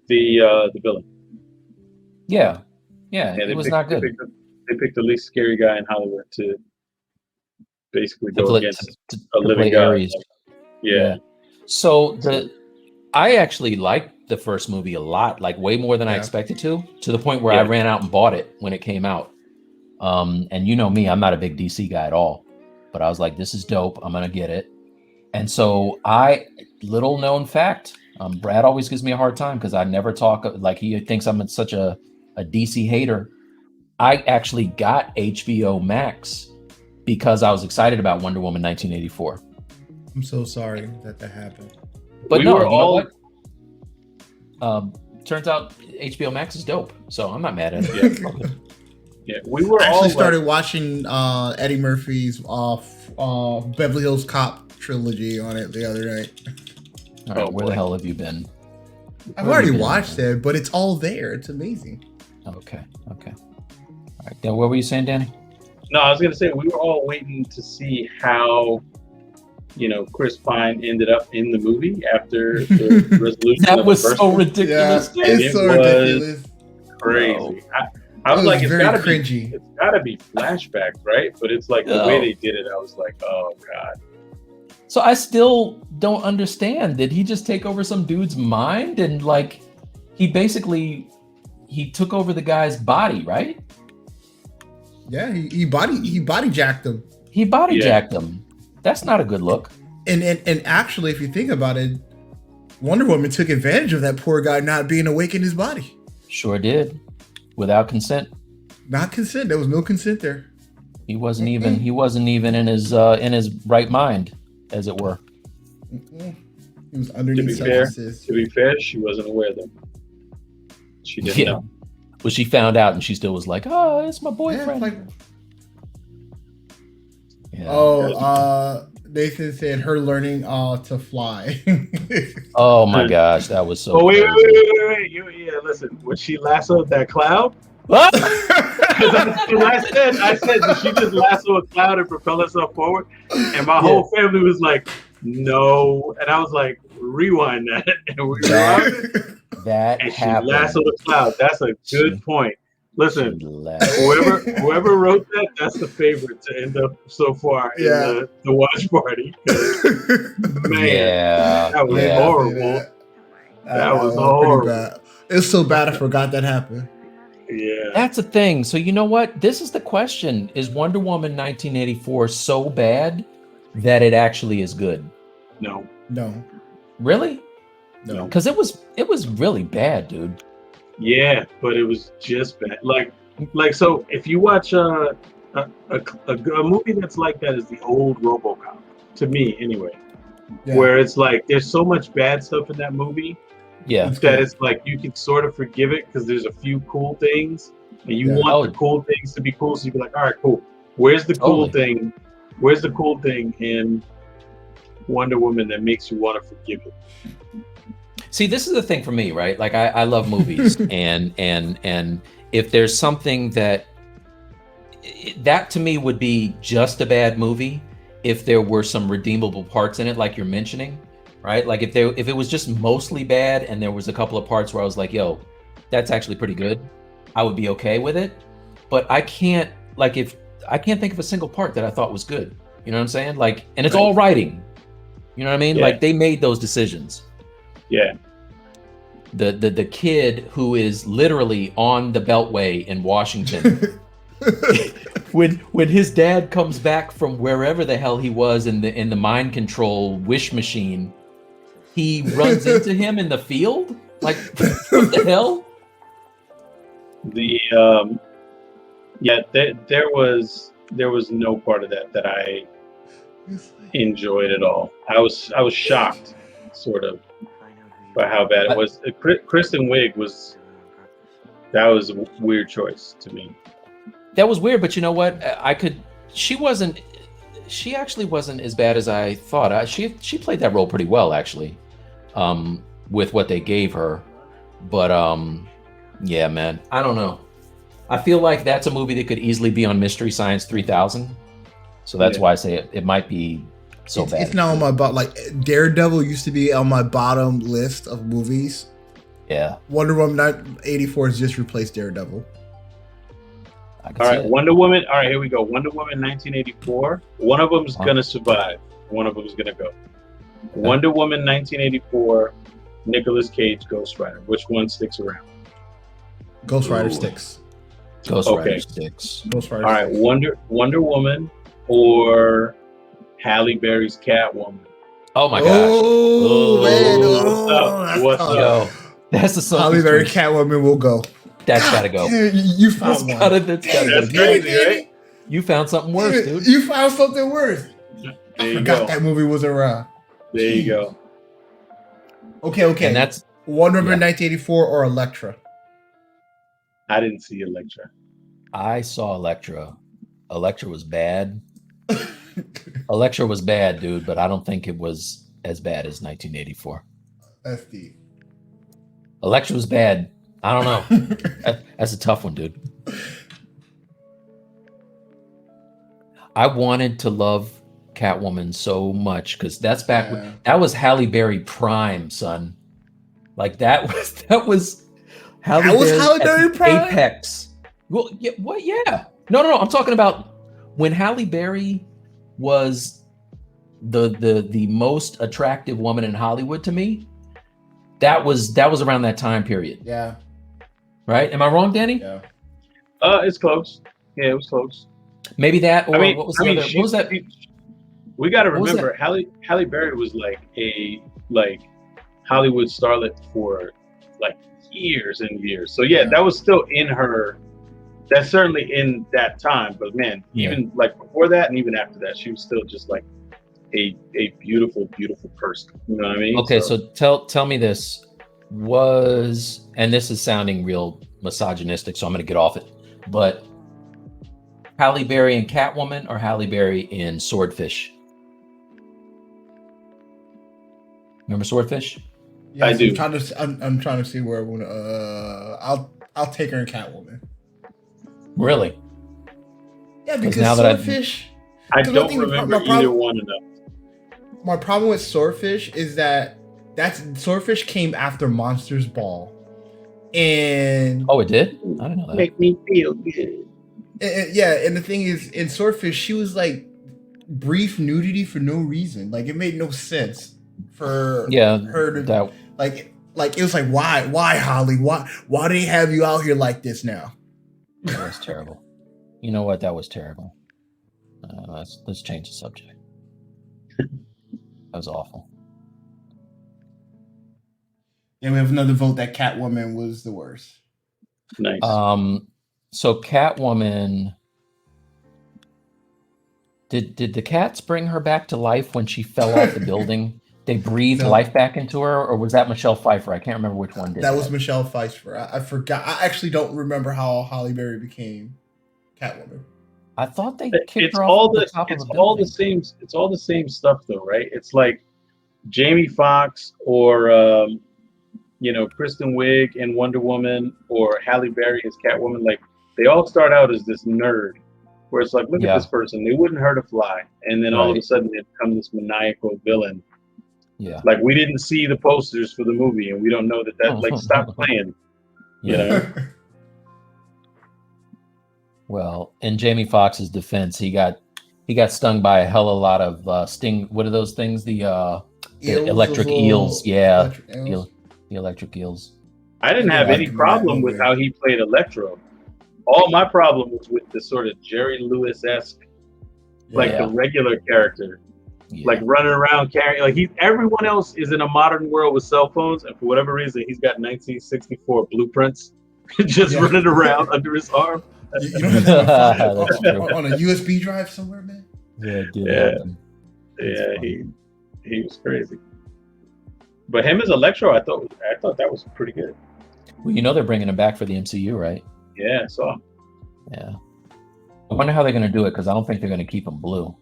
villain. Yeah, it was not good. They picked the least scary guy in Hollywood to basically go against a living guy. Ares. Yeah. So I actually liked the first movie a lot, like way more than I expected to the point where I ran out and bought it when it came out. And you know me, I'm not a big DC guy at all, but I was like, this is dope. I'm going to get it. And so little known fact, Brad always gives me a hard time because I never talk, like he thinks I'm such a DC hater. I actually got HBO Max because I was excited about Wonder Woman 1984. I'm so sorry that happened. But you know what? Turns out HBO Max is dope, so I'm not mad at it. Yeah, we were actually started watching Eddie Murphy's Beverly Hills Cop trilogy on it the other night. All right, where the hell have you been? I've already watched it, but it's all there. It's amazing. Okay. All right, then what were you saying, Danny? No, I was gonna say we were all waiting to see how Chris Pine ended up in the movie after the resolution. That was so ridiculous. Yeah, it's so ridiculous. Crazy. No. I was like, it's gotta cringy. It's gotta be flashback, right? But it's like the way they did it, I was like, oh god. So I still don't understand. Did he just take over some dude's mind and like he took over the guy's body, right? Yeah, he body jacked him. He body jacked him. That's not a good look. And actually, if you think about it, Wonder Woman took advantage of that poor guy not being awake in his body. Sure did. Without consent. Not consent. There was no consent there. He wasn't even in his right mind, as it were. He was underneath substances. To be fair, she wasn't aware of them. She didn't know. Well, she found out and she still was like, oh, it's my boyfriend. Nathan said her learning to fly. Oh my gosh, that was so. Oh wait! Listen, when she lassoed that cloud, what? I said, did she just lasso a cloud and propel herself forward? And my whole family was like, no, and I was like, rewind that, and we rewound that and happened. She lassoed a cloud. That's a good point. Listen, whoever wrote that, that's the favorite to end up so far in the watch party. Man, that was horrible. That was horrible. Bad. It's so bad I forgot that happened. Yeah. That's the thing. So you know what? This is the question. Is Wonder Woman 1984 so bad that it actually is good? No. Really? No. Because it was really bad, dude. Yeah, but it was just bad. Like so if you watch a movie that's like that is the old RoboCop, to me anyway. Yeah. Where it's like there's so much bad stuff in that movie. Yeah. That it's like you can sort of forgive it because there's a few cool things and you want the cool things to be cool, so you be like, all right, cool. Where's the cool thing? Where's the cool thing in Wonder Woman that makes you want to forgive it? See, this is the thing for me, right? Like I love movies and if there's something that to me would be just a bad movie if there were some redeemable parts in it, like you're mentioning, right? Like if it was just mostly bad and there was a couple of parts where I was like, yo, that's actually pretty good, I would be okay with it. But I can't think of a single part that I thought was good. You know what I'm saying? Like, and it's all writing. You know what I mean? Yeah. Like they made those decisions. Yeah. The kid who is literally on the Beltway in Washington, when his dad comes back from wherever the hell he was in the mind control wish machine, he runs into him in the field. Like, what the hell? There was no part of that I enjoyed at all. I was shocked, sort of, by how bad it was. Kristen Wiig was a weird choice to me. That was weird, but you know what? She actually wasn't as bad as I thought. She played that role pretty well, actually. with what they gave her. But yeah, man, I don't know. I feel like that's a movie that could easily be on Mystery Science 3000. So that's why I say it might be so bad. It's now on my like Daredevil used to be on my bottom list of movies. Yeah. Wonder Woman 84 has just replaced Daredevil. All right, Wonder Woman. All right, here we go. Wonder Woman 1984. One of them's gonna survive. One of them's gonna go. Okay. Wonder Woman 1984. Nicolas Cage, Ghost Rider. Which one sticks around? Ghost Rider sticks. Ghost Rider sticks. Ghost Rider. All right, Wonder Woman or Halle Berry's Catwoman. Oh my gosh! Oh man! What's up? That's the Halle Berry Catwoman will go. That's gotta go. You found one. That's crazy, right? You found something worse, dude. You found something worse. There you forgot go. that movie was around. There you go. Okay. And that's Wonder Woman 1984 or Elektra. I didn't see Elektra. I saw Elektra. Elektra was bad. Elektra was bad, dude, but I don't think it was as bad as 1984. That's deep. Elektra was bad. I don't know. That's a tough one, dude. I wanted to love Catwoman so much because that's back when that was Halle Berry prime, son. Like that was Halle Berry prime apex. Well, yeah, what? Yeah. No. I'm talking about when Halle Berry was the most attractive woman in Hollywood to me. That was around that time period. Yeah. Right? Am I wrong, Danny? Yeah. It's close. Yeah, it was close. Maybe that. Or what was that? We got to remember, Halle Berry was like a Hollywood starlet for like years and years. So yeah, that was still in her. That's certainly in that time. But man, even like before that and even after that, she was still just like a beautiful, beautiful person. You know what I mean? Okay, so tell me this and this is sounding real misogynistic, so I'm going to get off it. But Halle Berry in Catwoman or Halle Berry in Swordfish? Remember Swordfish? Yeah, I do. I'm trying to see where I want to. I'll take her in Catwoman. Really? Yeah, because now Swordfish. I don't remember either one enough. My problem with Swordfish is that Swordfish came after Monsters Ball, and it did. I didn't know that. Make me feel good. And the thing is, in Swordfish, she was like brief nudity for no reason. Like it made no sense for her to like it was like why Holly why do they have you out here like this now? That was terrible. You know what? That was terrible. Let's change the subject. That was awful. Yeah, we have another vote that Catwoman was the worst. Nice. So Catwoman, did the cats bring her back to life when she fell off the building? They breathed life back into her, or was that Michelle Pfeiffer? I can't remember which one did. That was Michelle Pfeiffer. I forgot. I actually don't remember how Halle Berry became Catwoman. I thought they kicked her off the top of the building. It's all the same stuff, though, right? It's like Jamie Foxx or Kristen Wiig in Wonder Woman or Halle Berry as Catwoman. Like they all start out as this nerd, where it's like, look at this person, they wouldn't hurt a fly, and then all of a sudden they become this maniacal villain. Yeah, like we didn't see the posters for the movie, and we don't know that. Like, stop playing. You know. Well, in Jamie Foxx's defense, he got stung by a hell of a lot of sting. What are those things? The electric eels. Yeah, the electric eels. I didn't have any problem with how he played Electro. All my problem was with the sort of Jerry Lewis-esque, the regular character, like running around carrying. Like everyone else is in a modern world with cell phones, and for whatever reason, he's got 1964 blueprints just running around under his arm. You don't have that on a USB drive somewhere, man. He was crazy. But him as Electro, I thought that was pretty good. Well, they're bringing him back for the MCU, right? Yeah, I saw. Yeah. I wonder how they're going to do it because I don't think they're going to keep him blue.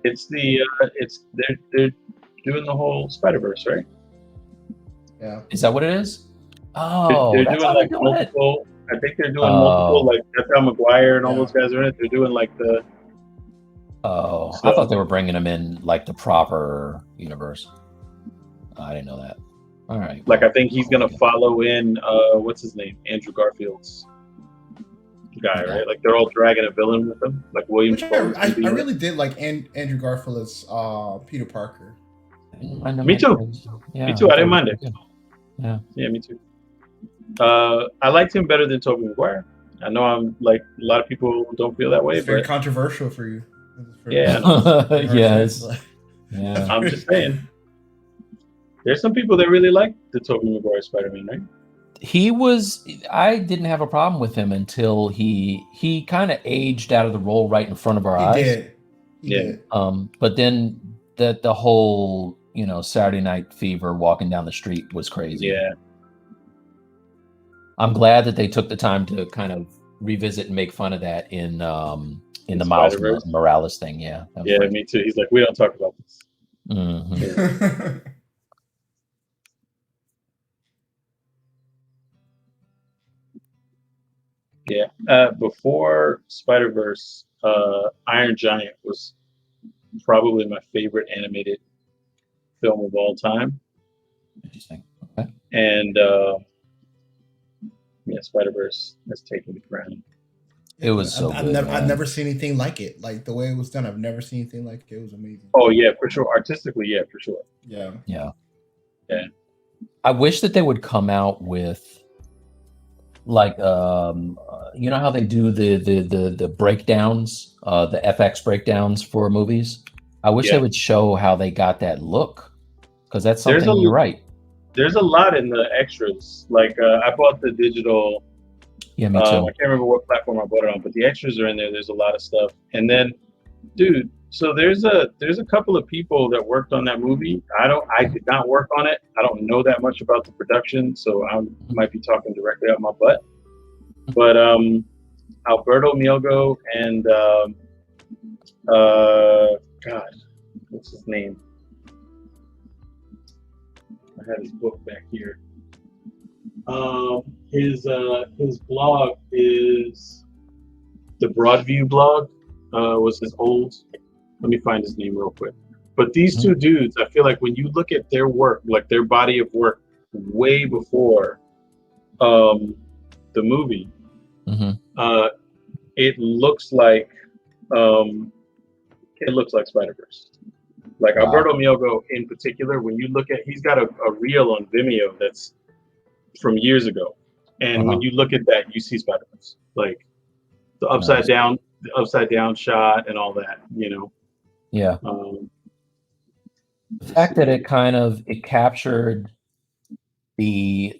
It's they're doing the whole Spider-Verse, right? Yeah. Is that what it is? Oh, They're that's doing how like they're doing it. multiple. I think they're doing multiple. Like that's how McGuire and all those guys are in it. They're doing like the. Oh, So, I thought they were bringing them in like the proper universe. I didn't know that. All right. Like I think he's gonna follow in what's his name, Andrew Garfield's guy, right? Like they're all dragging a villain with them, like William. Which I really did like Andrew Garfield as Peter Parker. Me too. Yeah, me too. I didn't mind it. Yeah. Yeah, me too. I liked him better than Tobey Maguire. I know I'm like a lot of people don't feel that way. It's very controversial for you. Yeah. Yes. Yeah. I'm just saying. There's some people that really like the Tobey Maguire Spider-Man, right? I didn't have a problem with him until he kind of aged out of the role right in front of our eyes. He did. But then the whole, Saturday Night Fever walking down the street was crazy. Yeah. I'm glad that they took the time to kind of revisit and make fun of that in the Miles Morales thing. Yeah. Yeah, me too. He's like, we don't talk about this. Mm-hmm. Yeah. Before Spider-Verse, Iron Giant was probably my favorite animated film of all time. Interesting. Okay. And Spider-Verse has taken the crown. It was so good. I've never seen anything like it. Like the way it was done, I've never seen anything like it. It was amazing. Oh yeah, for sure. Artistically, yeah, for sure. Yeah. I wish that they would come out with like you know how they do the breakdowns, the FX breakdowns for movies. I wish they would show how they got that look, because that's something. You're right. There's a lot in the extras. Like I bought the digital. Yeah, me too. I can't remember what platform I bought it on, but the extras are in there. There's a lot of stuff. And then, dude, so there's a couple of people that worked on that movie. I did not work on it. I don't know that much about the production, so I might be talking directly out my butt. But Alberto Mielgo and God, what's his name? I had his book back here. His blog is the Broadview blog. Was his old. Let me find his name real quick. But these two dudes, I feel like when you look at their work, like their body of work, way before the movie, it looks like Spider-Verse. Like Alberto Mielgo in particular, when you look at, he's got a reel on Vimeo that's from years ago, and when you look at that, you see Spider-Verse, like the upside down shot and all that, Yeah. The fact that it captured the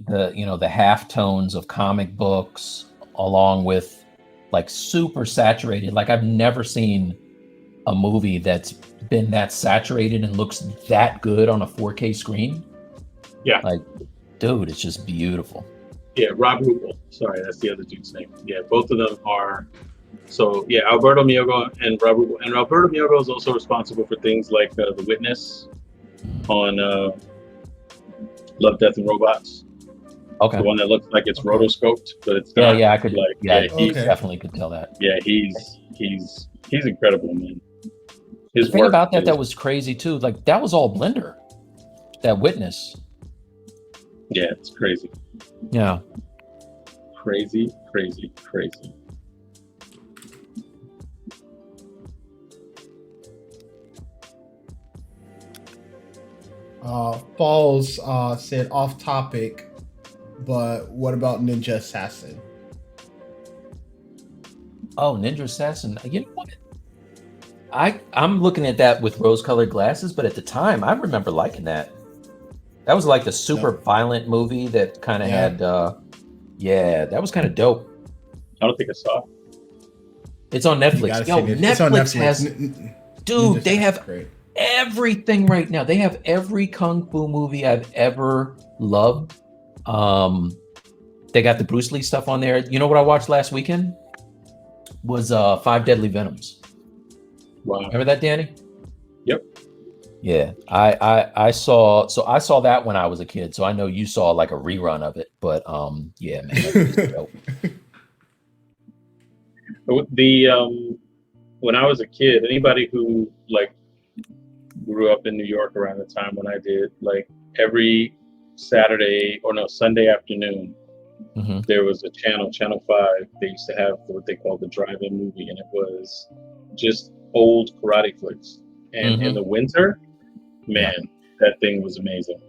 half tones of comic books along with like super saturated. Like I've never seen a movie that's been that saturated and looks that good on a 4K screen. Yeah. Like, dude, it's just beautiful. Yeah, Rob Hoople. Sorry, that's the other dude's name. Yeah, both of them are. So yeah, Alberto Mielgo and Rob Hoople. And Alberto Mielgo is also responsible for things like The Witness on Love, Death, and Robots. Okay. The one that looks like it's rotoscoped, but it's not. Yeah, I could. Like, he definitely could tell that. Yeah, he's incredible, man. The thing about that was crazy too. Like that was all Blender. That Witness. Yeah, it's crazy. Yeah. Crazy. Falls said off topic, but what about Ninja Assassin? Oh, Ninja Assassin. You know what? I'm looking at that with rose-colored glasses, but at the time, I remember liking that. That was like the super violent movie that kind of had, that was kind of dope. I don't think I saw it. It's on Netflix. Yo, Netflix has, dude, they have everything right now. They have every Kung Fu movie I've ever loved. They got the Bruce Lee stuff on there. You know what I watched last weekend? Was 5 Deadly Venoms. Wow. Remember that, Danny? Yep. Yeah, I saw that when I was a kid, so I know you saw like a rerun of it. But yeah, man, that shit's dope. When I was a kid, anybody who like grew up in New York around the time when I did, like every Sunday afternoon, Hmm. there was a Channel 5. They used to have what they called the drive-in movie, and it was just old karate flicks. And in Hmm. the winter, Yeah, man, that thing was amazing.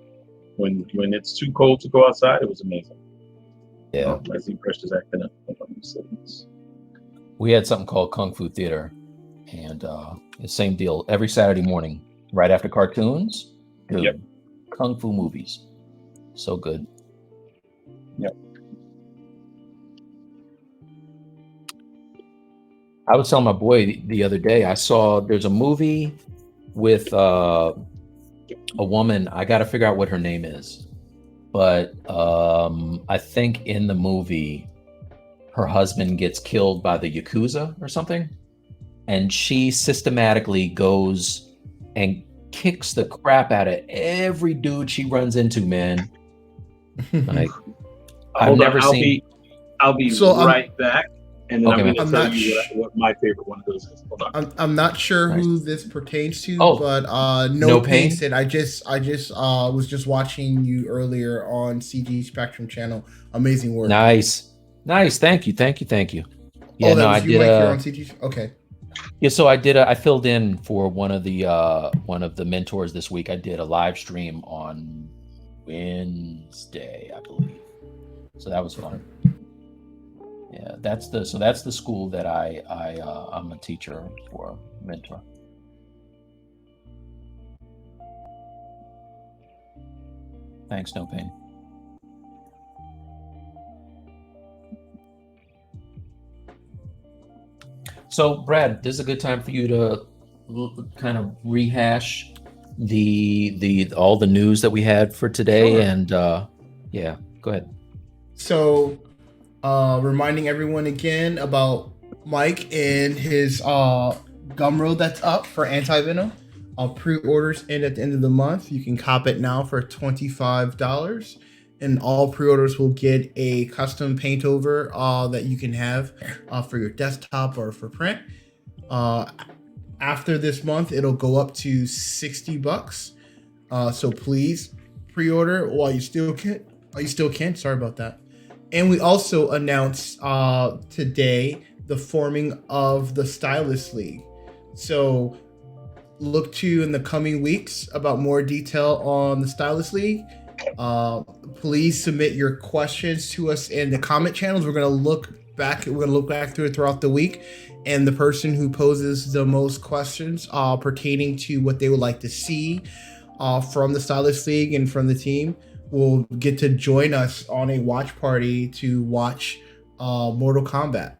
When it's too cold to go outside, it was amazing. yeah. I see Precious acting up. We had something called Kung Fu Theater, and the same deal every Saturday morning, right after cartoons. Dude, Yep. Kung Fu movies, so good. Yep. I was telling my boy the other day, I saw there's a movie with a woman. I got to figure out what her name is, but I think in the movie, her husband gets killed by the Yakuza or something, and she systematically goes and kicks the crap out of every dude she runs into, man. Like, I've Hold on, never seen. I'll be So right back, and then Okay, I'm man. going to tell you what my favorite one of those is. Hold on. I'm not sure Nice. who this pertains to, Oh, but No no Pain? pain said I just was just watching you earlier on CG Spectrum channel. Amazing work. Nice. Thank you. Yeah, Oh, that no, I was you, did Mike. You're on CG. Okay. yeah, so I filled in for one of the mentors this week. I did a live stream on Wednesday, I believe. So that was fun. Yeah, that's the school that I'm a teacher for, mentor. Thanks, No Pain. So, Brad, this is a good time for you to kind of rehash the all the news that we had for today. Sure. And yeah, go ahead. So, reminding everyone again about Mike and his Gumroad that's up for Anti-Venom. Pre-orders end at the end of the month. You can cop it now for $25. And all pre-orders will get a custom paint over that you can have for your desktop or for print. After this month, it'll go up to $60. So please pre-order while you still can. Sorry about that. And we also announced today the forming of the Stylus League. So look to in the coming weeks about more detail on the Stylus League. Please submit your questions to us in the comment channels. We're gonna look back through it throughout the week, and the person who poses the most questions pertaining to what they would like to see from the Stylus League and from the team will get to join us on a watch party to watch Mortal Kombat.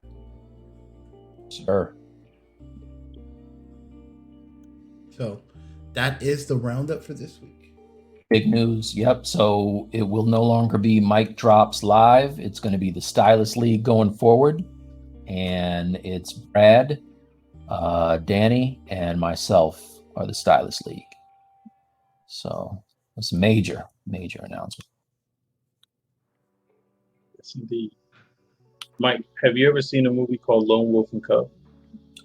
Sure. So that is the roundup for this week. Big news. Yep. So it will no longer be Mike Drops Live. It's going to be the Stylus League going forward. And it's Brad, Danny, and myself are the Stylus League. So it's a major announcement. Yes, indeed. Mike, have you ever seen a movie called Lone Wolf and Cub?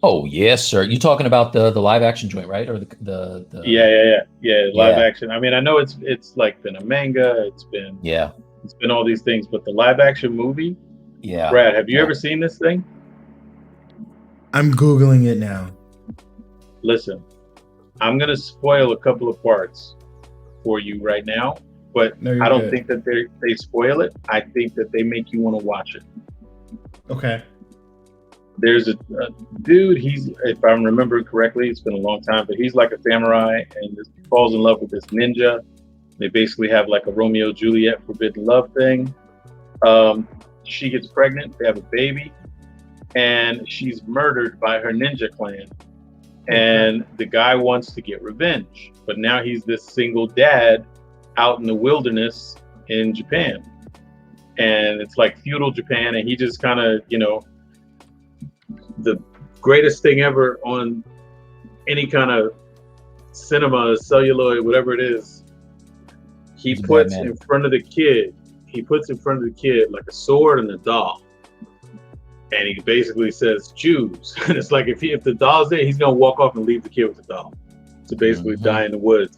Oh yes, sir. You talking about the live action joint, right? Or the Yeah, live action. I mean, I know it's like been a manga, it's been all these things, but the live action movie, Brad, have you ever seen this thing? I'm Googling it now. Listen, I'm gonna spoil a couple of parts for you right now, but I don't think that they spoil it. I think that they make you want to watch it. Okay. There's a dude, he's, if I remember correctly, it's been a long time, but he's like a samurai and he falls in love with this ninja. They basically have like a Romeo Juliet forbidden love thing. She gets pregnant, they have a baby, and she's murdered by her ninja clan. And the guy wants to get revenge, but now he's this single dad out in the wilderness in Japan. And it's like feudal Japan, and he just kind of, the greatest thing ever on any kind of cinema, celluloid, whatever it is, he He's a bad puts man. in front of the kid, like a sword and a doll. And he basically says, choose. And it's like, if the doll's there, he's going to walk off and leave the kid with the doll to basically die in the woods.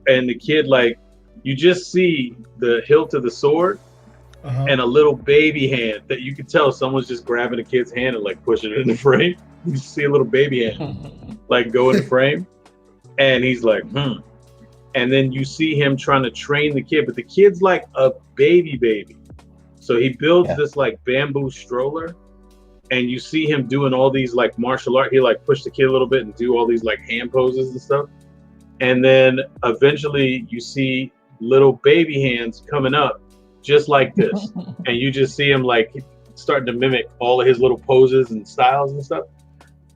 And the kid, like, you just see the hilt of the sword and a little baby hand that you can tell someone's just grabbing the kid's hand and like pushing it in the frame. You see a little baby hand like go in the frame. And he's like, And then you see him trying to train the kid, but the kid's like a baby. So he builds this like bamboo stroller, and you see him doing all these like martial art. He like push the kid a little bit and do all these like hand poses and stuff. And then eventually you see little baby hands coming up just like this. And you just see him like starting to mimic all of his little poses and styles and stuff.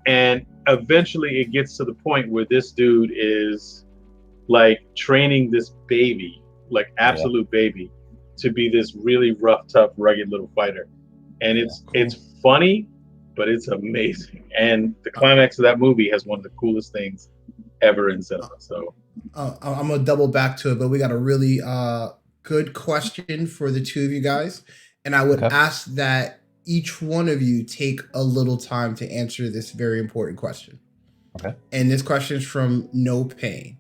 And eventually it gets to the point where this dude is like training this baby, like absolute baby, to be this really rough, tough, rugged little fighter. And it's funny, but it's amazing. And the climax of that movie has one of the coolest things ever in cinema. So I'm gonna double back to it, but we got a really good question for the two of you guys, and I would ask that each one of you take a little time to answer this very important question. Okay. And this question is from No Pain.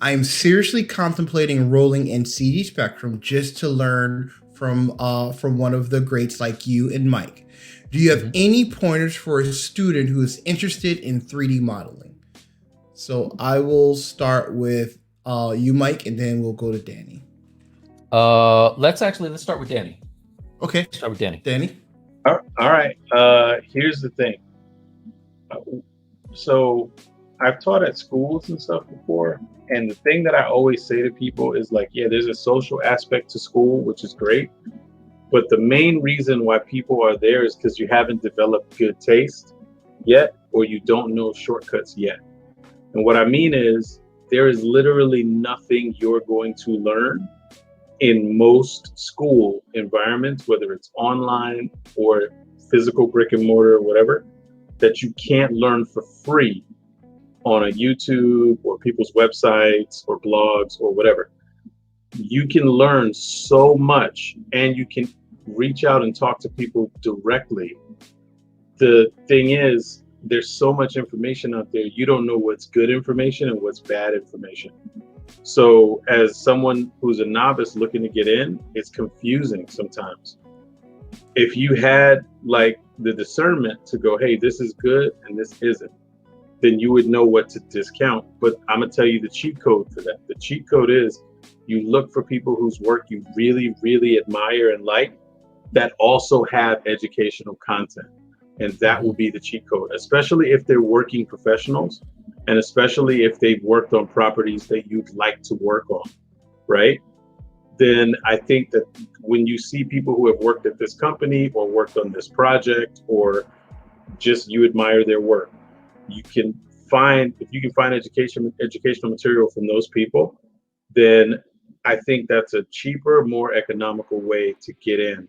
I am seriously contemplating enrolling in CD Spectrum just to learn from one of the greats like you and Mike. Do you have any pointers for a student who is interested in 3D modeling? So I will start with you, Mike, and then we'll go to Danny. Let's start with Danny. Okay. Let's start with Danny. Danny? All right. Here's the thing. So I've taught at schools and stuff before. And the thing that I always say to people is like, yeah, there's a social aspect to school, which is great. But the main reason why people are there is because you haven't developed good taste yet, or you don't know shortcuts yet. And what I mean is there is literally nothing you're going to learn in most school environments, whether it's online or physical brick and mortar or whatever, that you can't learn for free on a YouTube or people's websites or blogs or whatever. You can learn so much, and you can reach out and talk to people directly. The thing is, there's so much information out there, you don't know what's good information and what's bad information. So as someone who's a novice looking to get in, it's confusing sometimes. If you had like the discernment to go, hey, this is good and this isn't, then you would know what to discount. But I'm gonna tell you the cheat code for that. The cheat code is you look for people whose work you really, really admire and like that also have educational content. And that will be the cheat code, especially if they're working professionals and especially if they've worked on properties that you'd like to work on, right? Then I think that when you see people who have worked at this company or worked on this project or just you admire their work, you can find, if you can find educational material from those people, then I think that's a cheaper, more economical way to get in.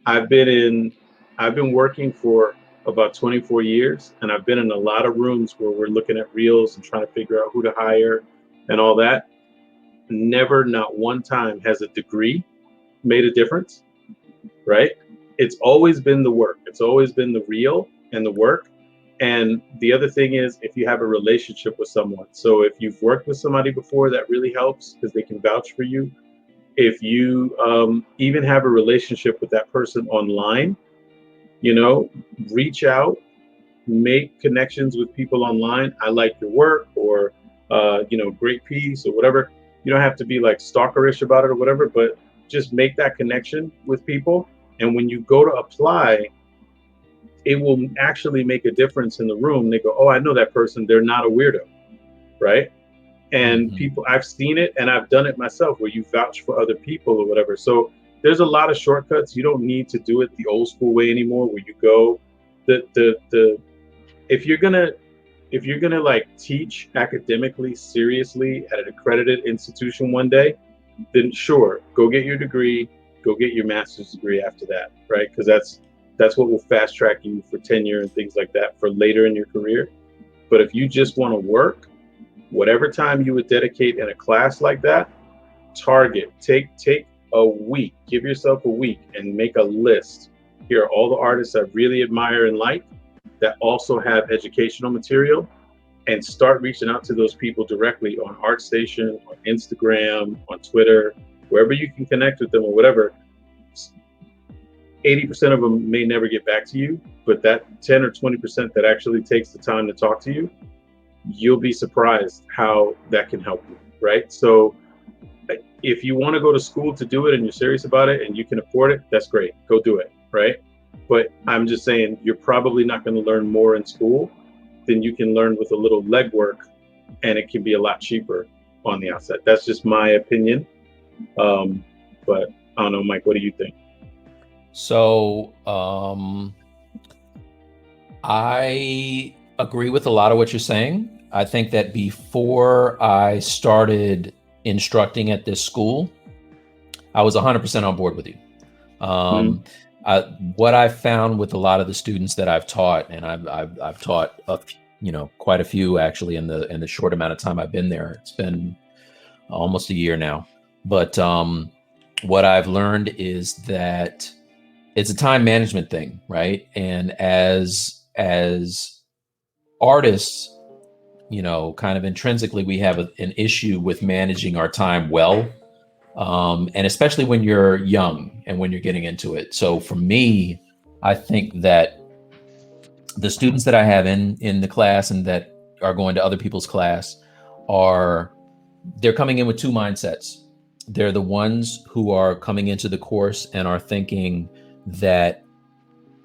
I've been working for about 24 years, and I've been in a lot of rooms where we're looking at reels and trying to figure out who to hire and all that. Never, not one time has a degree made a difference, right? It's always been the work. It's always been the reel and the work. And the other thing is if you have a relationship with someone. So if you've worked with somebody before, that really helps because they can vouch for you. If you even have a relationship with that person online, you know, reach out, make connections with people online. I like your work, or, you know, great piece or whatever. You don't have to be like stalkerish about it or whatever, but just make that connection with people. And when you go to apply, it will actually make a difference in the room. They go, oh, I know that person. They're not a weirdo, right? And people, I've seen it and I've done it myself where you vouch for other people or whatever. So there's a lot of shortcuts. You don't need to do it the old school way anymore where you go, if you're gonna like teach academically seriously at an accredited institution one day, then sure, go get your degree, go get your master's degree after that, right? Because that's what will fast track you for tenure and things like that for later in your career. But if you just want to work, Whatever time you would dedicate in a class like that, take a week, give yourself a week and make a list. Here are all the artists I really admire and like that also have educational material, and start reaching out to those people directly on ArtStation, on Instagram, on Twitter, wherever you can connect with them or whatever. 80% of them may never get back to you, but that 10 or 20% that actually takes the time to talk to you, you'll be surprised how that can help you, right? So if you want to go to school to do it and you're serious about it and you can afford it, that's great. Go do it, right? But I'm just saying, you're probably not going to learn more in school than you can learn with a little legwork, and it can be a lot cheaper on the outset. That's just my opinion. But I don't know, Mike, what do you think? So I agree with a lot of what you're saying. I think that before I started instructing at this school, I was 100% on board with you. What I've found with a lot of the students that I've taught, and I've taught quite a few actually in the short amount of time I've been there. It's been almost a year now. But what I've learned is that it's a time management thing, right? And as artists, kind of intrinsically, we have an issue with managing our time well. And especially when you're young and when you're getting into it. So for me, I think that the students that I have in the class and that are going to other people's class they're coming in with two mindsets. They're the ones who are coming into the course and are thinking that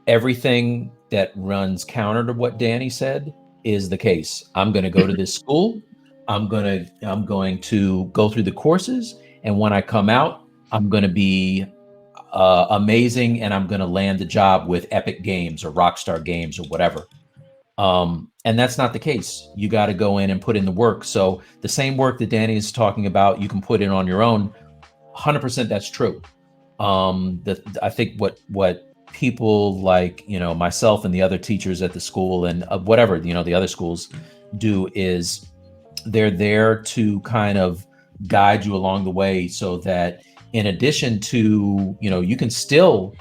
everything that runs counter to what Danny said is the case. I'm going to go to this school. I'm going to go through the courses. And when I come out, I'm going to be amazing, and I'm going to land the job with Epic Games or Rockstar Games or whatever. And that's not the case. You got to go in and put in the work. So the same work that Danny is talking about, you can put in on your own. 100% that's true. I think what people like, myself and the other teachers at the school and whatever, the other schools do is they're there to kind of guide you along the way, so that in addition to, you can still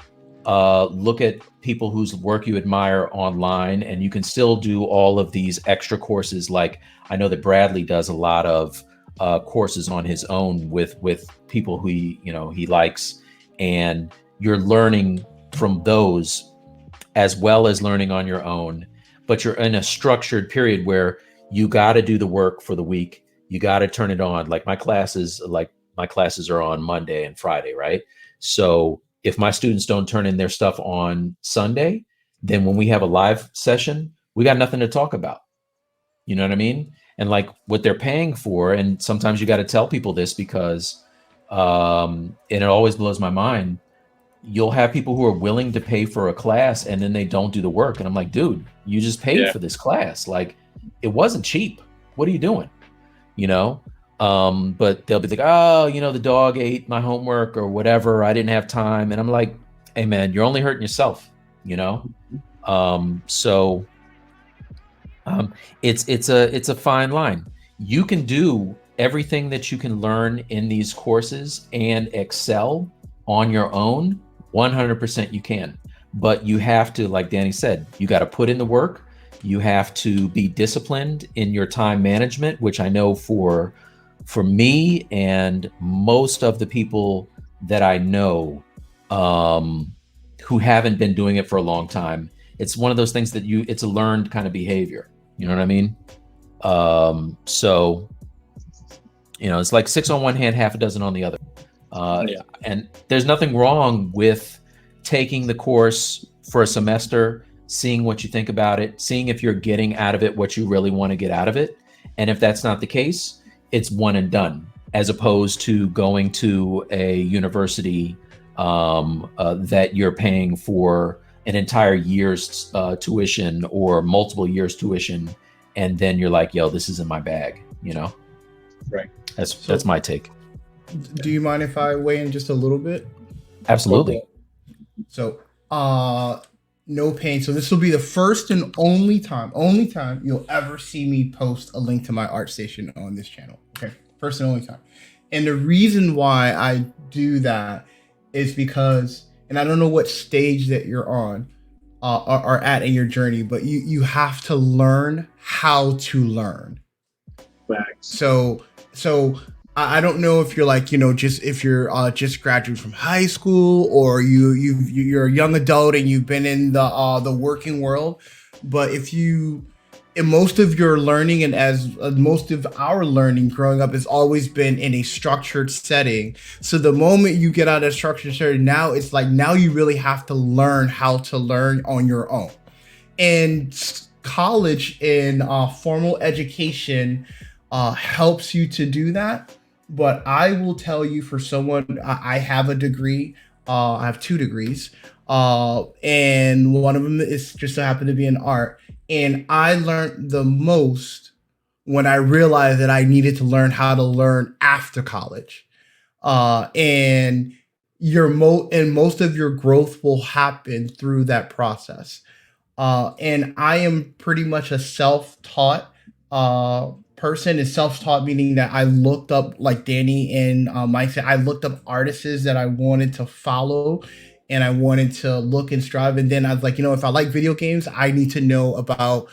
look at people whose work you admire online, and you can still do all of these extra courses. Like I know that Bradley does a lot of courses on his own with people who he likes, and you're learning from those as well as learning on your own. But you're in a structured period where you got to do the work for the week. You got to turn it on. Like my classes are on Monday and Friday, right? So if my students don't turn in their stuff on Sunday, then when we have a live session, we got nothing to talk about. You know what I mean? And like what they're paying for, and sometimes you got to tell people this because, and it always blows my mind. You'll have people who are willing to pay for a class and then they don't do the work. And I'm like, dude, you just paid for this class. Like it wasn't cheap. What are you doing? But they'll be like, oh, the dog ate my homework or whatever. I didn't have time. And I'm like, hey man, you're only hurting yourself, So it's a fine line. You can do everything that you can learn in these courses and excel on your own. 100% you can, but you have to, like Danny said, you got to put in the work. You have to be disciplined in your time management, which I know for me and most of the people that I know who haven't been doing it for a long time, it's one of those things that it's a learned kind of behavior. You know what I mean? So, it's like 6 on one hand, half a dozen on the other. And there's nothing wrong with taking the course for a semester, seeing what you think about it, seeing if you're getting out of it what you really want to get out of it. And if that's not the case, it's one and done, as opposed to going to a university that you're paying for an entire year's tuition or multiple years tuition. And then you're like, yo, this isn't my bag, Right. That's my take. Do you mind if I weigh in just a little bit? Absolutely. So, No pain. So this will be the first and only time you'll ever see me post a link to my art station on this channel. Okay, first and only time. And the reason why I do that is because, and I don't know what stage that you're on, are at in your journey, but you have to learn how to learn. Facts. So I don't know if you're like, just if you're just graduated from high school, or you're a young adult and you've been in the working world, but in most of your learning, and as most of our learning growing up, has always been in a structured setting. So the moment you get out of structured setting, now it's like, now you really have to learn how to learn on your own. And college and formal education helps you to do that. But I will tell you, for someone, I have a degree. I have 2 degrees, and one of them is just so happen to be in art. And I learned the most when I realized that I needed to learn how to learn after college. And most of your growth will happen through that process. And I am pretty much a self-taught person. Is self-taught meaning that I looked up, like Danny and Mike said, I looked up artists that I wanted to follow and I wanted to look and strive. And then I was like, if I like video games, I need to know about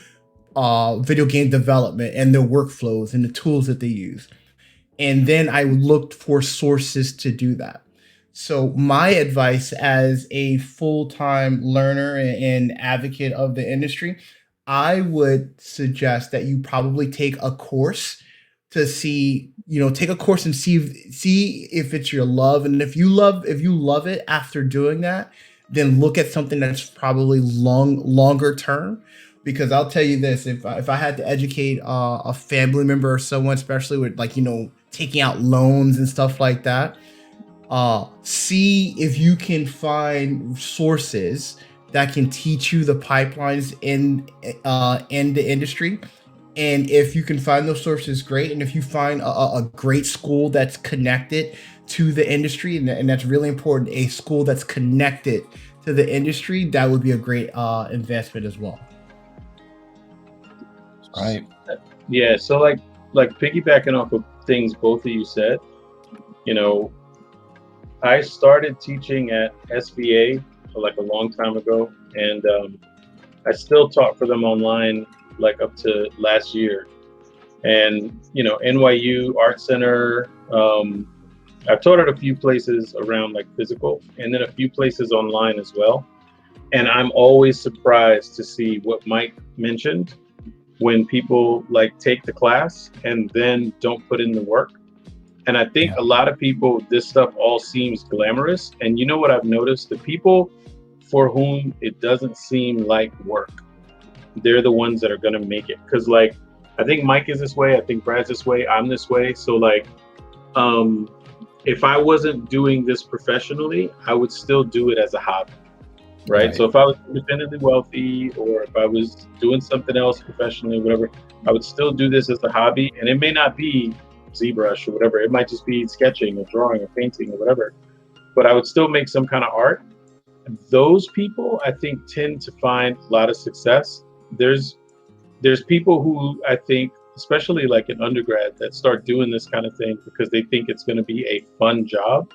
video game development and their workflows and the tools that they use. And then I looked for sources to do that. So my advice as a full-time learner and advocate of the industry, I would suggest that you probably take a course to see, take a course and see if it's your love. And if you love it after doing that, then look at something that's probably longer term. Because I'll tell you this, if I had to educate a family member or someone, especially with taking out loans and stuff like that, see if you can find sources that can teach you the pipelines in the industry. And if you can find those sources, great. And if you find a great school that's connected to the industry, and that's really important, a school that's connected to the industry, that would be a great investment as well. Right. Yeah. So like piggybacking off of things both of you said, I started teaching at SVA like a long time ago, and I still taught for them online like up to last year. And NYU Art Center, I've taught at a few places around like physical, and then a few places online as well. And I'm always surprised to see what Mike mentioned, when people like take the class and then don't put in the work. And I think a lot of people, this stuff all seems glamorous. And you know what I've noticed? The people for whom it doesn't seem like work, they're the ones that are going to make it. Because like, I think Mike is this way. I think Brad's this way. I'm this way. So like, if I wasn't doing this professionally, I would still do it as a hobby. Right. So if I was independently wealthy, or if I was doing something else professionally, whatever, I would still do this as a hobby. And it may not be ZBrush or whatever. It might just be sketching or drawing or painting or whatever. But I would still make some kind of art. Those people, I think, tend to find a lot of success. There's people who I think, especially like in undergrad, that start doing this kind of thing because they think it's going to be a fun job.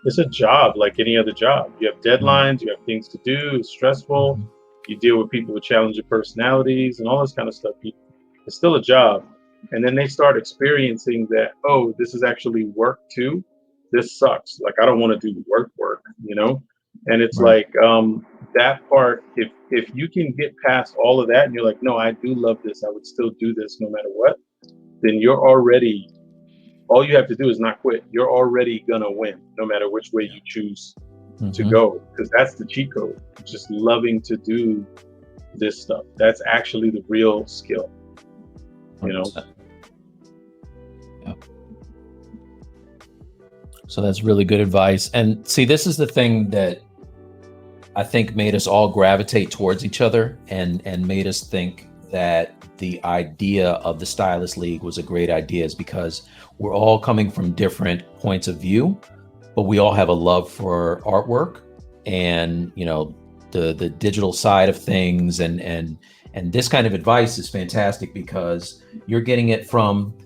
It's a job like any other job. You have deadlines, you have things to do, it's stressful. You deal with people with challenging personalities and all this kind of stuff. It's still a job. And then they start experiencing that, oh, this is actually work too. This sucks. Like, I don't want to do work, And it's like that part, if you can get past all of that and you're like, no, I do love this, I would still do this no matter what, then all you have to do is not quit. You're already gonna win, no matter which way you choose to go, because that's the cheat code. Just loving to do this stuff. That's actually the real skill. 100%. Yeah. So that's really good advice. And see, this is the thing that I think made us all gravitate towards each other, and made us think that the idea of the Stylus League was a great idea, is because we're all coming from different points of view, but we all have a love for artwork and, the digital side of things, and this kind of advice is fantastic because you're getting it from,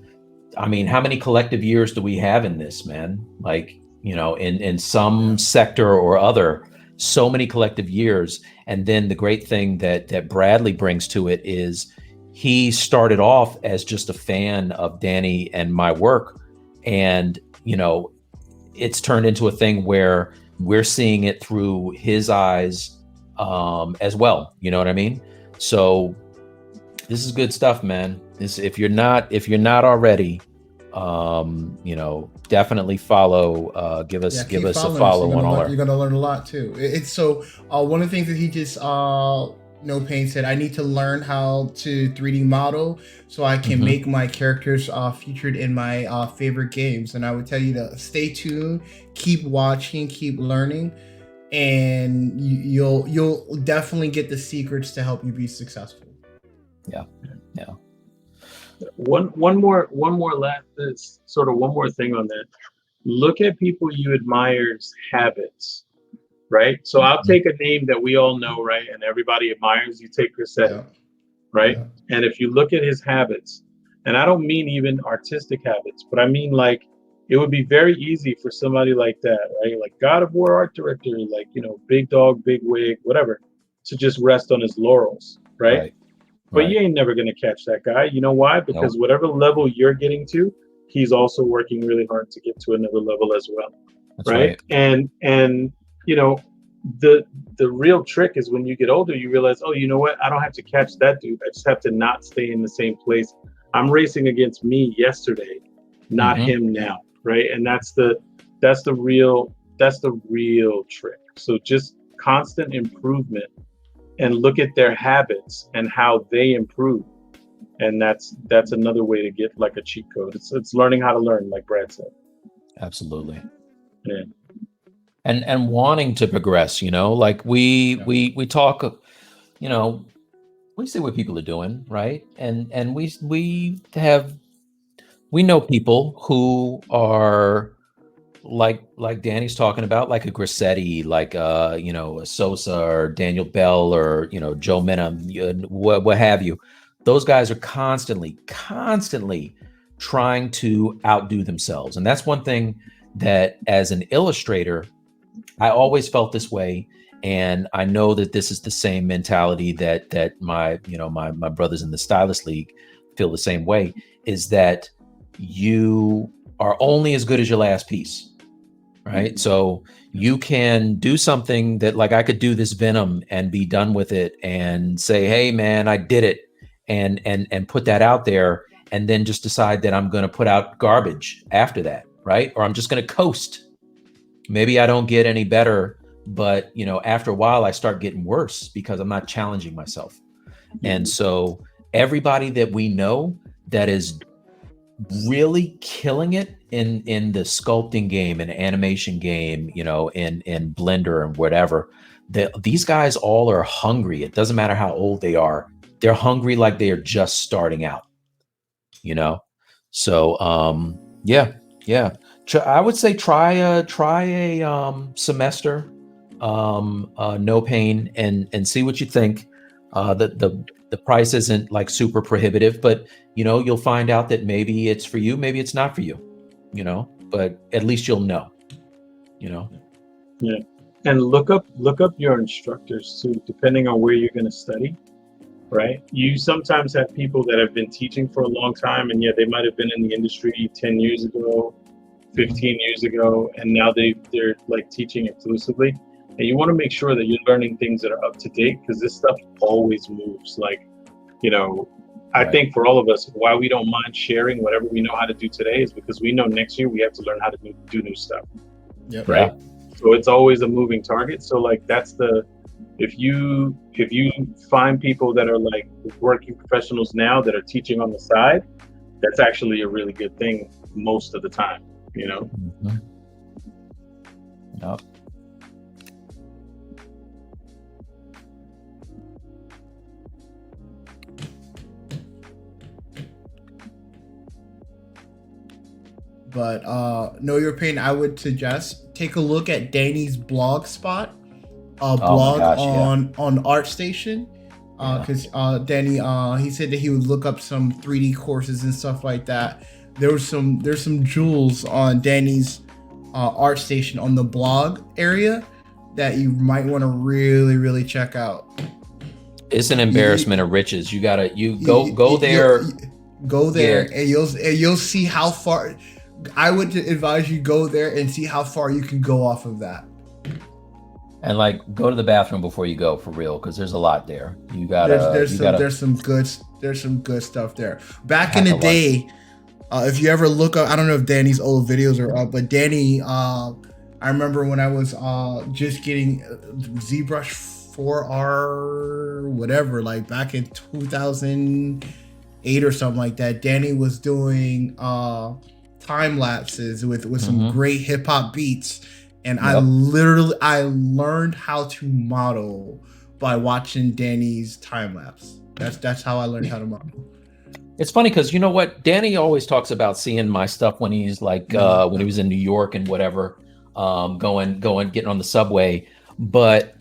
I mean, how many collective years do we have in this, man? Like, you know, in some sector or other, so many collective years. And then the great thing that Bradley brings to it is he started off as just a fan of Danny and my work, and you know, it's turned into a thing where we're seeing it through his eyes as well. You know what I mean? So this is good stuff, man. This, if you're not already, you know, definitely follow. Give us a follow on all our. You're gonna learn a lot too. It's so one of the things that he just No Pain said, I need to learn how to 3D model so I can make my characters featured in my favorite games. And I would tell you to stay tuned, keep watching, keep learning, and you'll definitely get the secrets to help you be successful. Yeah. One more thing on that. Look at people you admire's habits, right? So I'll take a name that we all know, right, and everybody admires. You take Grissetti, right? Yeah. And if you look at his habits, and I don't mean even artistic habits, but I mean like it would be very easy for somebody like that, right? Like God of War art director, like, you know, big dog, big wig, whatever, to just rest on his laurels, right? But you ain't never going to catch that guy. You know why? Because whatever level you're getting to, he's also working really hard to get to another level as well. That's right. And you know, the real trick is when you get older, you realize, oh, you know what? I don't have to catch that dude. I just have to not stay in the same place. I'm racing against me yesterday, not him now. Right. And that's the real trick. So just constant improvement, and look at their habits and how they improve. And that's another way to get like a cheat code. It's learning how to learn, like Brad said. Absolutely. Yeah. And wanting to progress, you know, like we talk, you know, we see what people are doing, right? And we know people who are like Danny's talking about, like a Grissetti, like you know, a Sosa or Daniel Bell or, you know, Joe Minna, what have you. Those guys are constantly trying to outdo themselves. And that's one thing that as an illustrator, I always felt this way. And I know that this is the same mentality that my, you know, my brothers in the Stylus League feel the same way, is that you are only as good as your last piece, right? So you can do something that, like, I could do this Venom and be done with it and say, hey man, I did it, and put that out there, and then just decide that I'm going to put out garbage after that, right? Or I'm just going to coast. Maybe I don't get any better, but you know, after a while I start getting worse because I'm not challenging myself. And so everybody that we know that is really killing it in the sculpting game and animation game, you know, in Blender and whatever, these guys all are hungry. It doesn't matter how old they are. They're hungry like they are just starting out, you know? So, yeah. I would say try a semester, No Pain, and see what you think. The price isn't like super prohibitive, but you know, you'll find out that maybe it's for you, maybe it's not for you, you know, but at least you'll know, you know. Yeah. And look up your instructors too, depending on where you're going to study, right? You sometimes have people that have been teaching for a long time, and they might have been in the industry 10 years ago, 15 years ago, and now they're like teaching exclusively. And you want to make sure that you're learning things that are up to date, because this stuff always moves. Like, you know, I think for all of us, why we don't mind sharing whatever we know how to do today is because we know next year we have to learn how to do new stuff. Yep. Right. Yeah. So it's always a moving target. So like if you find people that are like working professionals now that are teaching on the side, that's actually a really good thing most of the time, you know? Yep. But Know Your Pain, I would suggest take a look at Danny's blog spot. blog gosh, on ArtStation. Because Danny, he said that he would look up some 3D courses and stuff like that. There's some jewels on Danny's ArtStation on the blog area that you might want to really check out. It's an embarrassment of riches. You gotta go there. Go there, and you'll see how far. I would advise you go there and see how far you can go off of that. And like, go to the bathroom before you go, for real, because there's a lot there. You gotta. There's some good stuff there. Back in the day, if you ever look up, I don't know if Danny's old videos are up, but Danny, I remember when I was just getting ZBrush 4R, whatever, like back in 2008 or something like that. Danny was doing time lapses with some great hip hop beats. And I learned how to model by watching Danny's time lapse. That's how I learned how to model. It's funny because you know what, Danny always talks about seeing my stuff when he's like when he was in New York and whatever, going getting on the subway. But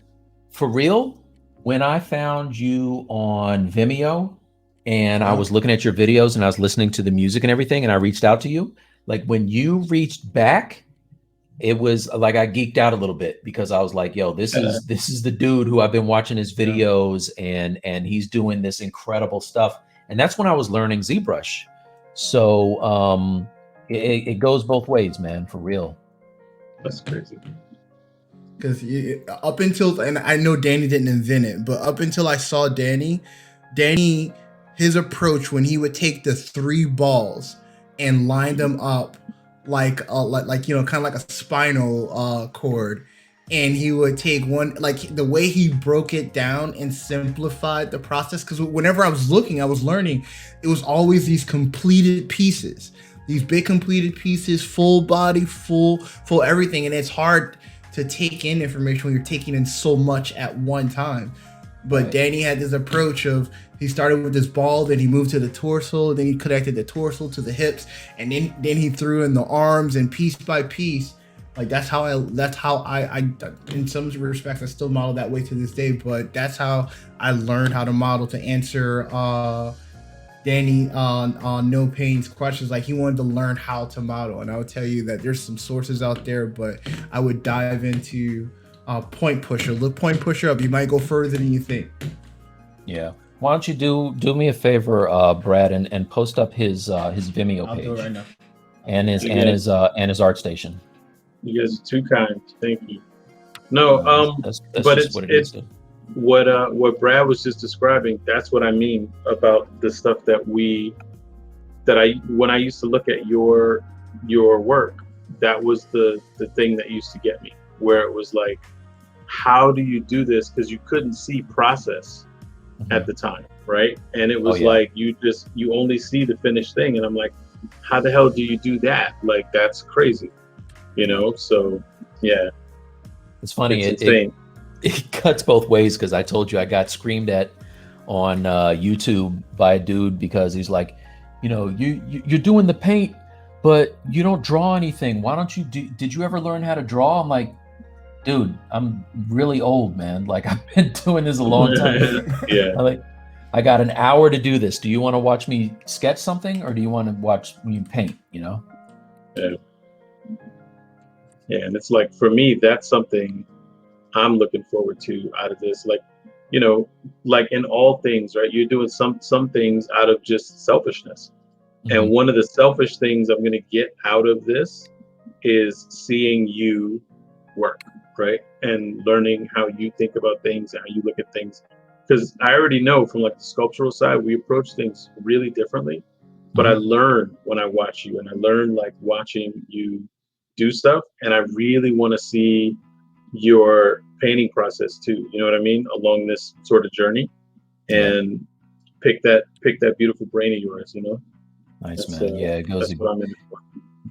for real, when I found you on Vimeo and I was looking at your videos and I was listening to the music and everything, and I reached out to you, like when you reached back, it was like I geeked out a little bit because I was like, yo, this is the dude who I've been watching his videos and he's doing this incredible stuff. And that's when I was learning ZBrush. So it goes both ways, man, for real. That's crazy. Because up until, and I know Danny didn't invent it, but up until I saw Danny, his approach when he would take the 3 balls and line them up like you know, kind of like a spinal cord, and he would take one, like the way he broke it down and simplified the process, because whenever I was learning, it was always these completed pieces, these big completed pieces, full body, full everything, and it's hard to take in information when you're taking in so much at one time. But Danny had this approach of, he started with this ball, then he moved to the torso, then he connected the torso to the hips, and then he threw in the arms, and piece by piece, like that's how I in some respects I still model that way to this day. But that's how I learned how to model, to answer Danny on No Pain's questions. Like, he wanted to learn how to model, and I would tell you that there's some sources out there, but I would dive into Point Pusher. Look Point Pusher up. You might go further than you think. Yeah. Why don't you do me a favor, Brad, and post up his Vimeo page. I'll do it right now. And his ArtStation. You guys are too kind. Thank you. No, that's but what Brad was just describing. That's what I mean about the stuff that when I used to look at your work, that was the thing that used to get me, where it was like, how do you do this? Because you couldn't see process at the time, right? And it was like you only see the finished thing, and I'm like, how the hell do you do that? Like, that's crazy, you know? So yeah, it's funny. It cuts both ways, because I told you I got screamed at on YouTube by a dude because he's like, you know, you're doing the paint, but you don't draw anything. Why don't you did you ever learn how to draw? I'm like, dude, I'm really old, man. Like, I've been doing this a long time. Yeah. I got an hour to do this. Do you want to watch me sketch something, or do you want to watch me paint, you know? Yeah. Yeah, and it's like, for me, that's something I'm looking forward to out of this. Like, you know, like in all things, right? You're doing some things out of just selfishness. Mm-hmm. And one of the selfish things I'm going to get out of this is seeing you work, right? And learning how you think about things and how you look at things. Because I already know from like the sculptural side, we approach things really differently. But I learn when I watch you, and I learn like watching you do stuff. And I really want to see your painting process too. You know what I mean? Along this sort of journey, and pick that beautiful brain of yours, you know? Nice, man. Yeah, it goes. That's what I'm in it for.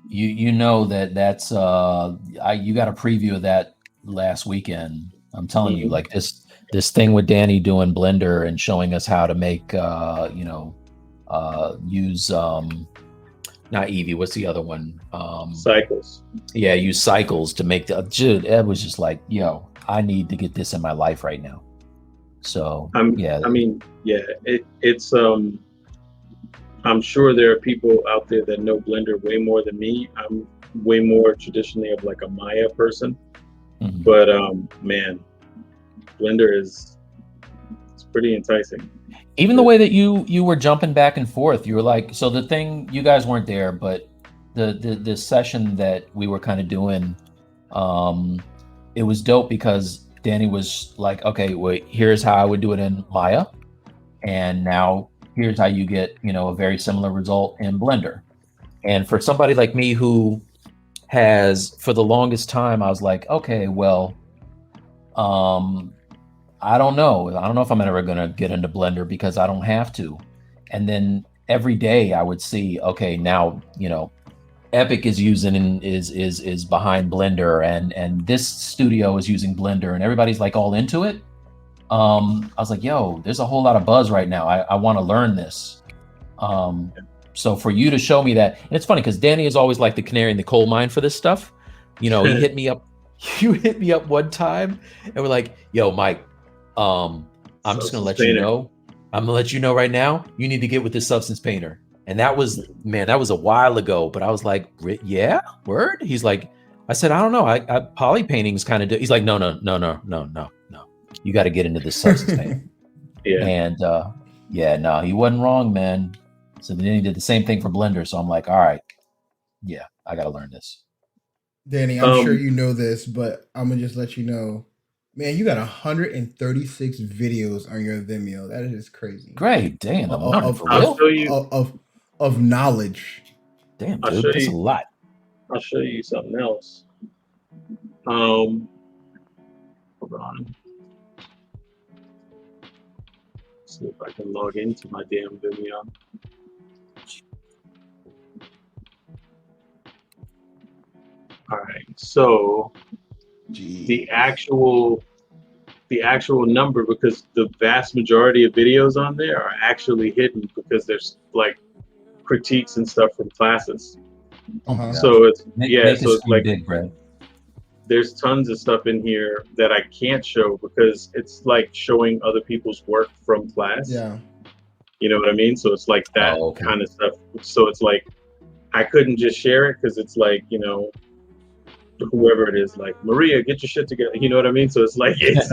You know that's you got a preview of that last weekend. I'm telling you, like this thing with Danny doing Blender and showing us how to make use not Eevee, what's the other one? Cycles. Yeah, use cycles to make dude, it was just like, yo, I need to get this in my life right now. So yeah. It's I'm sure there are people out there that know Blender way more than me. I'm way more traditionally of like a Maya person, but man, Blender it's pretty enticing. Even the way that you were jumping back and forth, you were like, so the thing, you guys weren't there, but the session that we were kind of doing, it was dope because Danny was like, okay, wait, here's how I would do it in Maya, and now here's how you get, a very similar result in Blender. And for somebody like me who has, for the longest time, I was like, okay, well, I don't know. I don't know if I'm ever going to get into Blender because I don't have to. And then every day I would see, okay, now, Epic is using is behind Blender, and this studio is using Blender, and everybody's like all into it. I was like, yo, there's a whole lot of buzz right now. I want to learn this. So for you to show me that, and it's funny because Danny is always like the canary in the coal mine for this stuff. He hit me up. You hit me up one time, and we're like, yo, Mike, I'm just gonna let you know. I'm gonna let you know right now. You need to get with this Substance Painter. And that was a while ago. But I was like, yeah, word. He's like, I said, I don't know. I poly painting's kind of. He's like, no. You got to get into this Substance Painter. Yeah. And he wasn't wrong, man. So then he did the same thing for Blender. So I'm like, all right, yeah, I got to learn this. Danny, I'm sure you know this, but I'm gonna just let you know. Man, you got 136 videos on your Vimeo. That is just crazy. Great, damn. Of knowledge. Damn, dude, that's a lot. I'll show you something else. Hold on. See if I can log into my damn Vimeo. All right, so the actual number, because the vast majority of videos on there are actually hidden because there's like critiques and stuff from classes. So it's like big, Brad. There's tons of stuff in here that I can't show because it's like showing other people's work from class. Yeah. You know what I mean? So it's like that kind of stuff. So it's like I couldn't just share it because it's like, whoever it is, like, Maria, get your shit together. You know what I mean? So it's like it's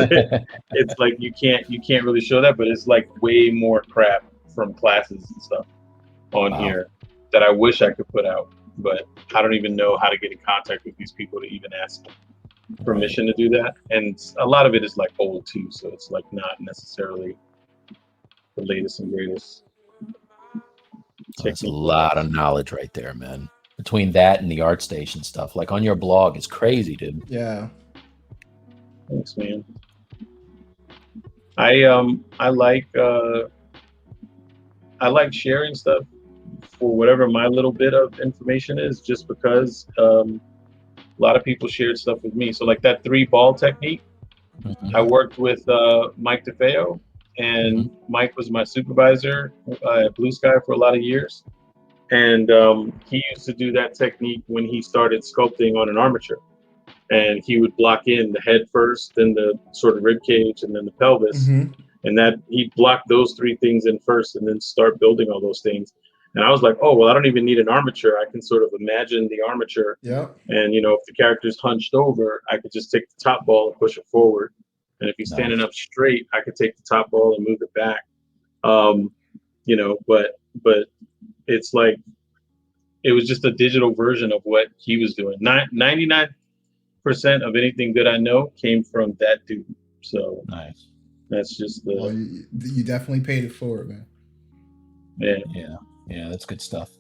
like you can't really show that, but it's like way more crap from classes and stuff on here that I wish I could put out, but I don't even know how to get in contact with these people to even ask permission to do that. And a lot of it is like old too, so it's like not necessarily the latest and greatest. That's a lot of knowledge right there, man. Between that and the ArtStation stuff, like on your blog, is crazy, dude. Yeah. Thanks, man. I like sharing stuff for whatever my little bit of information is, just because a lot of people shared stuff with me. So like that 3-ball technique, I worked with Mike DeFeo, and Mike was my supervisor at Blue Sky for a lot of years. And he used to do that technique when he started sculpting on an armature. And he would block in the head first, then the sort of rib cage, and then the pelvis. And that he blocked those 3 things in first and then start building all those things. And I was like, oh, well, I don't even need an armature. I can sort of imagine the armature. Yeah. And, if the character's hunched over, I could just take the top ball and push it forward. And if he's standing up straight, I could take the top ball and move it back. But it's like, it was just a digital version of what he was doing. 99% of anything that I know came from that dude. So nice. That's just the. Well, you definitely paid it forward, man. Yeah, that's good stuff.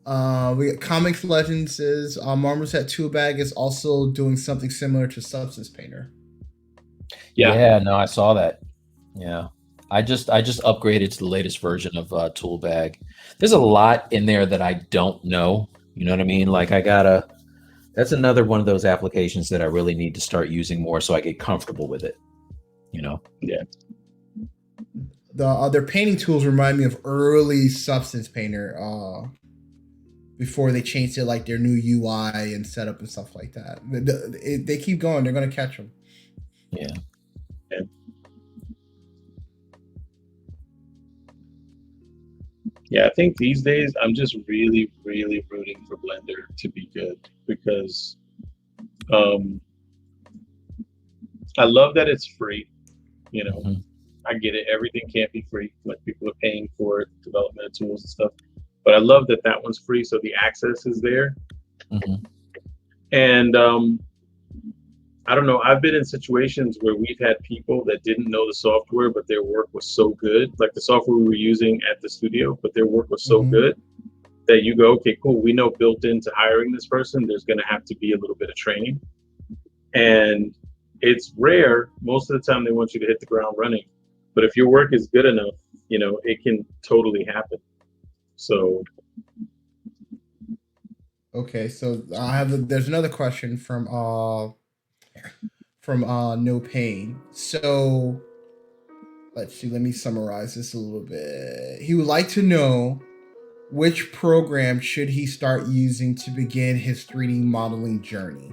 We got Comics Legends says Marmoset Toolbag is also doing something similar to Substance Painter. Yeah, no, I saw that. Yeah. I just upgraded to the latest version of Toolbag. There's a lot in there that I don't know. You know what I mean? Like that's another one of those applications that I really need to start using more so I get comfortable with it. Yeah. The other painting tools remind me of early Substance Painter before they changed it, like their new UI and setup and stuff like that. They keep going. They're going to catch them. Yeah. And yeah, I think these days I'm just really, really rooting for Blender to be good because um, I love that it's free. You know, Mm-hmm. I get it. Everything can't be free. Like people are paying for development of tools and stuff. But I love that that one's free, so the access is there. Mm-hmm. And I don't know. I've been in situations where we've had people that didn't know the software, but their work was so good, like the software we were using at the studio, but their work was so Mm-hmm. good that you go, okay, cool. We know built into hiring this person, there's going to have to be a little bit of training. And it's rare. Most of the time, they want you to hit the ground running. But if your work is good enough, you know, it can totally happen. So, Okay, so there's another question from No Pain. So let's see, let me summarize this a little bit. He would like to know which program should he start using to begin his 3D modeling journey.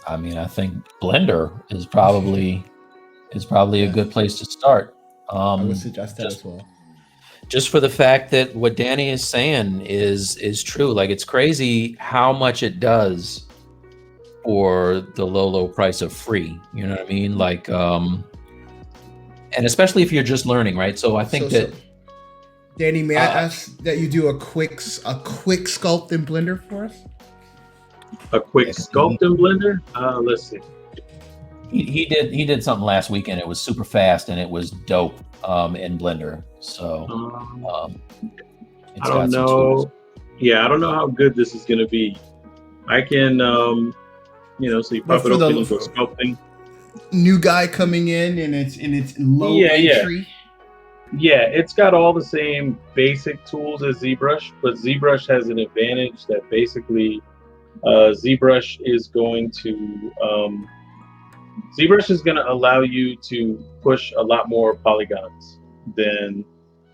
I mean, I think Blender is probably a Yes, good place to start. I would suggest that as Just well. just for the fact that what Danny is saying is true. Like it's crazy how much it does for the low price of free. You know what I mean? Like and especially if you're just learning, right? So I think So that Danny, may I uh, ask that you do a quick sculpt in Blender for us? a quick he, sculpt in Blender. Let's see. he did something last weekend. It was super fast and it was dope in Blender. So Um, um, I it's don't got some tools. know. Yeah, I don't know how good this is going to be. I can, so you But pop it for open, the you go sculpting. new guy coming in and it's low Yeah, yeah. entry. Yeah, it's got all the same basic tools as ZBrush, but ZBrush has an advantage that basically ZBrush is going to ZBrush is going to allow you to push a lot more polygons than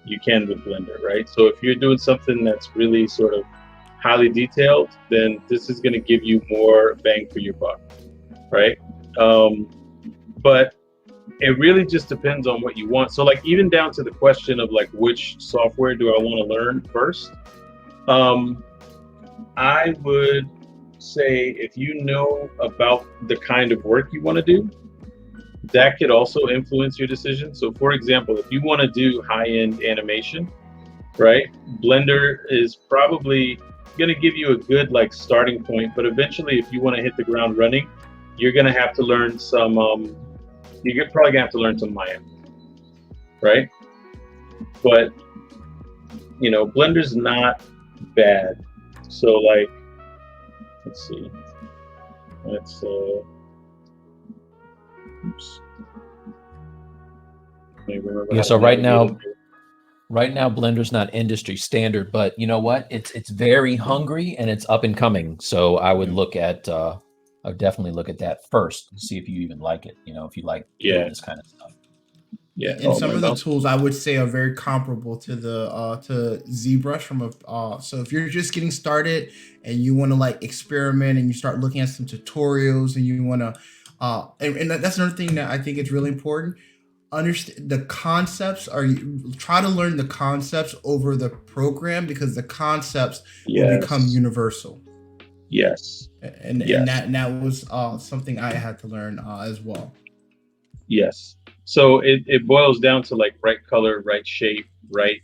you can with Blender, right? So if you're doing something that's really sort of highly detailed, then this is going to give you more bang for your buck, right? But it really just depends on what you want. So like even down to the question of like which software do I want to learn first? I would say if you know about the kind of work you want to do, that could also influence your decision. So for example, if you want to do high-end animation, right? Blender is probably going to give you a good like starting point, but eventually if you want to hit the ground running, you're going to have to learn some you're probably gonna have to learn some Maya, right? But you know, Blender's not bad. So like, let's see, let's oops, maybe remember Yeah. how to So navigate it. right now, Blender's not industry standard, but you know what? It's very hungry and it's up and coming. So I would look at I would definitely look at that first to see if you even like it. You know, if you like doing Yeah, this kind of stuff. yeah. And Oh, some my of the mouse. tools I would say are very comparable to the to ZBrush from a so if you're just getting started and you want to like experiment and you start looking at some tutorials and you want to and that's another thing that I think is really important. Understand the concepts are try to learn the concepts over the program because the concepts will become Yes, universal. yes, And yes, that was something I had to learn as well. yes. So it boils down to like right color, right shape, right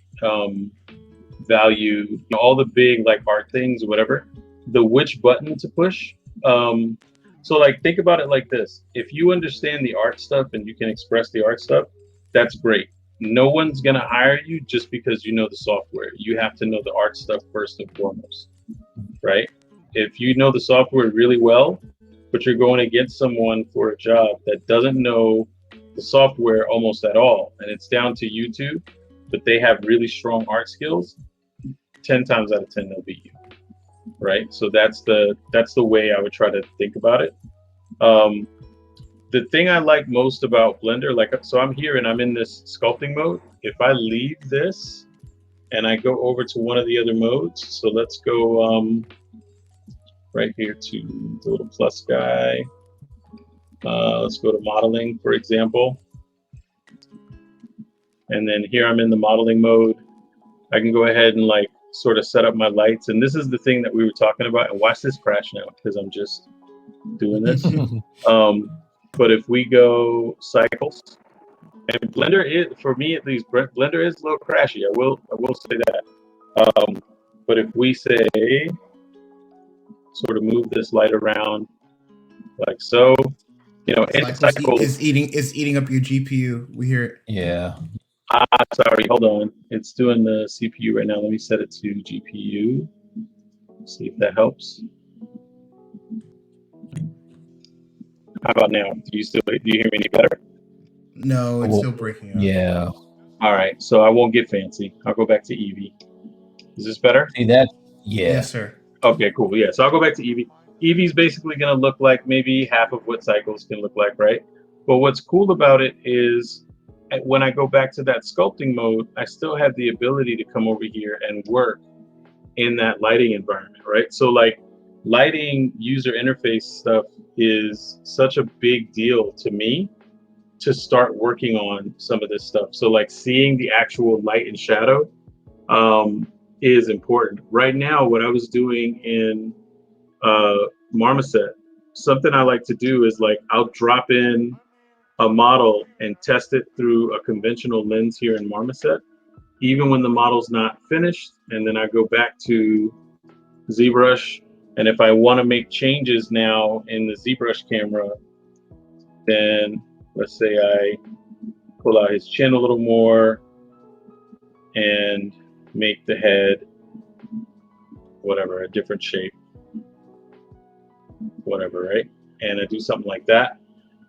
value, you know, all the big like art things, whatever. The which button to push. Um, so like think about it like this: if you understand the art stuff and you can express the art stuff, that's great. No one's gonna hire you just because you know the software. You have to know the art stuff first and foremost, right? If you know the software really well, but you're going against someone for a job that doesn't know the software almost at all, and it's down to YouTube, but they have really strong art skills, 10 times out of 10 they'll beat you, right? So that's the way I would try to think about it. um, the thing I like most about Blender, like, so I'm here and I'm in this sculpting mode. If I leave this and I go over to one of the other modes, so let's go right here to the little plus guy, Let's go to modeling, for example. And then here I'm in the modeling mode. I can go ahead and like sort of set up my lights. And this is the thing that we were talking about. And watch this crash now because I'm just doing this. But if we go cycles, and Blender is, for me at least, Blender is a little crashy. I will say that. But if we say, sort of move this light around like so, you know, in cycles is eating up your GPU. We hear it. Yeah. Sorry, hold on. It's doing the CPU right now. Let me set it to GPU. See if that helps. How about now? Do you hear me any better? No, it's still breaking up. Yeah. All right, so I won't get fancy. I'll go back to Eevee. Is this better? See that? Yeah. Yes, sir. Okay, cool. Yeah, so I'll go back to Eevee. Eevee's basically going to look like maybe half of what cycles can look like, right? But what's cool about it is when I go back to that sculpting mode, I still have the ability to come over here and work in that lighting environment, right? So like lighting user interface stuff is such a big deal to me to start working on some of this stuff. So like seeing the actual light and shadow is important. Right now, what I was doing in Marmoset, something I like to do is like I'll drop in a model and test it through a conventional lens here in Marmoset, even when the model's not finished. And then I go back to ZBrush. And if I want to make changes now in the ZBrush camera, then let's say I pull out his chin a little more and make the head, whatever, a different shape, whatever, right? And I do something like that.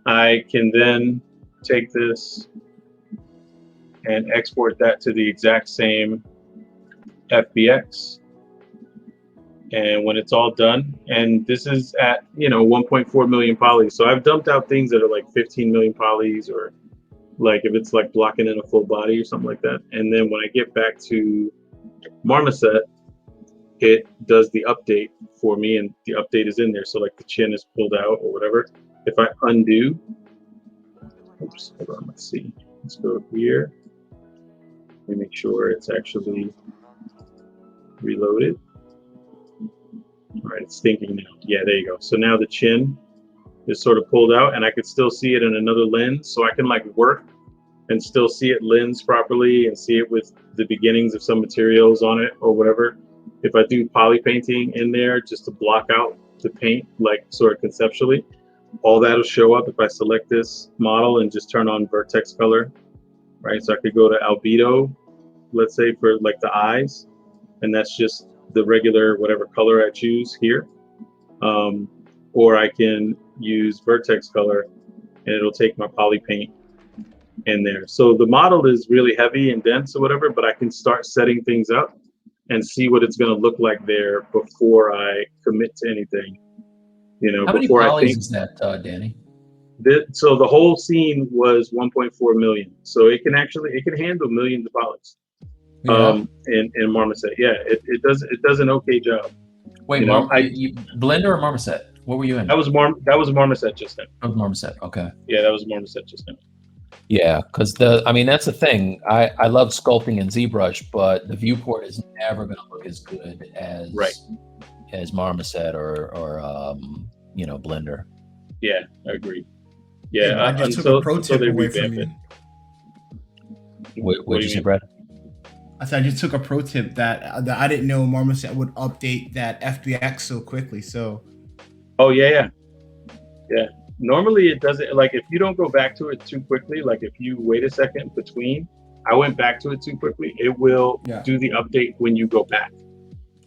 I can then take this and export that to the exact same FBX. And when it's all done, and this is at, 1.4 million polys. So I've dumped out things that are like 15 million polys, or like if it's like blocking in a full body or something like that. And then when I get back to Marmoset, it does the update for me, and the update is in there. So like the chin is pulled out or whatever. If I undo, oops, hold on, let's see. Let's go here. Let me make sure it's actually reloaded. All right, it's thinking now. Yeah, there you go. So now the chin is sort of pulled out, and I could still see it in another lens. So I can like work and still see it lens properly and see it with the beginnings of some materials on it or whatever. If I do poly painting in there just to block out the paint, like sort of conceptually, all that'll show up if I select this model and just turn on vertex color, right? So I could go to albedo, let's say, for like the eyes, and that's just the regular whatever color I choose here. Or I can use vertex color and it'll take my poly paint in there. So the model is really heavy and dense or whatever, but I can start setting things up and see what it's going to look like there before I commit to anything. How many polys is that, Danny? So the whole scene was 1.4 million. So it can handle millions of polys. In Marmoset, yeah, it does an okay job. Wait, Blender or Marmoset? What were you in? That was Marmoset just now. That was Marmoset. Okay. Yeah, that was Marmoset just now. Yeah, because that's the thing. I love sculpting in ZBrush, but the viewport is never going to look as good as Marmoset or Blender. Yeah, I agree. Yeah, I just took a pro tip away from you. What did you say, Brad? I said I just took a pro tip that I didn't know Marmoset would update that FBX so quickly. So. Oh yeah. Normally it doesn't. Like if you don't go back to it too quickly, like if you wait a second between, I went back to it too quickly, it will do the update when you go back,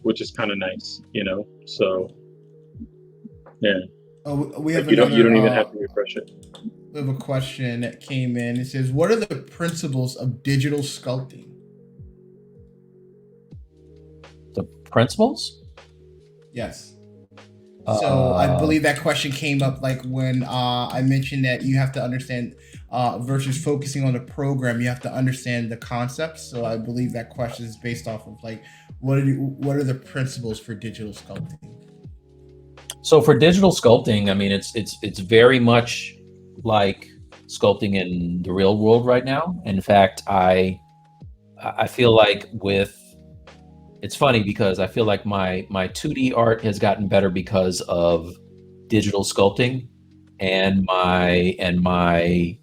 which is kind of nice, So yeah. Oh, we have you don't even have to refresh it. We have a question that came in. It says, "What are the principles of digital sculpting?" The principles? Yes. So I believe that question came up like when I mentioned that you have to understand versus focusing on the program, you have to understand the concepts. So I believe that question is based off of like what are the principles for digital sculpting? So for digital sculpting, I mean, it's very much like sculpting in the real world right now. In fact, I feel like it's funny because I feel like my 2D art has gotten better because of digital sculpting, and my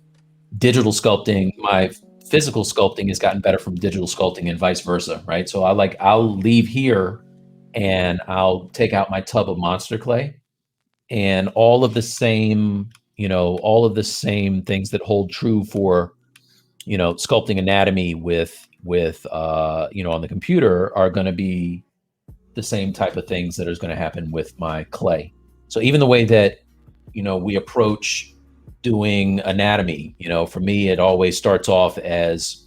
digital sculpting, my physical sculpting has gotten better from digital sculpting and vice versa, right? So I'll leave here and I'll take out my tub of monster clay, and all of the same things that hold true for, sculpting anatomy with on the computer are going to be the same type of things that is going to happen with my clay. So even the way that, we approach doing anatomy, for me, it always starts off as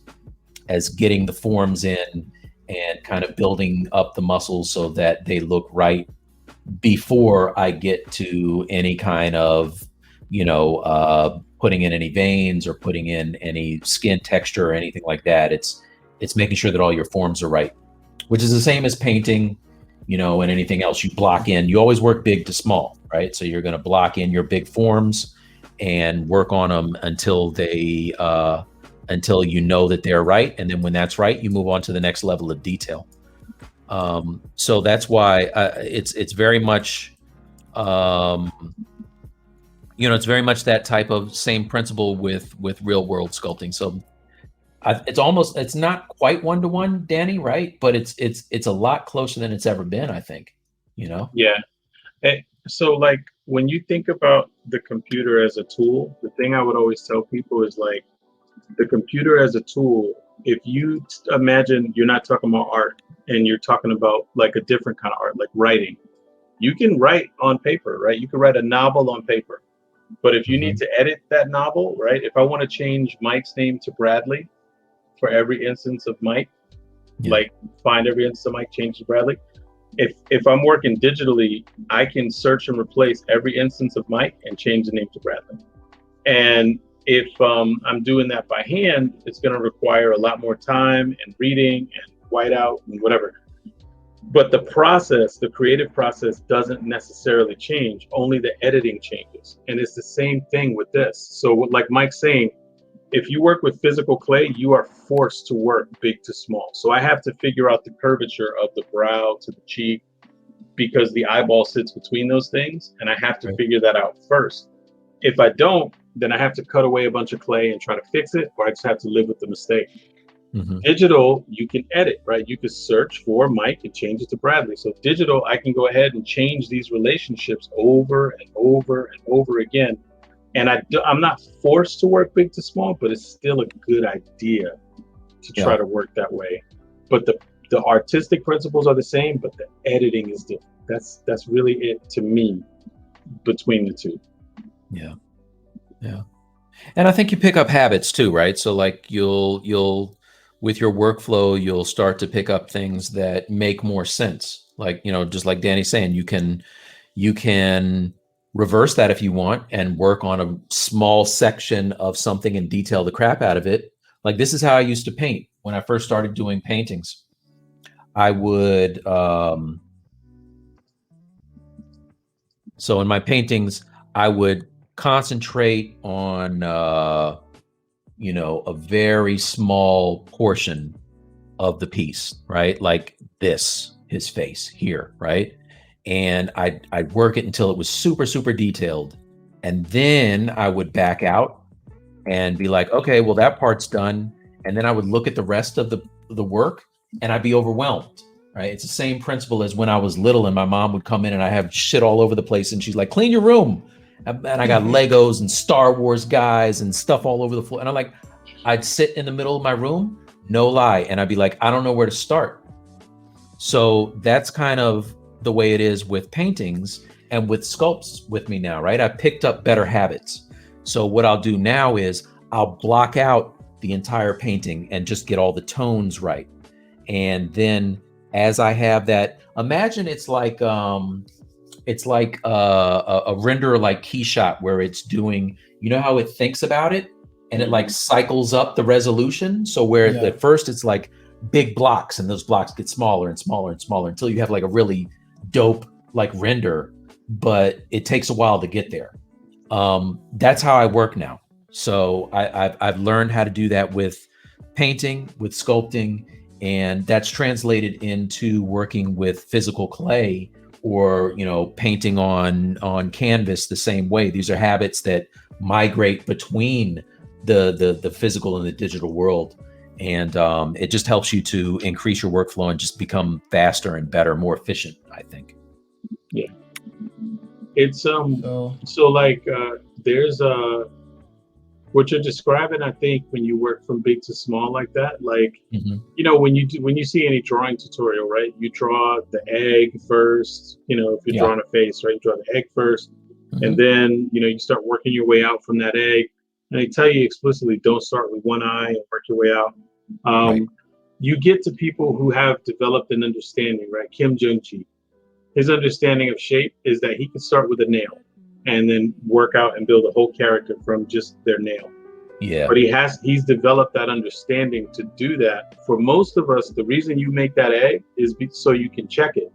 getting the forms in and kind of building up the muscles so that they look right before I get to any kind of, putting in any veins or putting in any skin texture or anything like that. It's making sure that all your forms are right, which is the same as painting, and anything else. You block in. You always work big to small, right? So you're going to block in your big forms and work on them until until you know that they're right, and then when that's right, you move on to the next level of detail. So that's why it's very much, it's very much that type of same principle with real world sculpting. So it's not quite 1-to-1, Danny, right? But it's a lot closer than it's ever been, I think. Yeah. So like when you think about the computer as a tool, the thing I would always tell people is like the computer as a tool. If you imagine you're not talking about art and you're talking about like a different kind of art, like writing, you can write on paper, right? You can write a novel on paper. But if you need to edit that novel, right? If I want to change Mike's name to Bradley for every instance of Mike, like find every instance of Mike, change to Bradley. If I'm working digitally, I can search and replace every instance of Mike and change the name to Bradley. And if I'm doing that by hand, it's going to require a lot more time and reading and whiteout and whatever. But the process, the creative process doesn't necessarily change, only the editing changes. And it's the same thing with this. So like Mike's saying, if you work with physical clay, you are forced to work big to small. So I have to figure out the curvature of the brow to the cheek because the eyeball sits between those things. And I have to figure that out first. If I don't, then I have to cut away a bunch of clay and try to fix it, or I just have to live with the mistake. Digital, you can edit, right? You could search for Mike and change it to Bradley. So digital, I can go ahead and change these relationships over and over and over again. And I'm not forced to work big to small, but it's still a good idea to try to work that way. But the artistic principles are the same, but the editing is different. That's really it to me between the two. Yeah. And I think you pick up habits too, right? So like you'll with your workflow, you'll start to pick up things that make more sense. Like, just like Danny's saying, you can reverse that if you want and work on a small section of something and detail the crap out of it. Like this is how I used to paint when I first started doing paintings. I would, so in my paintings, I would concentrate on, a very small portion of the piece, right? Like his face here, right? And I'd work it until it was super, super detailed. And then I would back out and be like, okay, well, that part's done. And then I would look at the rest of the work and I'd be overwhelmed, right? It's the same principle as when I was little and my mom would come in and I have shit all over the place and she's like, clean your room. And I got Legos and Star Wars guys and stuff all over the floor. And I'm like, I'd sit in the middle of my room, no lie. And I'd be like, I don't know where to start. So that's kind of the way it is with paintings and with sculpts with me now, right? I picked up better habits. So what I'll do now is I'll block out the entire painting and just get all the tones right. And then as I have that, imagine it's like a render like Keyshot where it's doing, how it thinks about it and it like cycles up the resolution. So where at first it's like big blocks and those blocks get smaller and smaller and smaller until you have like a really dope like render. but it takes a while to get there. That's how I work now. So I've learned how to do that with painting, with sculpting, and that's translated into working with physical clay, or painting on canvas the same way. These are habits that migrate between the physical and the digital world, and it just helps you to increase your workflow and just become faster and better, more efficient, I think. Yeah. It's so like there's what you're describing, I think, when you work from big to small like that, like when you see any drawing tutorial, right? You draw the egg first, if you're drawing a face, right? You draw the egg first, and then you start working your way out from that egg. And they tell you explicitly, don't start with one eye and work your way out. Right. You get to people who have developed an understanding, right? Kim Jung-chi, his understanding of shape is that he can start with a nail and then work out and build a whole character from just their nail. Yeah. But he's developed that understanding to do that. For most of us, the reason you make that egg is so you can check it.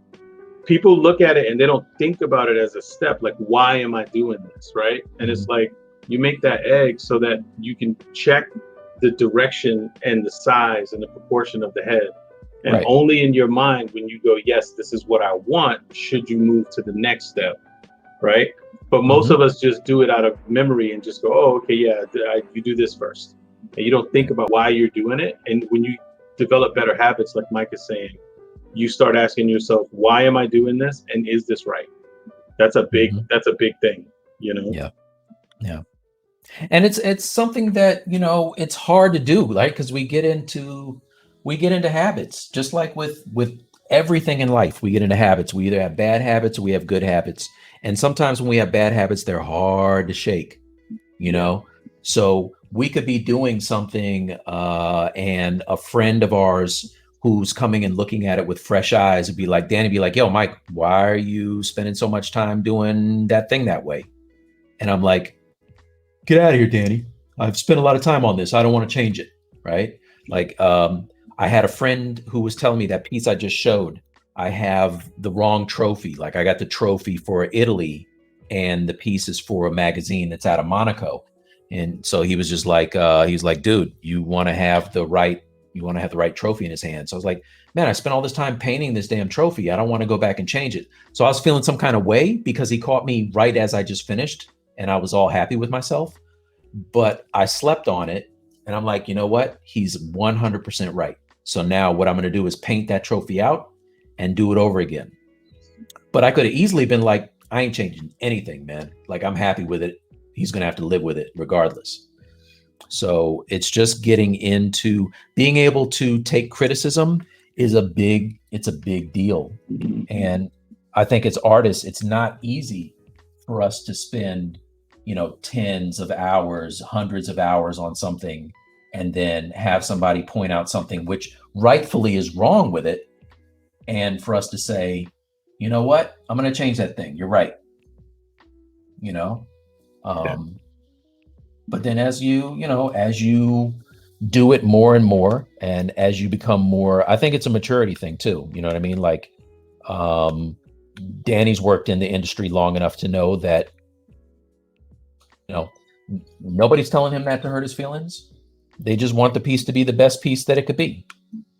People look at it and they don't think about it as a step, like, why am I doing this, right? And it's like, you make that egg so that you can check the direction and the size and the proportion of the head. And only in your mind, when you go, yes, this is what I want, should you move to the next step, right? But most of us just do it out of memory and just go, oh, okay, yeah, you do this first. And you don't think about why you're doing it. And when you develop better habits, like Mike is saying, you start asking yourself, why am I doing this? And is this right? That's a big thing, Yeah. Yeah. And it's something that, it's hard to do, right? Because we get into habits, just like with everything in life. We get into habits. We either have bad habits or we have good habits. And sometimes when we have bad habits, they're hard to shake, So we could be doing something and a friend of ours who's coming and looking at it with fresh eyes would be like, Danny, be like, yo, Mike, why are you spending so much time doing that thing that way? And I'm like, get out of here, Danny. I've spent a lot of time on this. I don't want to change it. Right. Like, I had a friend who was telling me that piece I just showed, I have the wrong trophy. Like, I got the trophy for Italy and the piece is for a magazine that's out of Monaco. And so he was just like, he's like, dude, you want to have the right trophy in his hand. So I was like, man, I spent all this time painting this damn trophy. I don't want to go back and change it. So I was feeling some kind of way because he caught me right as I just finished and I was all happy with myself, but I slept on it. And I'm like, you know what? He's 100% right. So now what I'm going to do is paint that trophy out and do it over again. But I could have easily been like, I ain't changing anything, man. Like, I'm happy with it. He's going to have to live with it regardless. So it's just getting into being able to take criticism it's a big deal. And I think as artists, it's not easy for us to spend, tens of hours, hundreds of hours on something and then have somebody point out something which rightfully is wrong with it. And for us to say, you know what, I'm going to change that thing. You're right. But then as you do it more and more, and as you become more, I think it's a maturity thing too. You know what I mean? Like, Danny's worked in the industry long enough to know that, nobody's telling him that to hurt his feelings. They just want the piece to be the best piece that it could be.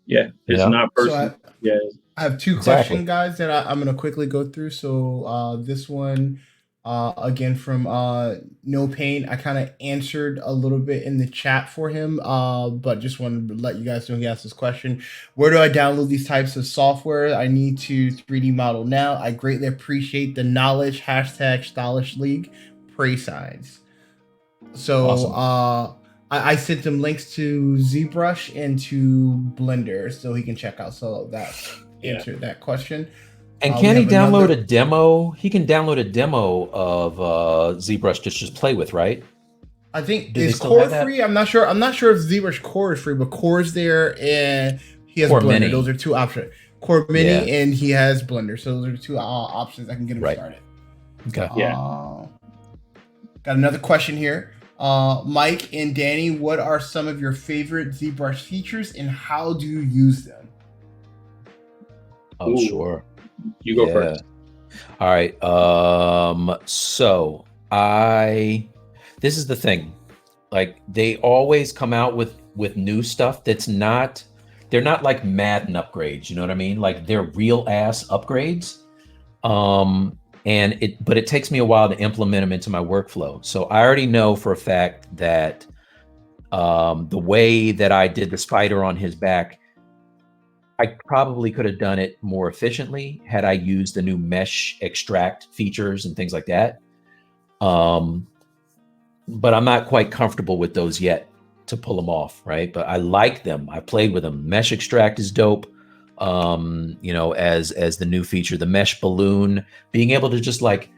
Yeah, it's not personal. So I have two questions, guys, that I'm going to quickly go through. So this one, again, from No Pain, I kind of answered a little bit in the chat for him, but just wanted to let you guys know he asked this question. Where do I download these types of software? I need to 3D model now. I greatly appreciate the knowledge. #Stylish League. Pray signs. So awesome. I sent him links to ZBrush and to Blender so he can check out. So that answered that question. And can he download a demo? He can download a demo of ZBrush to just play with, right? I think is Core free. I'm not sure. I'm not sure if ZBrush Core is free, but Core is there, and he has Core Blender. Mini. Those are two options. Core Mini, and he has Blender. So those are two options that can get him started. Okay. Got another question here. Mike and Danny, what are some of your favorite ZBrush features, and how do you use them? Oh, sure. You go first. All right. So this is the thing. Like they always come out with new stuff they're not like Madden upgrades, you know what I mean? Like they're real ass upgrades. But it takes me a while to implement them into my workflow. So I already know for a fact that the way that I did the spider on his back, I probably could have done it more efficiently had I used the new mesh extract features and things like that. But I'm not quite comfortable with those yet to pull them off, right? But I like them. I played with them. Mesh extract is dope. As the new feature, the mesh balloon, being able to just like,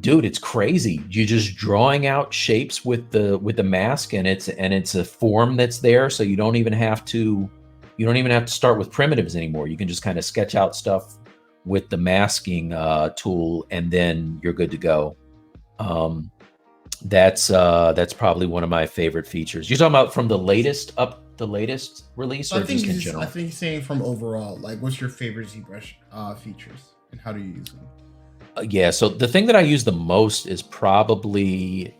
dude, it's crazy. You're just drawing out shapes with the mask, and it's a form that's there, so you don't even have to start with primitives anymore. You can just kind of sketch out stuff with the masking tool, and then you're good to go. That's probably one of my favorite features. You're talking about from the latest release, or just in general? I think he's saying from overall, like, what's your favorite ZBrush features and how do you use them? Yeah, so the thing that I use the most is probably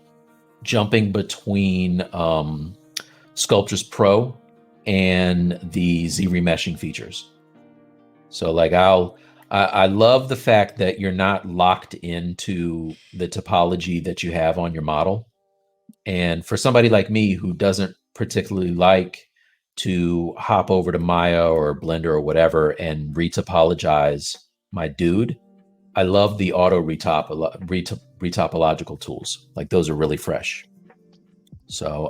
jumping between Sculptris Pro and the Z remeshing features. So like I love the fact that you're not locked into the topology that you have on your model. And for somebody like me who doesn't particularly like to hop over to Maya or Blender or whatever and retopologize my dude, I love the auto retopological tools. Like those are really fresh. So,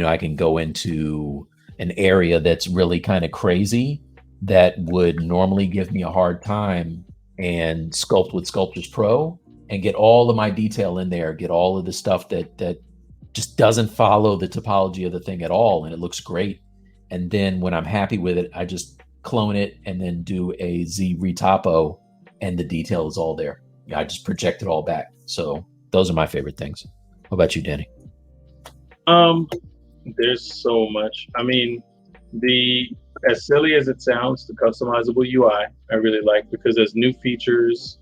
I can go into an area that's really kind of crazy that would normally give me a hard time and sculpt with Sculptris Pro and get all of my detail in there, get all of the stuff that just doesn't follow the topology of the thing at all. And it looks great. And then when I'm happy with it, I just clone it and then do a Z retopo, and the detail is all there. I just project it all back. So those are my favorite things. What about you, Danny? There's so much. I mean, as silly as it sounds, the customizable UI I really like, because as new features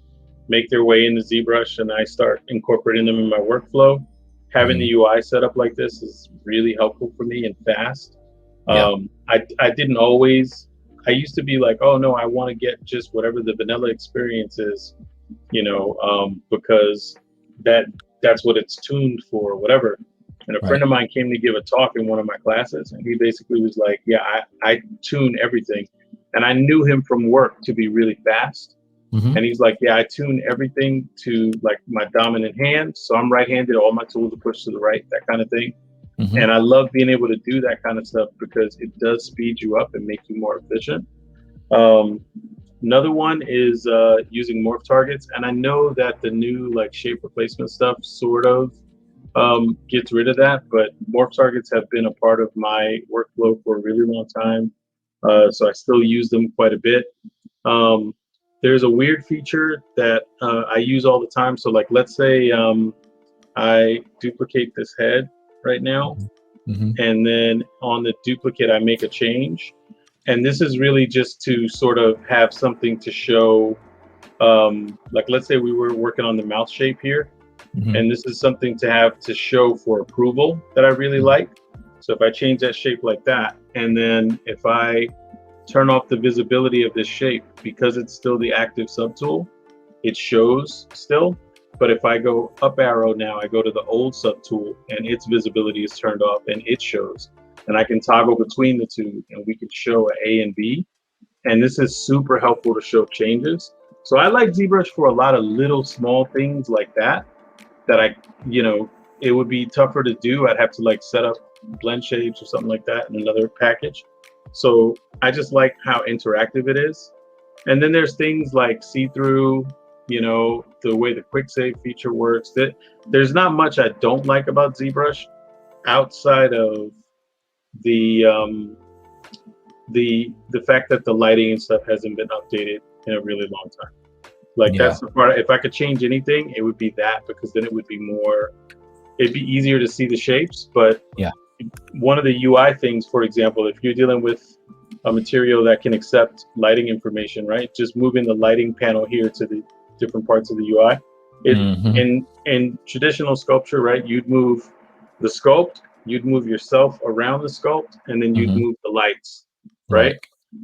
make their way into ZBrush and I start incorporating them in my workflow, having the UI set up like this is really helpful for me and fast. Yeah. I didn't always. I used to be like, oh no, I want to get just whatever the vanilla experience is, because that's what it's tuned for, whatever. And a friend of mine came to give a talk in one of my classes, and he basically was like, yeah, I tune everything. And I knew him from work to be really fast. Mm-hmm. And he's like, yeah, I tune everything to like my dominant hand. So I'm right-handed, all my tools are pushed to the right, that kind of thing. Mm-hmm. And I love being able to do that kind of stuff because it does speed you up and make you more efficient. Another one is using morph targets. And I know that the new like shape replacement stuff sort of gets rid of that, but morph targets have been a part of my workflow for a really long time. So I still use them quite a bit. There's a weird feature that I use all the time. So like, let's say I duplicate this head right now, mm-hmm. and then on the duplicate, I make a change. And this is really just to sort of have something to show, like let's say we were working on the mouth shape here. Mm-hmm. And this is something to have to show for approval that I really like. So if I change that shape like that, and then if I turn off the visibility of this shape, because it's still the active subtool, it shows still. But if I go up arrow now, I go to the old subtool and its visibility is turned off and it shows. And I can toggle between the two and we can show an A and B. And this is super helpful to show changes. So I like ZBrush for a lot of little small things like that it would be tougher to do. I'd have to like set up blend shapes or something like that in another package. So I just like how interactive it is. And then there's things like see-through, the way the quick save feature works. There's not much I don't like about ZBrush outside of the fact that the lighting and stuff hasn't been updated in a really long time. Like that's the part. If I could change anything, it would be that, because then it'd be easier to see the shapes. But one of the UI things, for example, if you're dealing with a material that can accept lighting information, right? Just moving the lighting panel here to the different parts of the UI. In traditional sculpture, right, you'd move the sculpt, you'd move yourself around the sculpt, and then you'd move the lights, right?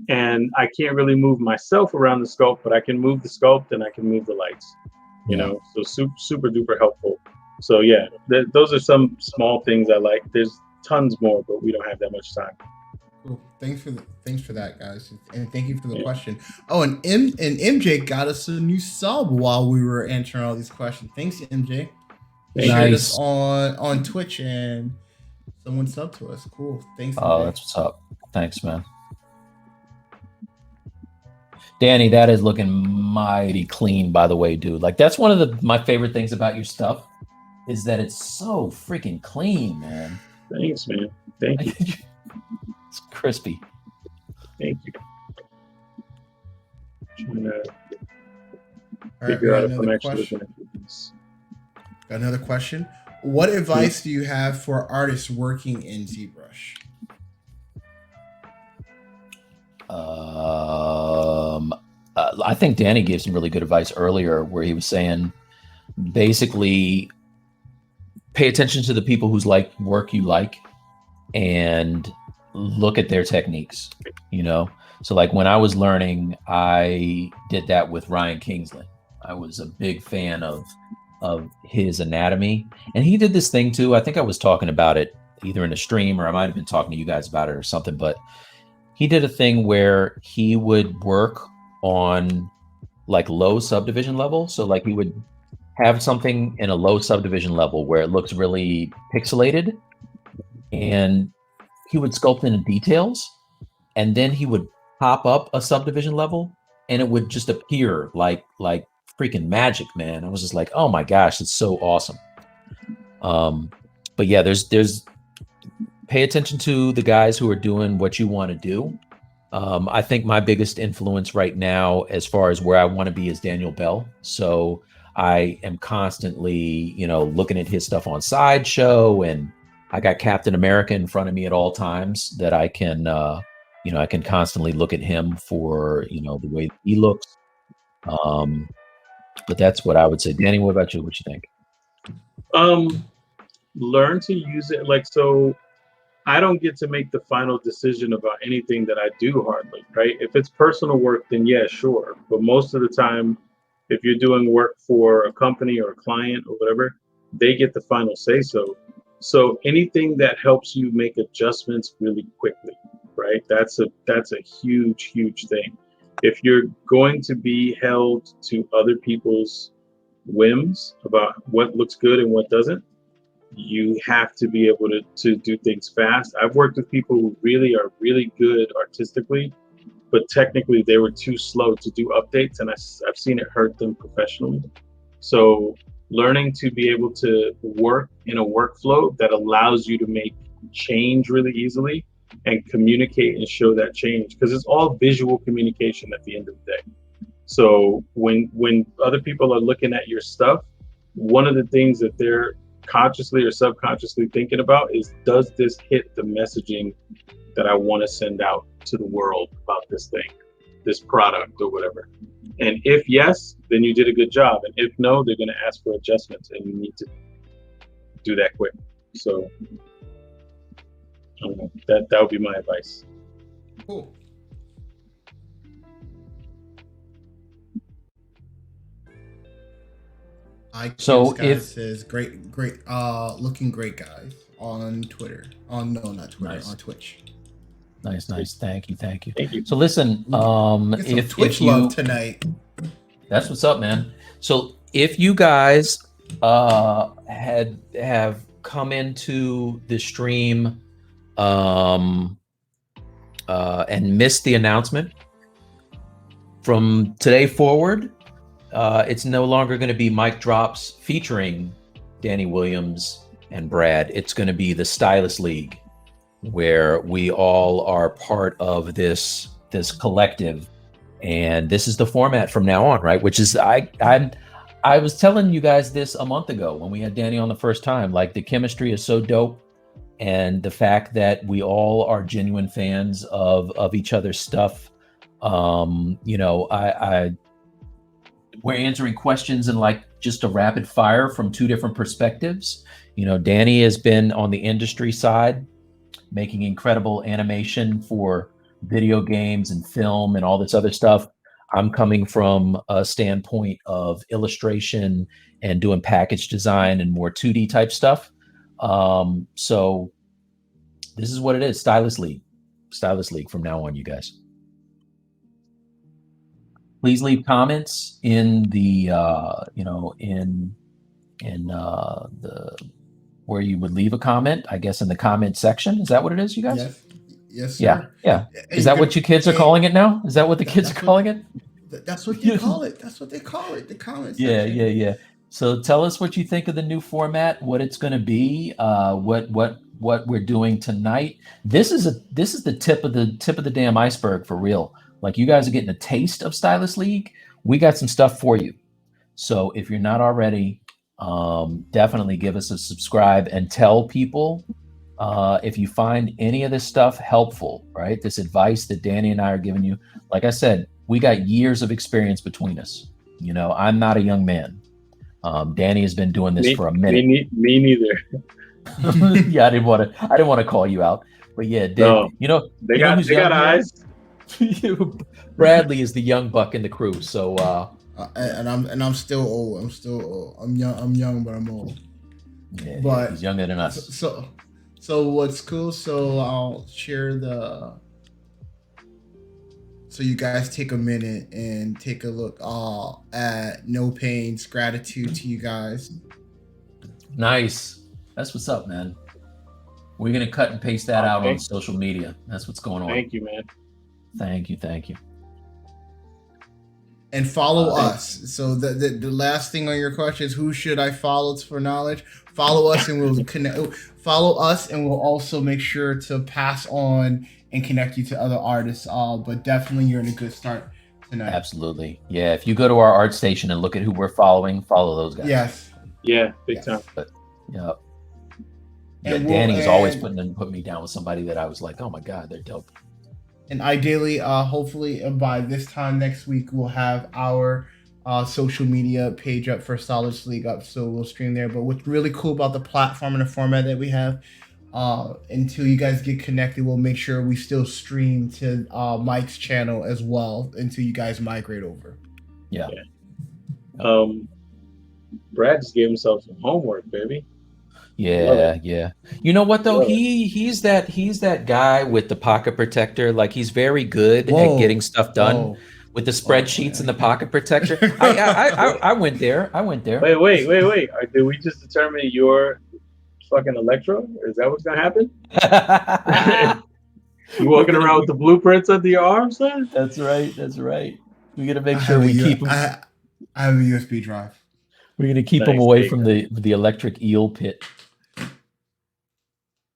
And I can't really move myself around the sculpt, but I can move the sculpt and I can move the lights, you know, so super duper helpful. So yeah, those are some small things I like. There's tons more, but we don't have that much time. Cool. Thanks for that, guys, and thank you for the question. Oh, and MJ got us a new sub while we were answering all these questions. Thanks, MJ. He shared us on Twitch, and someone subbed to us. Cool. Thanks, MJ. Oh, that's what's up. Thanks, man. Danny, that is looking mighty clean, by the way, dude. Like, that's one of my favorite things about your stuff is that it's so freaking clean, man. Thanks, man. Thank you. It's crispy. Thank you. Trying to figure out if I'm actually looking at this. Got another question. What advice do you have for artists working in ZBrush? I think Danny gave some really good advice earlier where he was saying basically pay attention to the people whose work you like and look at their techniques, you know? So like when I was learning, I did that with Ryan Kingsley. I was a big fan of his anatomy, and he did this thing too. I think I was talking about it either in a stream or I might've been talking to you guys about it or something, but he did a thing where he would work on like low subdivision level. So like he would have something in a low subdivision level where it looks really pixelated, and he would sculpt in the details, and then he would pop up a subdivision level and it would just appear like freaking magic, man. I was just like, oh my gosh, it's so awesome. But yeah, there's pay attention to the guys who are doing what you want to do. I think my biggest influence right now, as far as where I want to be, is Daniel Bell. So I am constantly, you know, looking at his stuff on Sideshow, and I got Captain America in front of me at all times that I can, you know, I can constantly look at him for, you know, the way he looks. But that's what I would say. Danny, what about you? What you think? Learn to use it. Like, so I don't get to make the final decision about anything that I do hardly, right? If it's personal work, then yeah, sure. But most of the time, if you're doing work for a company or a client or whatever, they get the final say so. So anything that helps you make adjustments really quickly, right? That's a huge thing. If you're going to be held to other people's whims about what looks good and what doesn't, you have to be able to do things fast. I've worked with people who really are really good artistically, but technically they were too slow to do updates, and I've seen it hurt them professionally. So learning to be able to work in a workflow that allows you to make change really easily and communicate and show that change, because it's all visual communication at the end of the day. So when other people are looking at your stuff, one of the things that they're consciously or subconsciously thinking about is, does this hit the messaging that I want to send out to the world about this thing, this product or whatever? And if yes, then you did a good job. And if no, they're going to ask for adjustments, and you need to do that quick. So I don't know, that would be my advice. Cool. So if says great looking great guys on Twitter. On not Twitter, nice. On Twitch. Nice. Thank you. So listen, if Twitch love tonight. That's what's up, man. So if you guys have come into the stream and missed the announcement, from today forward, it's no longer going to be Mic Drops featuring Danny Williams and Brad. It's going to be the Stylus League, where we all are part of this collective, and this is the format from now on, right? Which is I was telling you guys this a month ago when we had Danny on the first time. Like, the chemistry is so dope. and the fact that we all are genuine fans of each other's stuff. I we're answering questions in like just a rapid fire from two different perspectives. Danny has been on the industry side, making incredible animation for video games and film and all this other stuff. I'm coming from a standpoint of illustration and doing package design and more 2D type stuff. So this is what it is. Stylus League from now on, you guys. Please leave comments in the the where you would leave a comment, I guess in the comment section. Is that what it is, you guys? Yes, sir. Yeah. Is that what you kids are calling it now? Is that what the kids are calling it? That's what they call it. That's what they call it. The comments section. Yeah. So tell us what you think of the new format, what it's going to be, what we're doing tonight. This is the tip of the damn iceberg for real. Like, you guys are getting a taste of Stylus League. We got some stuff for you. So if you're not already, definitely give us a subscribe and tell people if you find any of this stuff helpful, right? This advice that Danny and I are giving you. Like I said, we got years of experience between us. I'm not a young man. Danny has been doing this for a minute. Me neither. Yeah, I didn't want to call you out, but yeah, Dan, no, they got eyes. Bradley is the young buck in the crew, so and I'm still old. I'm young, but I'm old. Yeah, but he's younger than us. So what's cool? So I'll share so you guys take a minute and take a look at No Pain's gratitude to you guys. Nice. That's what's up, man. We're gonna cut and paste that out on social media. That's what's going on. Thank you, man. Thank you. And follow us. So the last thing on your question is, who should I follow for knowledge? Follow us, and we'll connect. Follow us, and we'll also make sure to pass on and connect you to other artists. But definitely, you're in a good start tonight. Absolutely, yeah. If you go to our art station and look at who we're following, follow those guys. Yes. Yeah, big time. But, yeah. Danny is always putting me down with somebody that I was like, oh my god, they're dope. And ideally, hopefully by this time next week, we'll have our social media page up for Stylus League up, so we'll stream there. But what's really cool about the platform and the format that we have, until you guys get connected, we'll make sure we still stream to Mike's channel as well until you guys migrate over. Yeah. Brad just gave himself some homework, baby. Yeah. You know what though? He's that guy with the pocket protector. Like, he's very good at getting stuff done with the spreadsheets and the pocket protector. I went there. Wait. Did we just determine you're fucking Electro? Is that what's gonna happen? You walking around with the blueprints under your arms, man? That's right. We gotta make sure we keep him. I have a USB drive. We're gonna keep him away from the electric eel pit.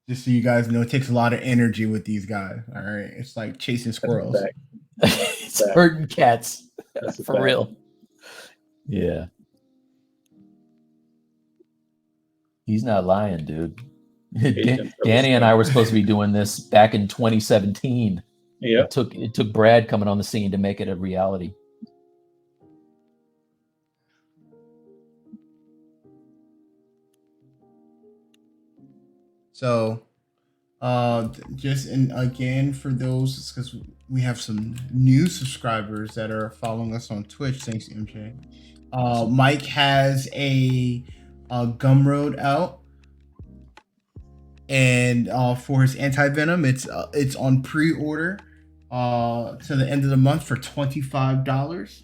Just so you guys know, it takes a lot of energy with these guys. All right, it's like chasing squirrels. It's herding cats. For real. Yeah. He's not lying, dude. Danny and I were supposed to be doing this back in 2017. Yeah. It took Brad coming on the scene to make it a reality. So, again, for those, because we have some new subscribers that are following us on Twitch. Thanks, MJ. Mike has a Gumroad out, and for his anti-venom, it's on pre-order to the end of the month for $25.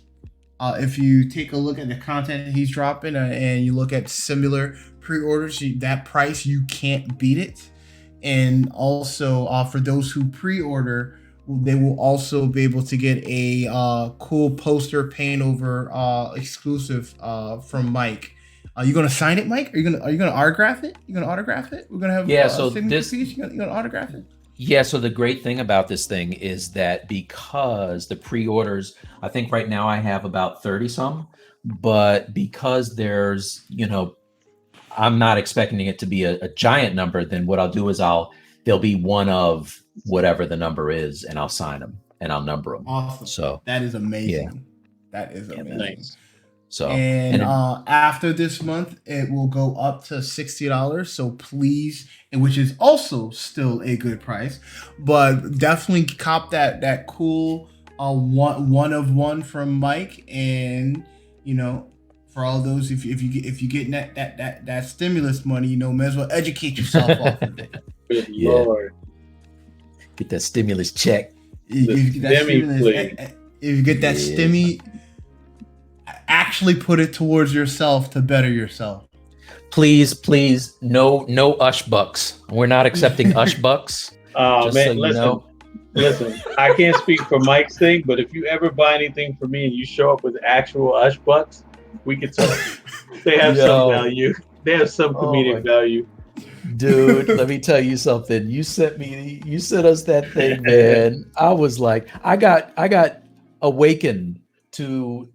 If you take a look at the content he's dropping and you look at similar pre-orders, that price, you can't beat it. And also for those who pre-order, they will also be able to get a cool poster paint over exclusive from Mike. Are you gonna sign it, Mike? Are you gonna autograph it? We're gonna have so this piece. You gonna autograph it? Yeah, so the great thing about this thing is that because the pre-orders, I think right now I have about 30 some, but because there's, I'm not expecting it to be a giant number, then what I'll do is there'll be one of whatever the number is, and I'll sign them and I'll number them. Awesome. So that is amazing. That is amazing. Nice. So and after this month, it will go up to $60. So please, and which is also still a good price, but definitely cop that cool one of one from Mike. And for all those, if you get that stimulus money, may as well educate yourself off of it. Good Lord. Get that stimulus check. If you get that stimmy, actually put it towards yourself to better yourself. Please, no Ush bucks. We're not accepting Ush bucks. Oh man, listen. I can't speak for Mike's thing, but if you ever buy anything for me and you show up with actual Ush bucks, we could talk. They have some value. They have some comedic value. Dude, let me tell you something. You sent us that thing, man. I was like, I got awakened to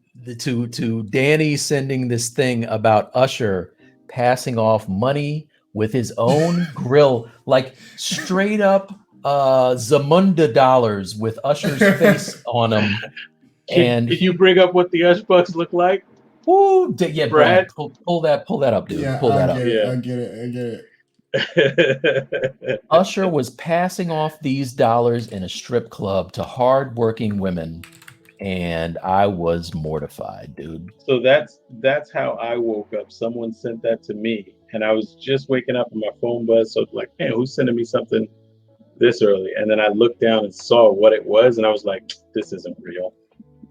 Danny sending this thing about Usher passing off money with his own grill, like straight up Zamunda dollars with Usher's face on them. Can you bring up what the Ush bucks look like? Woo, yeah, Brad, pull that up, dude. Yeah, pull that up. I get it. Usher was passing off these dollars in a strip club to hardworking women, and I was mortified, dude. So that's how I woke up. Someone sent that to me, and I was just waking up and my phone buzzed. So I was like, man, who's sending me something this early? And then I looked down and saw what it was, and I was like, this isn't real.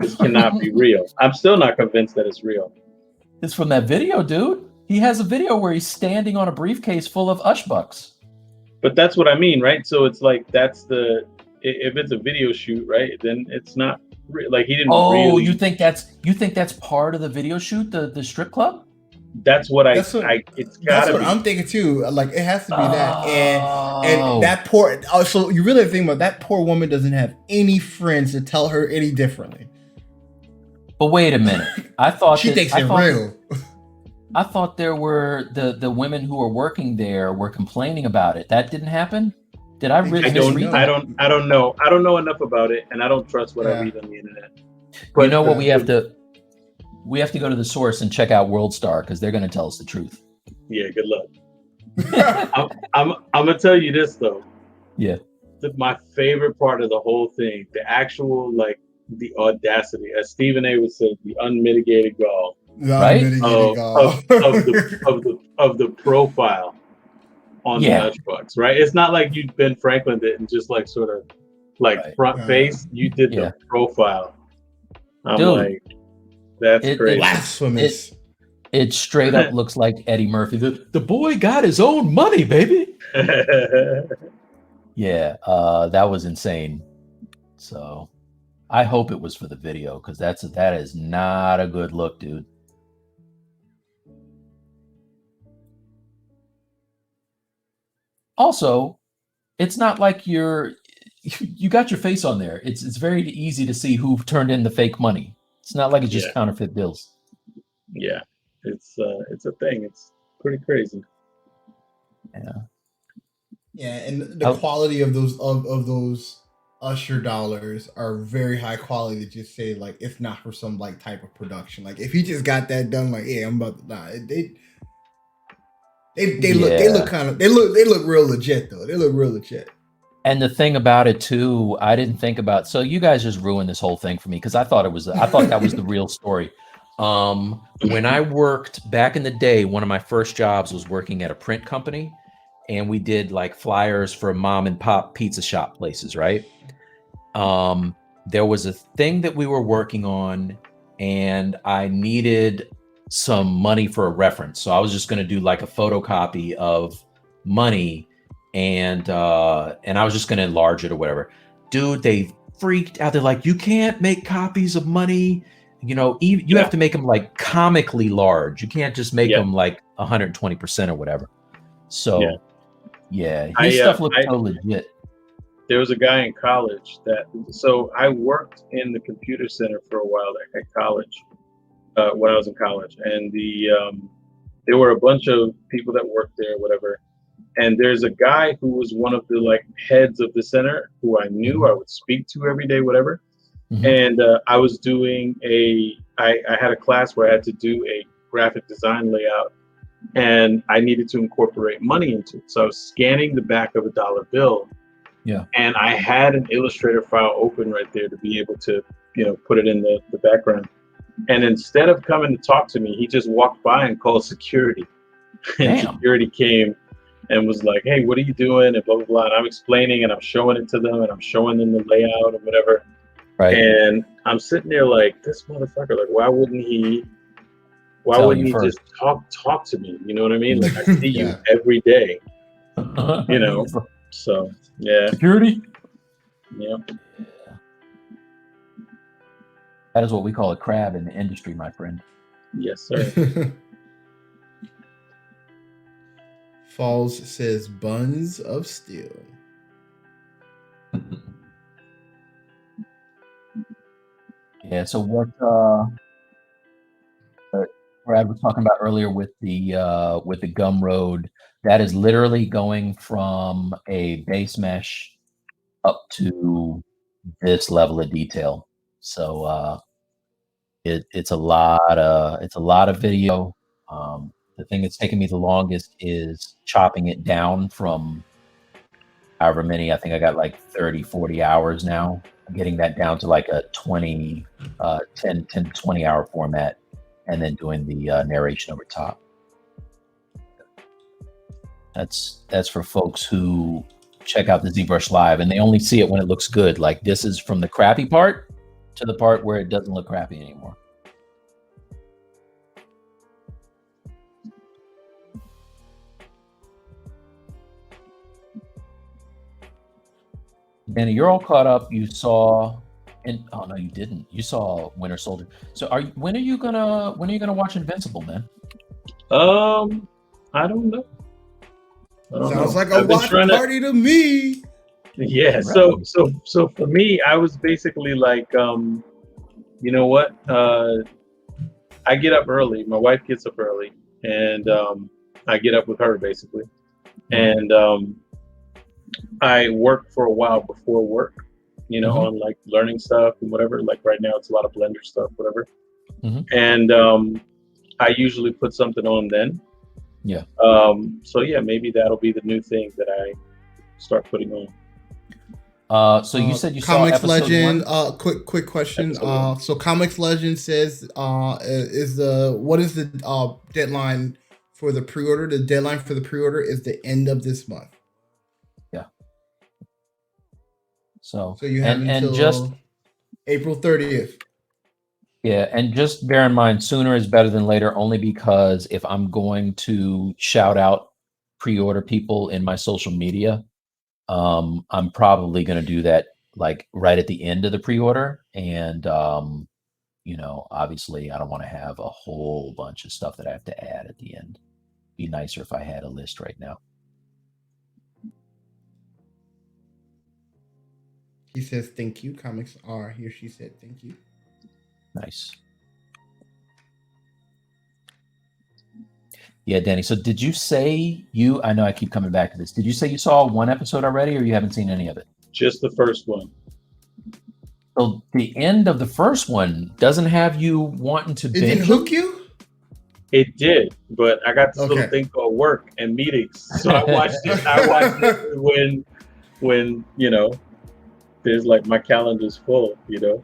This cannot be real. I'm still not convinced that it's real. It's from that video, dude. He has a video where he's standing on a briefcase full of Ush bucks. But that's what I mean, right? So it's like if it's a video shoot, right? Then it's not like he didn't. Oh, really... you think that's part of the video shoot, the strip club? That's what That's what I'm thinking too. Like it has to be that, and that poor. So you really think about that poor woman doesn't have any friends to tell her any differently. But wait a minute, I thought she thinks it's real. I thought there were the women who were working there were complaining about it. That didn't happen. Did I really misread that? I don't know. I don't know enough about it, and I don't trust what I read on the internet. But you know what? We have to go to the source and check out World Star because they're going to tell us the truth. Yeah, good luck. I'm gonna tell you this though. Yeah. My favorite part of the whole thing, the actual the audacity, as Stephen A. would say, the unmitigated gall. Right? Of the profile on the Ush bucks, right? It's not like you Ben Franklin did and just sort of front face. You did the profile. I'm like, that's crazy. Blasphemous. It straight up looks like Eddie Murphy. The boy got his own money, baby. Yeah, that was insane. So I hope it was for the video because that is not a good look, dude. Also, it's not like you got your face on there. It's very easy to see who turned in the fake money. It's not like it's just counterfeit bills. Yeah, it's a thing. It's pretty crazy. Yeah, and the quality of those Usher dollars are very high quality. To just say it's not for some type of production. Like if he just got that done, I'm about to die. They look real legit though. They look real legit. And the thing about it too, I didn't think about. So you guys just ruined this whole thing for me because I thought that was the real story. When I worked back in the day, one of my first jobs was working at a print company, and we did flyers for mom and pop pizza shop places, right? There was a thing that we were working on, and I needed some money for a reference. So I was just going to do a photocopy of money and I was just going to enlarge it or whatever. Dude, they freaked out. They're like, you can't make copies of money. You have to make them comically large. You can't just make them 120% or whatever. So his stuff looked so legit. There was a guy in college so I worked in the computer center for a while at college. When I was in college, and there were a bunch of people that worked there, whatever. And there's a guy who was one of the like heads of the center who I knew I would speak to every day, whatever. And I was doing I had a class where I had to do a graphic design layout, and I needed to incorporate money into it. So I was scanning the back of a dollar bill. Yeah. And I had an Illustrator file open right there to be able to, put it in the background. And instead of coming to talk to me, he just walked by and called security. And security came and was like, "Hey, what are you doing?" And blah, blah, blah. And I'm explaining and I'm showing it to them and I'm showing them the layout and whatever. Right. And I'm sitting there like, this motherfucker, like, why wouldn't he just talk to me? You know what I mean? Like, I see you every day, So, yeah. Security? Yeah. That is what we call a crab in the industry, my friend. Yes, sir. Falls says buns of steel. Yeah, so what Brad was talking about earlier with the Gumroad, that is literally going from a base mesh up to this level of detail. So it's a lot of video. The thing that's taken me the longest is chopping it down from however many. I think I got like 30, 40 hours now, getting that down to like a 10 to 20 hour format, and then doing the narration over top. That's for folks who check out the ZBrush Live and they only see it when it looks good. Like, this is from the crappy part to the part where it doesn't look crappy anymore. Danny, you're all caught up. You saw, and oh no, you didn't. You saw Winter Soldier. So when are you gonna watch Invincible, man? I don't know. Sounds like a watch party to me. Yeah. Right. So for me, I was basically like, you know what? I get up early. My wife gets up early, and I get up with her basically, and I work for a while before work, on like learning stuff and whatever. Like right now, it's a lot of Blender stuff, whatever. And I usually put something on then. Yeah. So yeah, maybe that'll be the new thing that I start putting on. So you said you saw Comics episode Legend. 1? Quick question. So Comics Legend says, what is the deadline for the pre-order? The deadline for the pre-order is the end of this month. Yeah. So you have until just April 30th. Yeah, and just bear in mind, sooner is better than later, only because if I'm going to shout out pre-order people in my social media, I'm probably going to do that like right at the end of the pre-order. And, obviously I don't want to have a whole bunch of stuff that I have to add at the end. Be nicer if I had a list right now. He says, thank you. Comics are here. She said, thank you. Nice. Yeah, Danny. So did you say I know I keep coming back to this. Did you say you saw one episode already, or you haven't seen any of it? Just the first one. So the end of the first one doesn't have you wanting to binge? It didn't hook you? It did, but I got this little thing called work and meetings. So I watched it when there's like my calendar's full,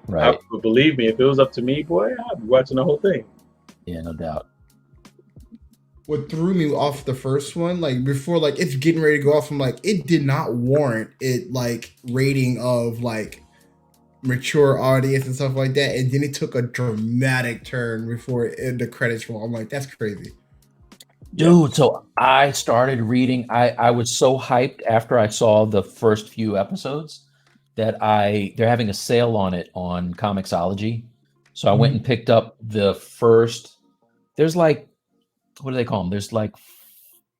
Right. But believe me, if it was up to me, boy, I'd be watching the whole thing. Yeah, no doubt. What threw me off the first one, like before, like it's getting ready to go off, I'm like, it did not warrant it like rating of like mature audience and stuff like that. And then it took a dramatic turn before the credits roll. I'm like, that's crazy. Dude, so I started reading. I was so hyped after I saw the first few episodes that they're having a sale on it on Comixology. So I went and picked up the first. There's like, what do they call them? There's like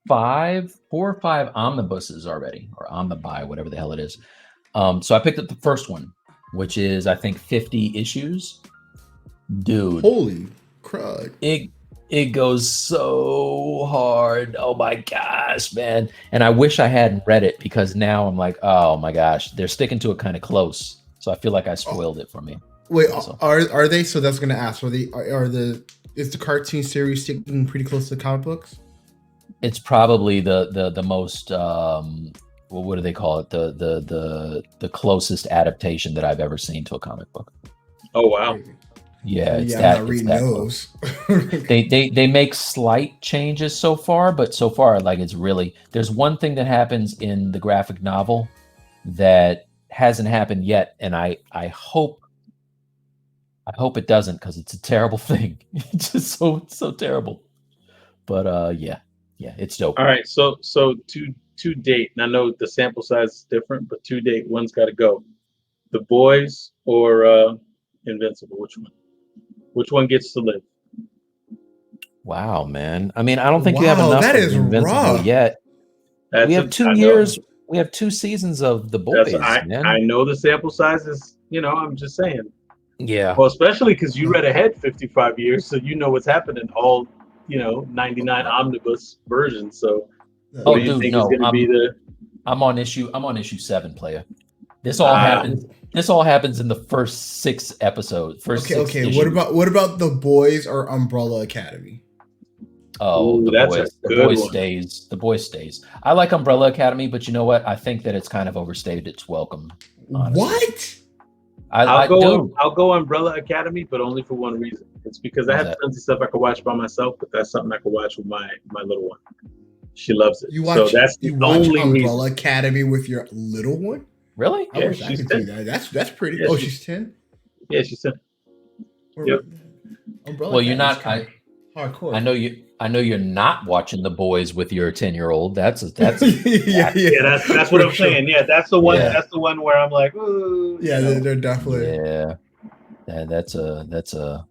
4 or 5 omnibuses already, or omnibuy, whatever the hell it is. So I picked up the first one, which is I think 50 issues. Dude, holy crud! It goes so hard. Oh my gosh, man. And I wish I hadn't read it because now I'm like, oh my gosh, they're sticking to it kind of close. So I feel like I spoiled it for me. Wait, Also. are they? So that's gonna ask. Is the cartoon series sticking pretty close to the comic books? It's probably the most what do they call it? The closest adaptation that I've ever seen to a comic book. Oh wow. Yeah, it's I'm that. not reading those. those. They make slight changes so far, but so far, like it's really there's one thing that happens in the graphic novel that hasn't happened yet, and I hope it doesn't because it's a terrible thing. It's just so terrible. But yeah, it's dope. All right, so to date, and I know the sample size is different, but to date, one's got to go. The Boys or Invincible? Which one? Which one gets to live? Wow, man. I mean, I don't think you have Wow, enough that of is Invincible rough. yet. We have 2 I know. years. We have 2 seasons of The Boys, man. I know the sample size is, I'm just saying. Yeah. Well, especially because you read ahead 55 years, so you know what's happening all, 99 omnibus versions. So, what do you think is going to be the? I'm on issue 7, player. This all happens. This all happens in the first 6 episodes. Okay. Issues. What about The Boys or Umbrella Academy? Oh, Ooh, The Boys stays. I like Umbrella Academy, but you know what? I think that it's kind of overstayed its welcome. Honestly. What? I'll go Umbrella Academy, but only for one reason. It's because I have tons of stuff I could watch by myself, but that's something I could watch with my little one. She loves it. So that's the only Umbrella reason. Academy with your little one? Really? I wish I could do that. That's pretty. Yeah, she's 10. Yeah, she's 10. Yep. Well, you're not. Hardcore. I know you're not watching The Boys with your 10-year-old. That's that's what I'm saying. Yeah, that's the one. Yeah. That's the one where I'm like, ooh. Yeah, they're definitely. Yeah, that's a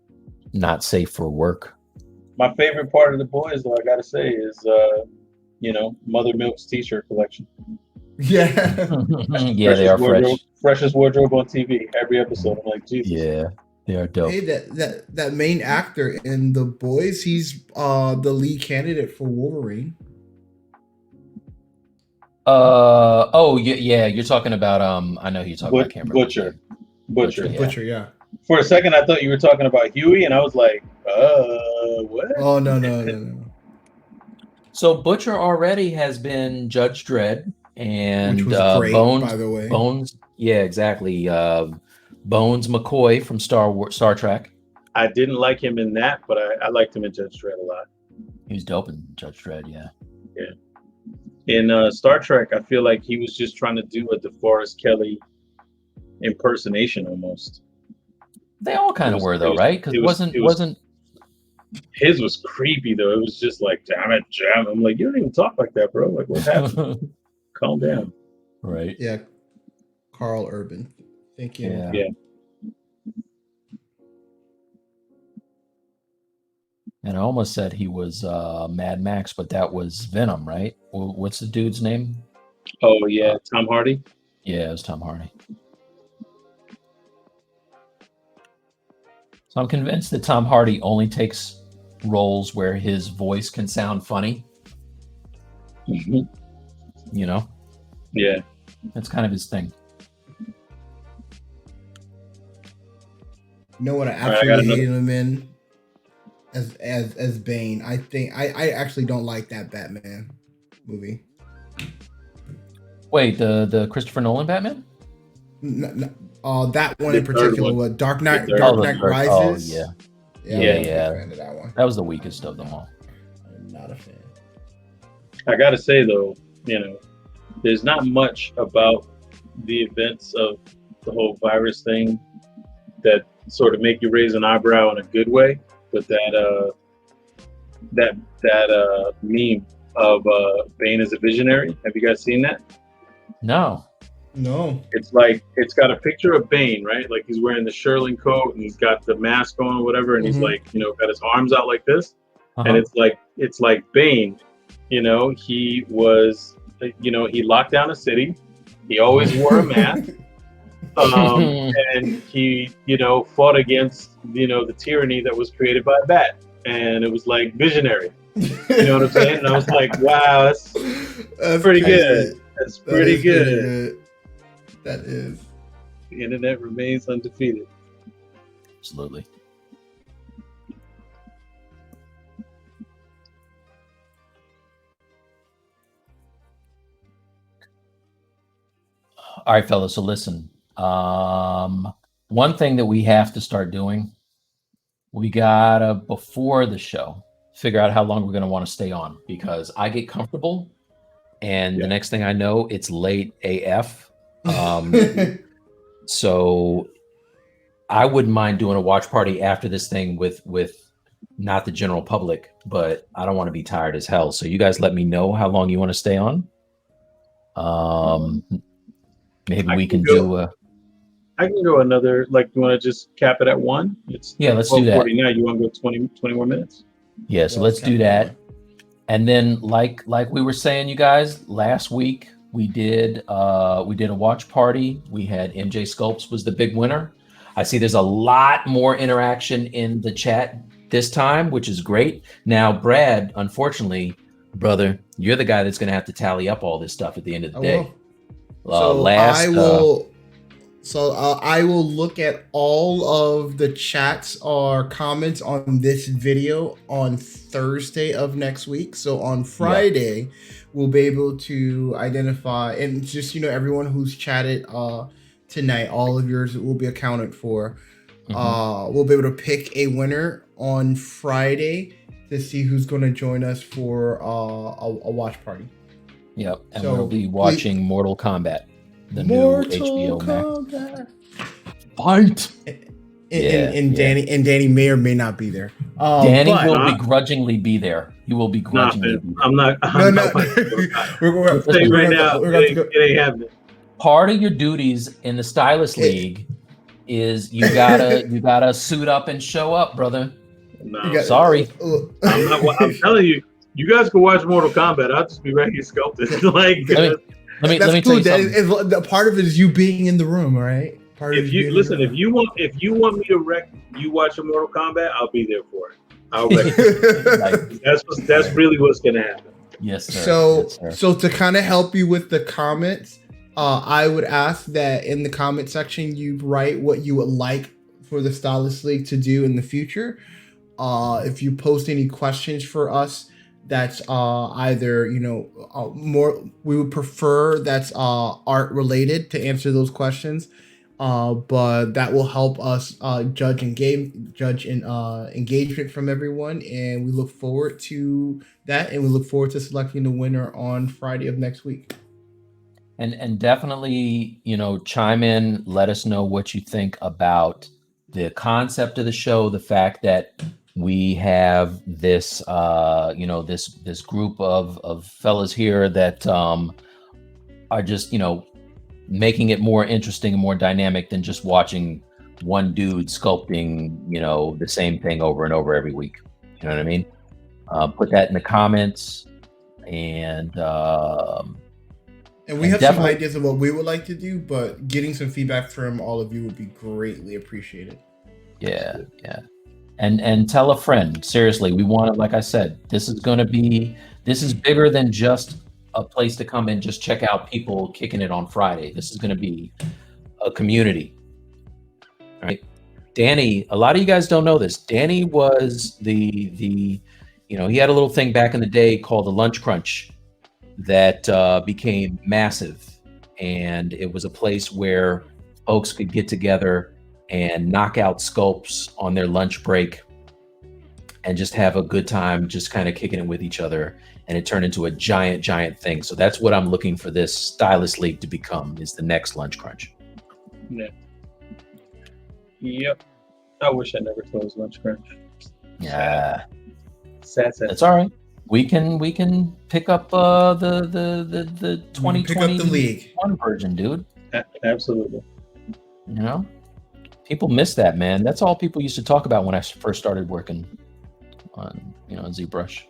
not safe for work. My favorite part of The Boys, though, I gotta say, is Mother Milk's T-shirt collection. Yeah. Yeah, they are freshest wardrobe on TV every episode. I'm like, Jesus. Yeah, they are dope. Hey, that main actor in The Boys, he's the lead candidate for Wolverine. Yeah, you're talking about I know who you're talking about. I can't remember. Butcher, yeah. For a second, I thought you were talking about Huey, and I was like, what? Oh no. So Butcher already has been Judge Dredd. And which was great, Bones, by the way. Bones, yeah, exactly. Bones McCoy from Star Trek. I didn't like him in that, but I liked him in Judge Dredd a lot. He was dope in Judge Dredd, yeah. Yeah. In Star Trek, I feel like he was just trying to do a DeForest Kelley impersonation almost. They all kind of were, though, right? Because it wasn't. His was creepy though. It was just like, damn it, Jam. I'm like, you don't even talk like that, bro. Like, what happened? Calm down. Right. Yeah. Carl Urban. Thank you. Yeah. And I almost said he was Mad Max, but that was Venom, right? What's the dude's name? Oh, yeah. Tom Hardy? Yeah, it was Tom Hardy. So I'm convinced that Tom Hardy only takes roles where his voice can sound funny. Mm-hmm. Yeah, that's kind of his thing. You know what I absolutely hated him in as Bane? I think I actually don't like that Batman movie. Wait, the Christopher Nolan Batman? No, that one in particular. What Dark Knight Rises? Oh yeah. That one. That was the weakest of them all. I'm not a fan. I gotta say though, there's not much about the events of the whole virus thing that sort of make you raise an eyebrow in a good way. But that meme of Bane as a visionary, have you guys seen that? No. It's like, it's got a picture of Bane, right? Like he's wearing the Sherling coat and he's got the mask on or whatever, and he's like, got his arms out like this. And it's like Bane, he was, he locked down a city. He always wore a mask. And he, fought against, the tyranny that was created by a bat. and it was like visionary. You know what I'm saying? And I was like, wow, that's pretty crazy. good. That's pretty good. That is. The internet remains undefeated. Absolutely. All right, fellas. So listen, one thing that we have to start doing, we gotta, before the show, figure out how long we're gonna want to stay on, because I get comfortable and the next thing I know, it's late AF. So I wouldn't mind doing a watch party after this thing with not the general public, but I don't want to be tired as hell. So you guys let me know how long you want to stay on. Maybe we can do I can go another, like, you want to just cap it at 1? It's let's do that. Now you want to go 20 more minutes? Yeah, so let's do that. And then like we were saying, you guys, last week we did a watch party. We had MJ Sculpts was the big winner. I see there's a lot more interaction in the chat this time, which is great. Now, Brad, unfortunately, brother, you're the guy that's going to have to tally up all this stuff at the end of the day. I will look at all of the chats or comments on this video on Thursday of next week. So on Friday, we'll be able to identify, and just, everyone who's chatted tonight, all of yours will be accounted for. We'll be able to pick a winner on Friday to see who's going to join us for a watch party. Yep, and we'll be watching Mortal Kombat, the new HBO Max. Fight! And Danny may or may not be there. Danny will begrudgingly be there. He will begrudgingly be there. I'm not. We're saying right now, it ain't happening. Part of your duties in the Stylus League is you gotta suit up and show up, brother. No, sorry. I'm telling you, you guys can watch Mortal Kombat. I'll just be right here sculpted. Like, let me tell you something. The part of it is you being in the room, right? If you want me to wreck you watching Mortal Kombat, I'll be there for it. I'll wreck it. That's really what's gonna happen. Yes, sir. So to kind of help you with the comments, I would ask that in the comment section you write what you would like for the Stylus League to do in the future. If you post any questions for us, that's either more, we would prefer that's art related to answer those questions, but that will help us judge engagement from everyone, and we look forward to that, and we look forward to selecting the winner on Friday of next week. And definitely, chime in, let us know what you think about the concept of the show, the fact that we have this this group of fellas here that are just making it more interesting and more dynamic than just watching one dude sculpting the same thing over and over every week. You know what I mean? Put that in the comments, and we have some ideas of what we would like to do, but getting some feedback from all of you would be greatly appreciated. Yeah. And tell a friend. Seriously, we want to, like I said, this is bigger than just a place to come and just check out people kicking it on Friday. This is going to be a community. All right. Danny, a lot of you guys don't know this. Danny was the he had a little thing back in the day called the Lunch Crunch that became massive. And it was a place where folks could get together and knock out sculpts on their lunch break and just have a good time, just kind of kicking it with each other. And it turned into a giant thing. So that's what I'm looking for this Stylus League to become, is the next Lunch Crunch. Yeah. Yep. I wish I never closed Lunch Crunch. Yeah. Sad. That's all right. We can pick up the 2021 version, dude. Absolutely. People miss that, man. That's all people used to talk about when I first started working on ZBrush.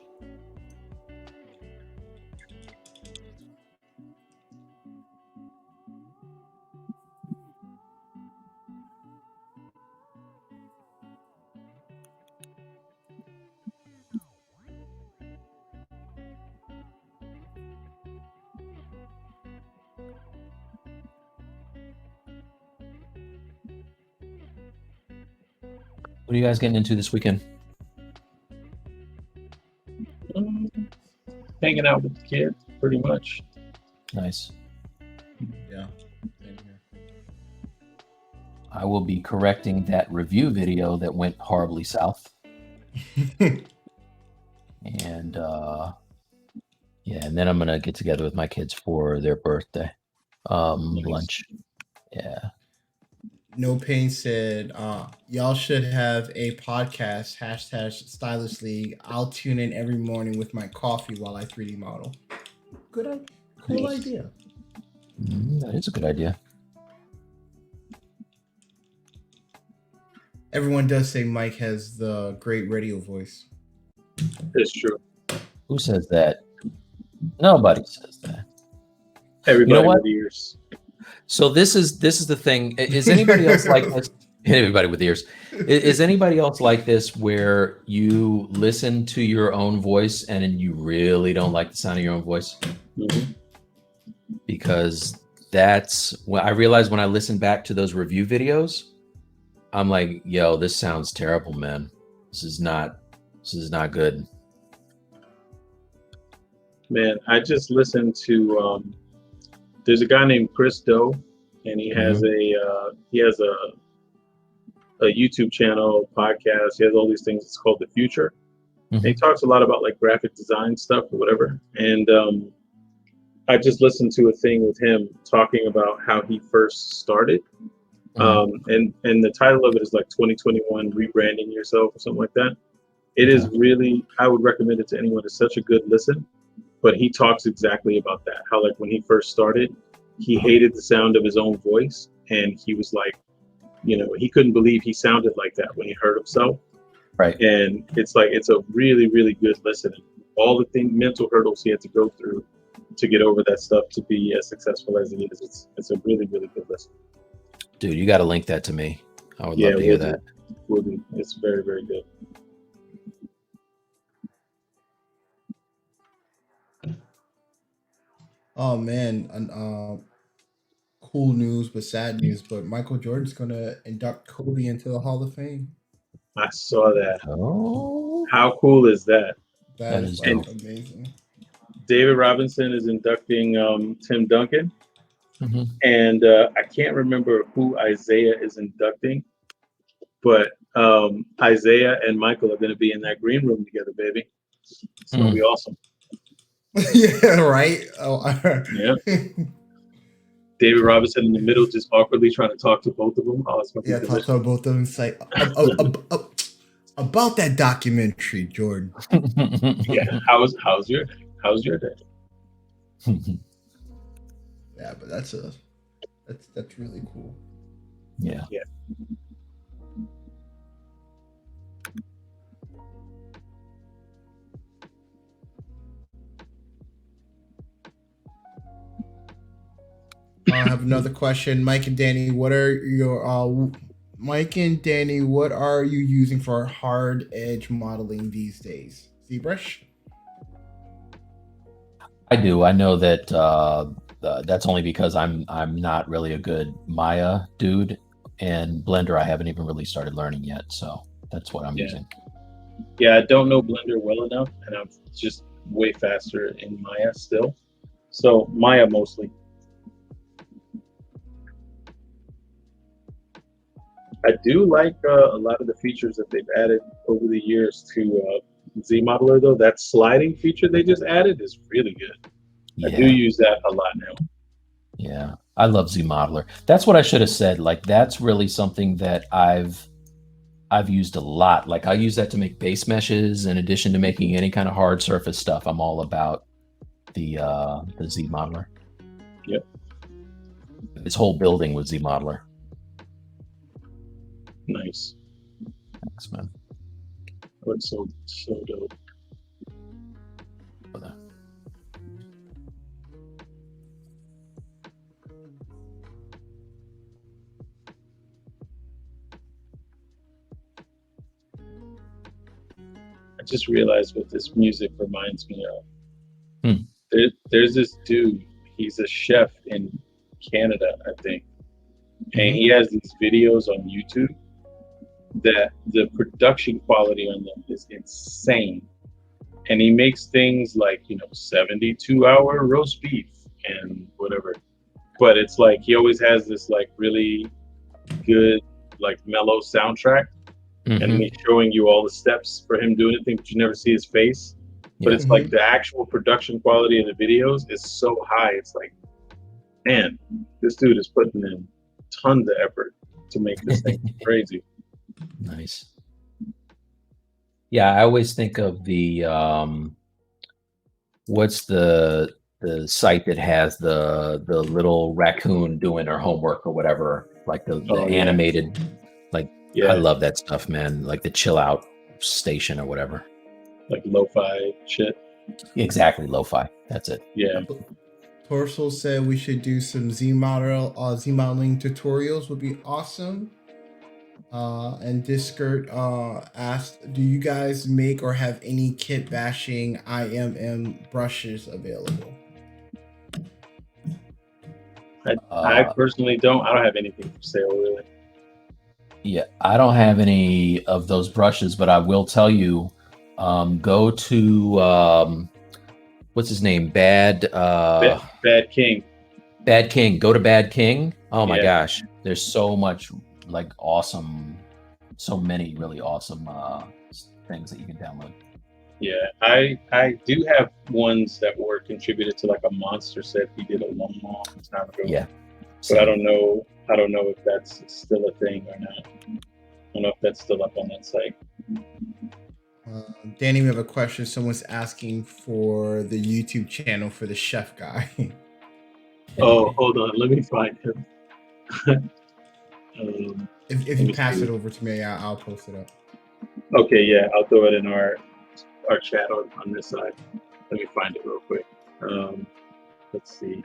What are you guys getting into this weekend? Hanging out with the kids, pretty much. Nice. Yeah. I will be correcting that review video that went horribly south. And yeah, and then I'm gonna get together with my kids for their birthday lunch. Yeah. No Pain said, y'all should have a podcast, #Stylus League. I'll tune in every morning with my coffee while I 3D model. Cool idea. That is a good idea. Everyone does say Mike has the great radio voice. It's true. Who says that? Nobody says that. Everybody with ears. So this is the thing. Is anybody else like this? Everybody with ears. Is anybody else like this where you listen to your own voice and you really don't like the sound of your own voice? Mm-hmm. Because that's when I realized when I listened back to those review videos, I'm like, yo, this sounds terrible, man. This is not good. Man, I just listened to there's a guy named Chris Doe, and he has a YouTube channel, podcast. He has all these things. It's called The Future. And he talks a lot about like graphic design stuff or whatever. And I just listened to a thing with him talking about how he first started. And the title of it is like 2021 Rebranding Yourself or something like that. It is really, I would recommend it to anyone. It's such a good listen. But he talks exactly about that. How like when he first started, he hated the sound of his own voice. And he was like, you know, he couldn't believe he sounded like that when he heard himself. Right. And it's like, it's a really, really good listen. All the mental hurdles he had to go through to get over that stuff to be as successful as he is. It's a really, really good listen. Dude, you got to link that to me. I would love to hear that. It's very, very good. Oh man, cool news but sad news. But Michael Jordan's gonna induct Kobe into the Hall of Fame. I saw that. Oh, how cool is that? That is like amazing. David Robinson is inducting Tim Duncan, and I can't remember who Isaiah is inducting, but Isaiah and Michael are going to be in that green room together, baby. It's going to be awesome. Yeah, right. Yeah. David Robinson in the middle, just awkwardly trying to talk to both of them. Oh, it's yeah, talk to both of them. It's like about that documentary, Jordan. Yeah, how's your day? Yeah, but that's really cool. Yeah. Yeah. I have another question. Mike and Danny, what are you using for hard edge modeling these days? ZBrush? I do. I know that that's only because I'm not really a good Maya dude, and Blender I haven't even really started learning yet, so that's what I'm using. Yeah, I don't know Blender well enough, and I'm just way faster in Maya still. So Maya mostly. I do like a lot of the features that they've added over the years to ZModeler, though. That sliding feature they just added is really good. Yeah. I do use that a lot now. Yeah, I love ZModeler. That's what I should have said. Like, that's really something that I've used a lot. Like, I use that to make base meshes in addition to making any kind of hard surface stuff. I'm all about the ZModeler. Yep. This whole building was ZModeler. Nice. Thanks, man. That's so dope. I just realized what this music reminds me of. There's this dude. He's a chef in Canada, I think, and he has these videos on YouTube. that the production quality on them is insane. And he makes things like 72-hour roast beef and whatever. But it's like he always has this like really good like mellow soundtrack, and he's showing you all the steps for him doing it, but you never see his face. But it's like the actual production quality of the videos is so high. It's like, man, this dude is putting in tons of effort to make this thing crazy. Nice. Yeah, I always think of the what's the site that has the little raccoon doing her homework or whatever, like the animated, like I love that stuff, man. Like the chill out station or whatever. Like lo-fi shit. Exactly, lo-fi. That's it. Yeah. Torso said we should do some Z modeling tutorials would be awesome. And Discord asked, do you guys make or have any kit bashing IMM brushes available? I personally don't. I don't have anything for sale really. Yeah, I don't have any of those brushes, but I will tell you, go to what's his name? Bad King. Bad King. Go to Bad King. Oh my gosh, there's so much like awesome, so many really awesome things that you can download. Yeah, I do have ones that were contributed to like a monster set he did a long time ago. Yeah, but I don't know if that's still a thing or not. I don't know if that's still up on that site. Danny, we have a question. Someone's asking for the YouTube channel for the chef guy. Oh, hold on. Let me find him. If you pass it over to me, I'll post it up. Okay, yeah. I'll throw it in our chat on this side. Let me find it real quick. Let's see.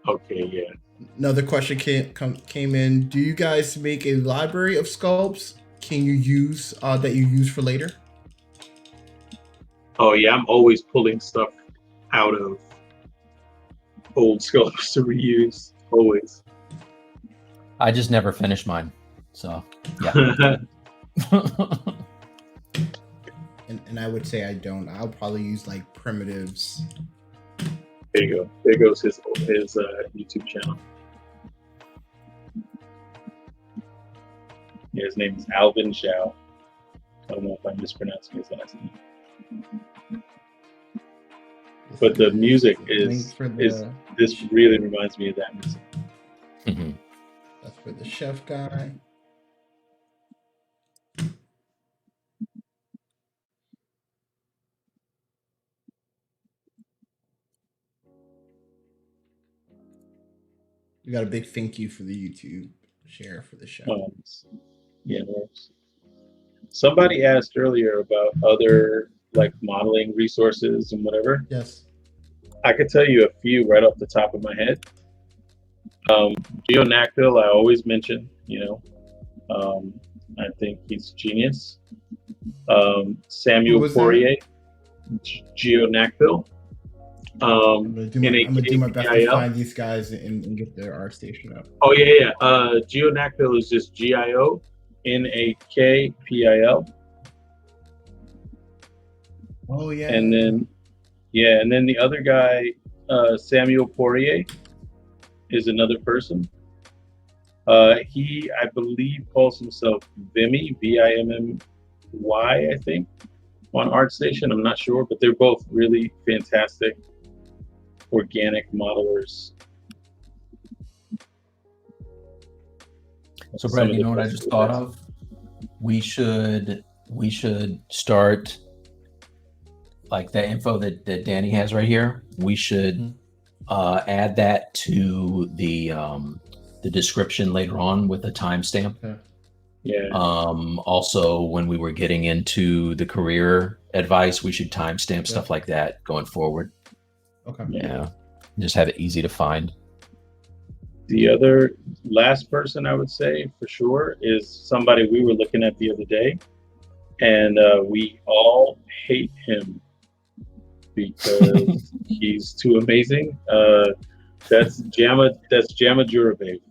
Okay, yeah. Another question came in. Do you guys make a library of sculpts? Can you use that you use for later? Oh yeah, I'm always pulling stuff out of old sculpts to reuse. Always. I just never finished mine, so yeah. and I would say I don't. I'll probably use like primitives. There you go. There goes his YouTube channel. Yeah, his name is Alvin Zhao. I don't know if I'm mispronouncing his last name. But the music is this really reminds me of that music. Mm-hmm. That's for the chef guy. We got a big thank you for the YouTube share for the show. Yeah. Somebody asked earlier about other like modeling resources and whatever. Yes. I could tell you a few right off the top of my head. GeoNactyl, I always mention, I think he's genius. Samuel Poirier, GeoNactyl. I'm gonna do my best to find these guys and get their art station up. Oh yeah. GeoNactyl is just GIONAKPIL. Oh yeah. And then the other guy, Samuel Poirier, is another person. He, I believe, calls himself Vimy, VIMMY, I think, on ArtStation. I'm not sure, but they're both really fantastic organic modelers. So, Brad, you know what I just thought of? We should start like the info that Danny has right here. We should add that to the description later on with a timestamp. Okay. Yeah. Also, when we were getting into the career advice, we should timestamp stuff like that going forward. Okay. Yeah. Just have it easy to find. The other last person I would say for sure is somebody we were looking at the other day, and we all hate him. because he's too amazing. That's Jamma Jura, baby.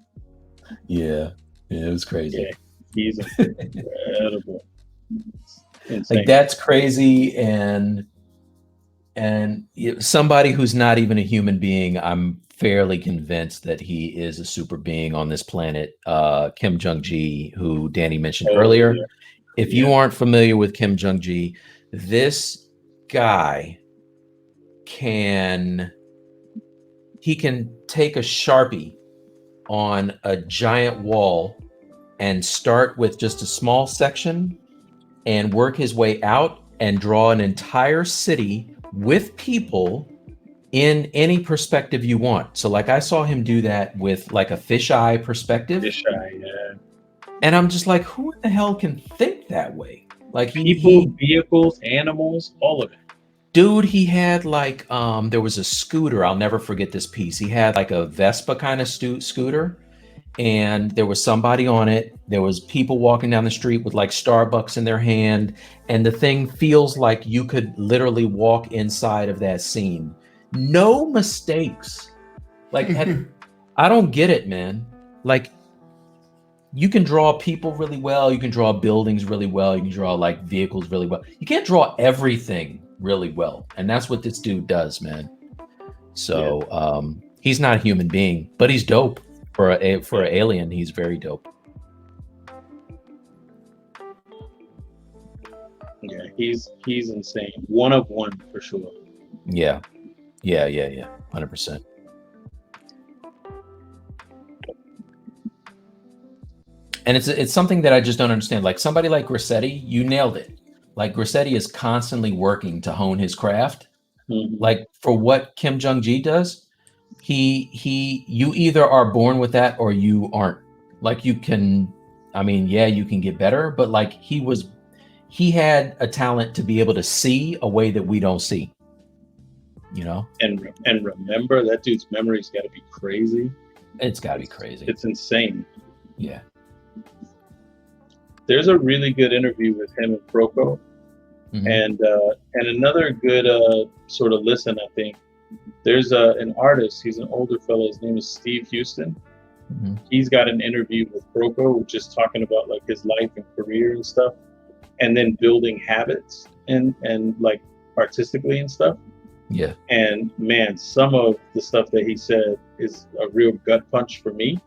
Yeah, it was crazy. Yeah, he's incredible. Insane. Like that's crazy, and somebody who's not even a human being, I'm fairly convinced that he is a super being on this planet. Kim Jong-gi, who Danny mentioned earlier. Yeah. If you aren't familiar with Kim Jong-gi, this guy can take a Sharpie on a giant wall and start with just a small section and work his way out and draw an entire city with people in any perspective you want. So like I saw him do that with like a fisheye perspective. Fisheye, yeah. And I'm just like, who in the hell can think that way? Like people, vehicles, animals, all of it. Dude, he had like there was a scooter. I'll never forget this piece. He had like a Vespa kind of scooter, and there was somebody on it. There was people walking down the street with like Starbucks in their hand, and the thing feels like you could literally walk inside of that scene. No mistakes. Like I don't get it, man. Like you can draw people really well, you can draw buildings really well, you can draw like vehicles really well. You can't draw everything really well, and that's what this dude does, man. So he's not a human being, but he's dope. For an alien, he's very dope. Yeah, he's insane. One of one for sure. Yeah. 100%. And it's something that I just don't understand. Like somebody like Grassetti, you nailed it. Like Grassetti is constantly working to hone his craft. Mm-hmm. Like for what Kim Jong-gi does, you either are born with that or you aren't. Like you can, you can get better, but like he had a talent to be able to see a way that we don't see. You know? And remember, that dude's memory's got to be crazy. It's got to be crazy. It's insane. Yeah. There's a really good interview with him and Proco. Mm-hmm. And another good sort of listen, I think. There's an artist, he's an older fellow, his name is Steve Houston. Mm-hmm. He's got an interview with Proco, just talking about like his life and career and stuff, and then building habits and like artistically and stuff. Yeah. And man, some of the stuff that he said is a real gut punch for me,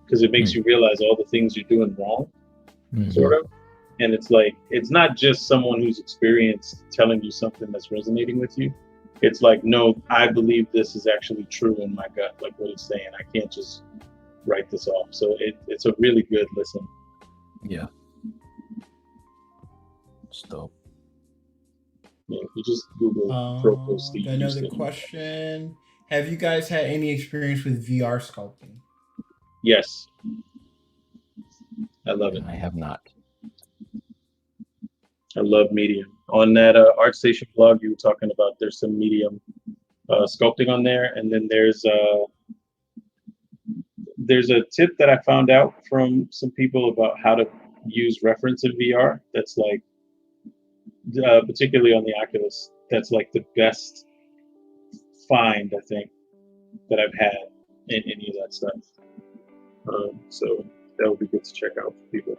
because it makes you realize all the things you're doing wrong, sort of. And it's like, it's not just someone who's experienced telling you something that's resonating with you. It's like, no, I believe this is actually true in my gut, like what he's saying. I can't just write this off. So it's a really good listen. Yeah. Stop. Yeah, you just Google Proco Steve Another Houston. question. Have you guys had any experience with VR sculpting? Yes. I love it. I have not. I love Medium. On that ArtStation blog you were talking about, there's some Medium sculpting on there, and then there's a tip that I found out from some people about how to use reference in VR. That's like, particularly on the Oculus, that's like the best find, I think, that I've had in any of that stuff. So that would be good to check out for people.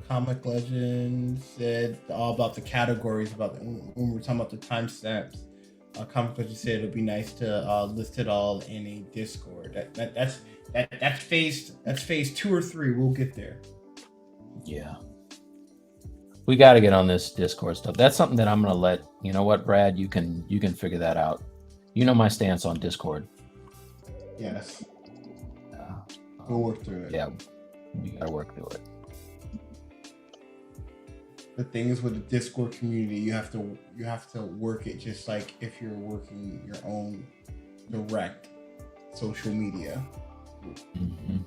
Comic Legend said all about the categories, when we were talking about the timestamps. Comic Legend said it'd be nice to list it all in a Discord. That's phase 2 or 3. We'll get there. Yeah, we got to get on this Discord stuff. That's something that I'm gonna let you know. What, Brad? You can figure that out. You know my stance on Discord. Yes. We'll work through it. Yeah, we gotta work through it. The thing is, with the Discord community, you have to work it just like if you're working your own direct social media. Mm-hmm.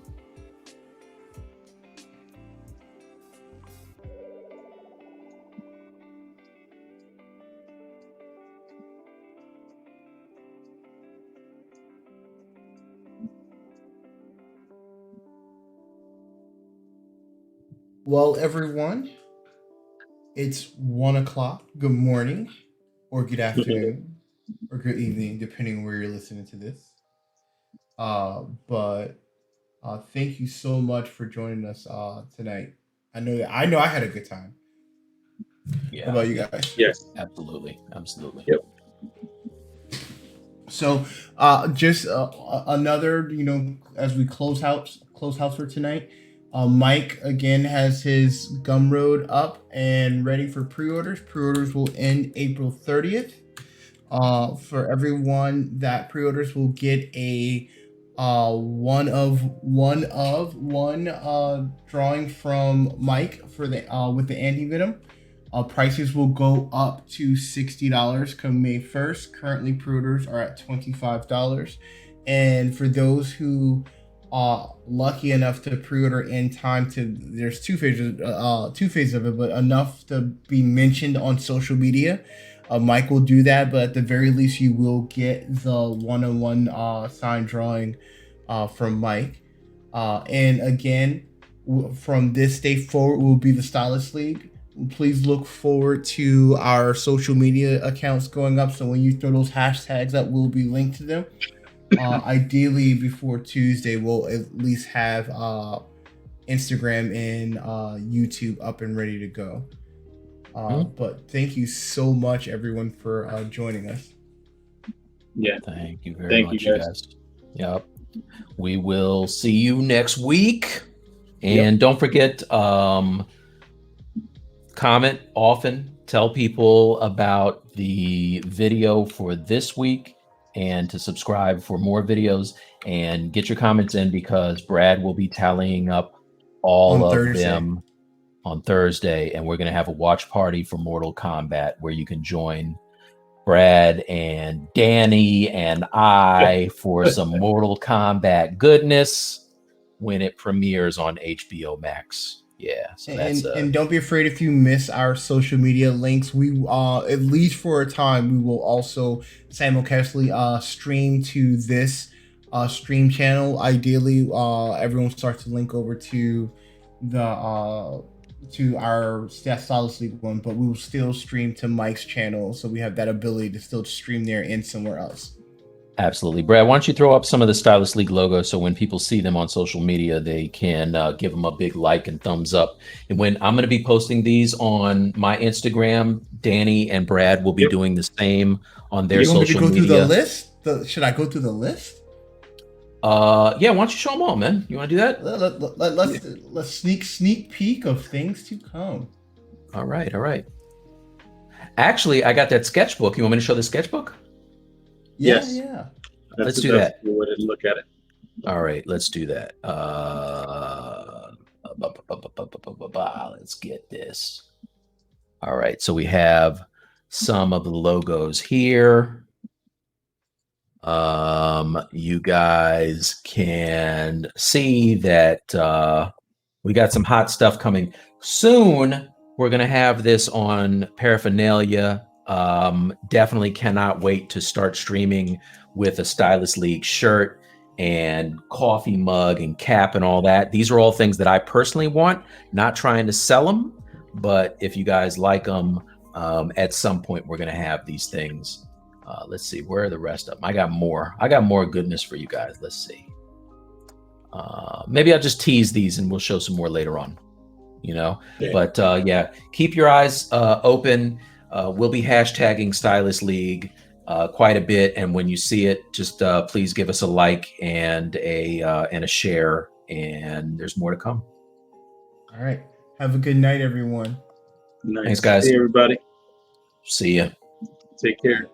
Well, everyone, it's 1 o'clock. Good morning, or good afternoon, or good evening, depending where you're listening to this. But thank you so much for joining us tonight. I know I had a good time. Yeah. How about you guys? Yes. Absolutely. Yep. So, just another, as we close house for tonight. Mike again has his Gumroad up and ready for pre-orders. Pre-orders will end April 30th. For everyone that pre-orders will get a one drawing from Mike for the with the anti-venom. Prices will go up to $60 come May 1st. Currently, pre-orders are at $25. And for those who are lucky enough to pre-order in time there's two phases of it, but enough to be mentioned on social media. Mike will do that, but at the very least, you will get the one-on-one signed drawing from Mike. And again, from this day forward, will be the Stylus League. Please look forward to our social media accounts going up. So when you throw those hashtags that will be linked to them, ideally before Tuesday, we'll at least have Instagram and YouTube up and ready to go. But thank you so much, everyone, for joining us. Yeah. Thank you very much, you guys. Yep. We will see you next week. And don't forget, comment often, tell people about the video for this week and to subscribe for more videos, and get your comments in because Brad will be tallying up all of them on Thursday, and we're going to have a watch party for Mortal Kombat where you can join Brad and Danny and I for some Mortal Kombat goodness when it premieres on HBO Max. Yeah, so and don't be afraid if you miss our social media links. We at least for a time we will also simultaneously stream to this stream channel. Ideally, everyone starts to link over to the to our Stylus League one, but we will still stream to Mike's channel, so we have that ability to still stream there and somewhere else. Absolutely. Brad, why don't you throw up some of the Stylus League logos so when people see them on social media, they can give them a big like and thumbs up. And when I'm going to be posting these on my Instagram, Danny and Brad will be doing the same on their social media. Through the list? Should I go through the list? Yeah, why don't you show them all, man? You want to do that? Let's sneak peek of things to come. All right. Actually, I got that sketchbook. You want me to show the sketchbook? Yes. Yeah. Let's do that. Way to look at it. All right, let's do that. Let's get this. All right, so we have some of the logos here. You guys can see that we got some hot stuff coming soon. We're gonna have this on paraphernalia. Definitely cannot wait to start streaming with a Stylus League shirt and coffee mug and cap and all that. These are all things that I personally want, not trying to sell them, but if you guys like them, at some point we're gonna have these things. Let's see, where are the rest of them? I got more goodness for you guys. Let's see. Maybe I'll just tease these and we'll show some more later on, but yeah, keep your eyes open. We'll be hashtagging Stylus League quite a bit, and when you see it, just please give us a like and a share. And there's more to come. All right. Have a good night, everyone. Nice. Thanks, guys. Hey, everybody. See ya. Take care.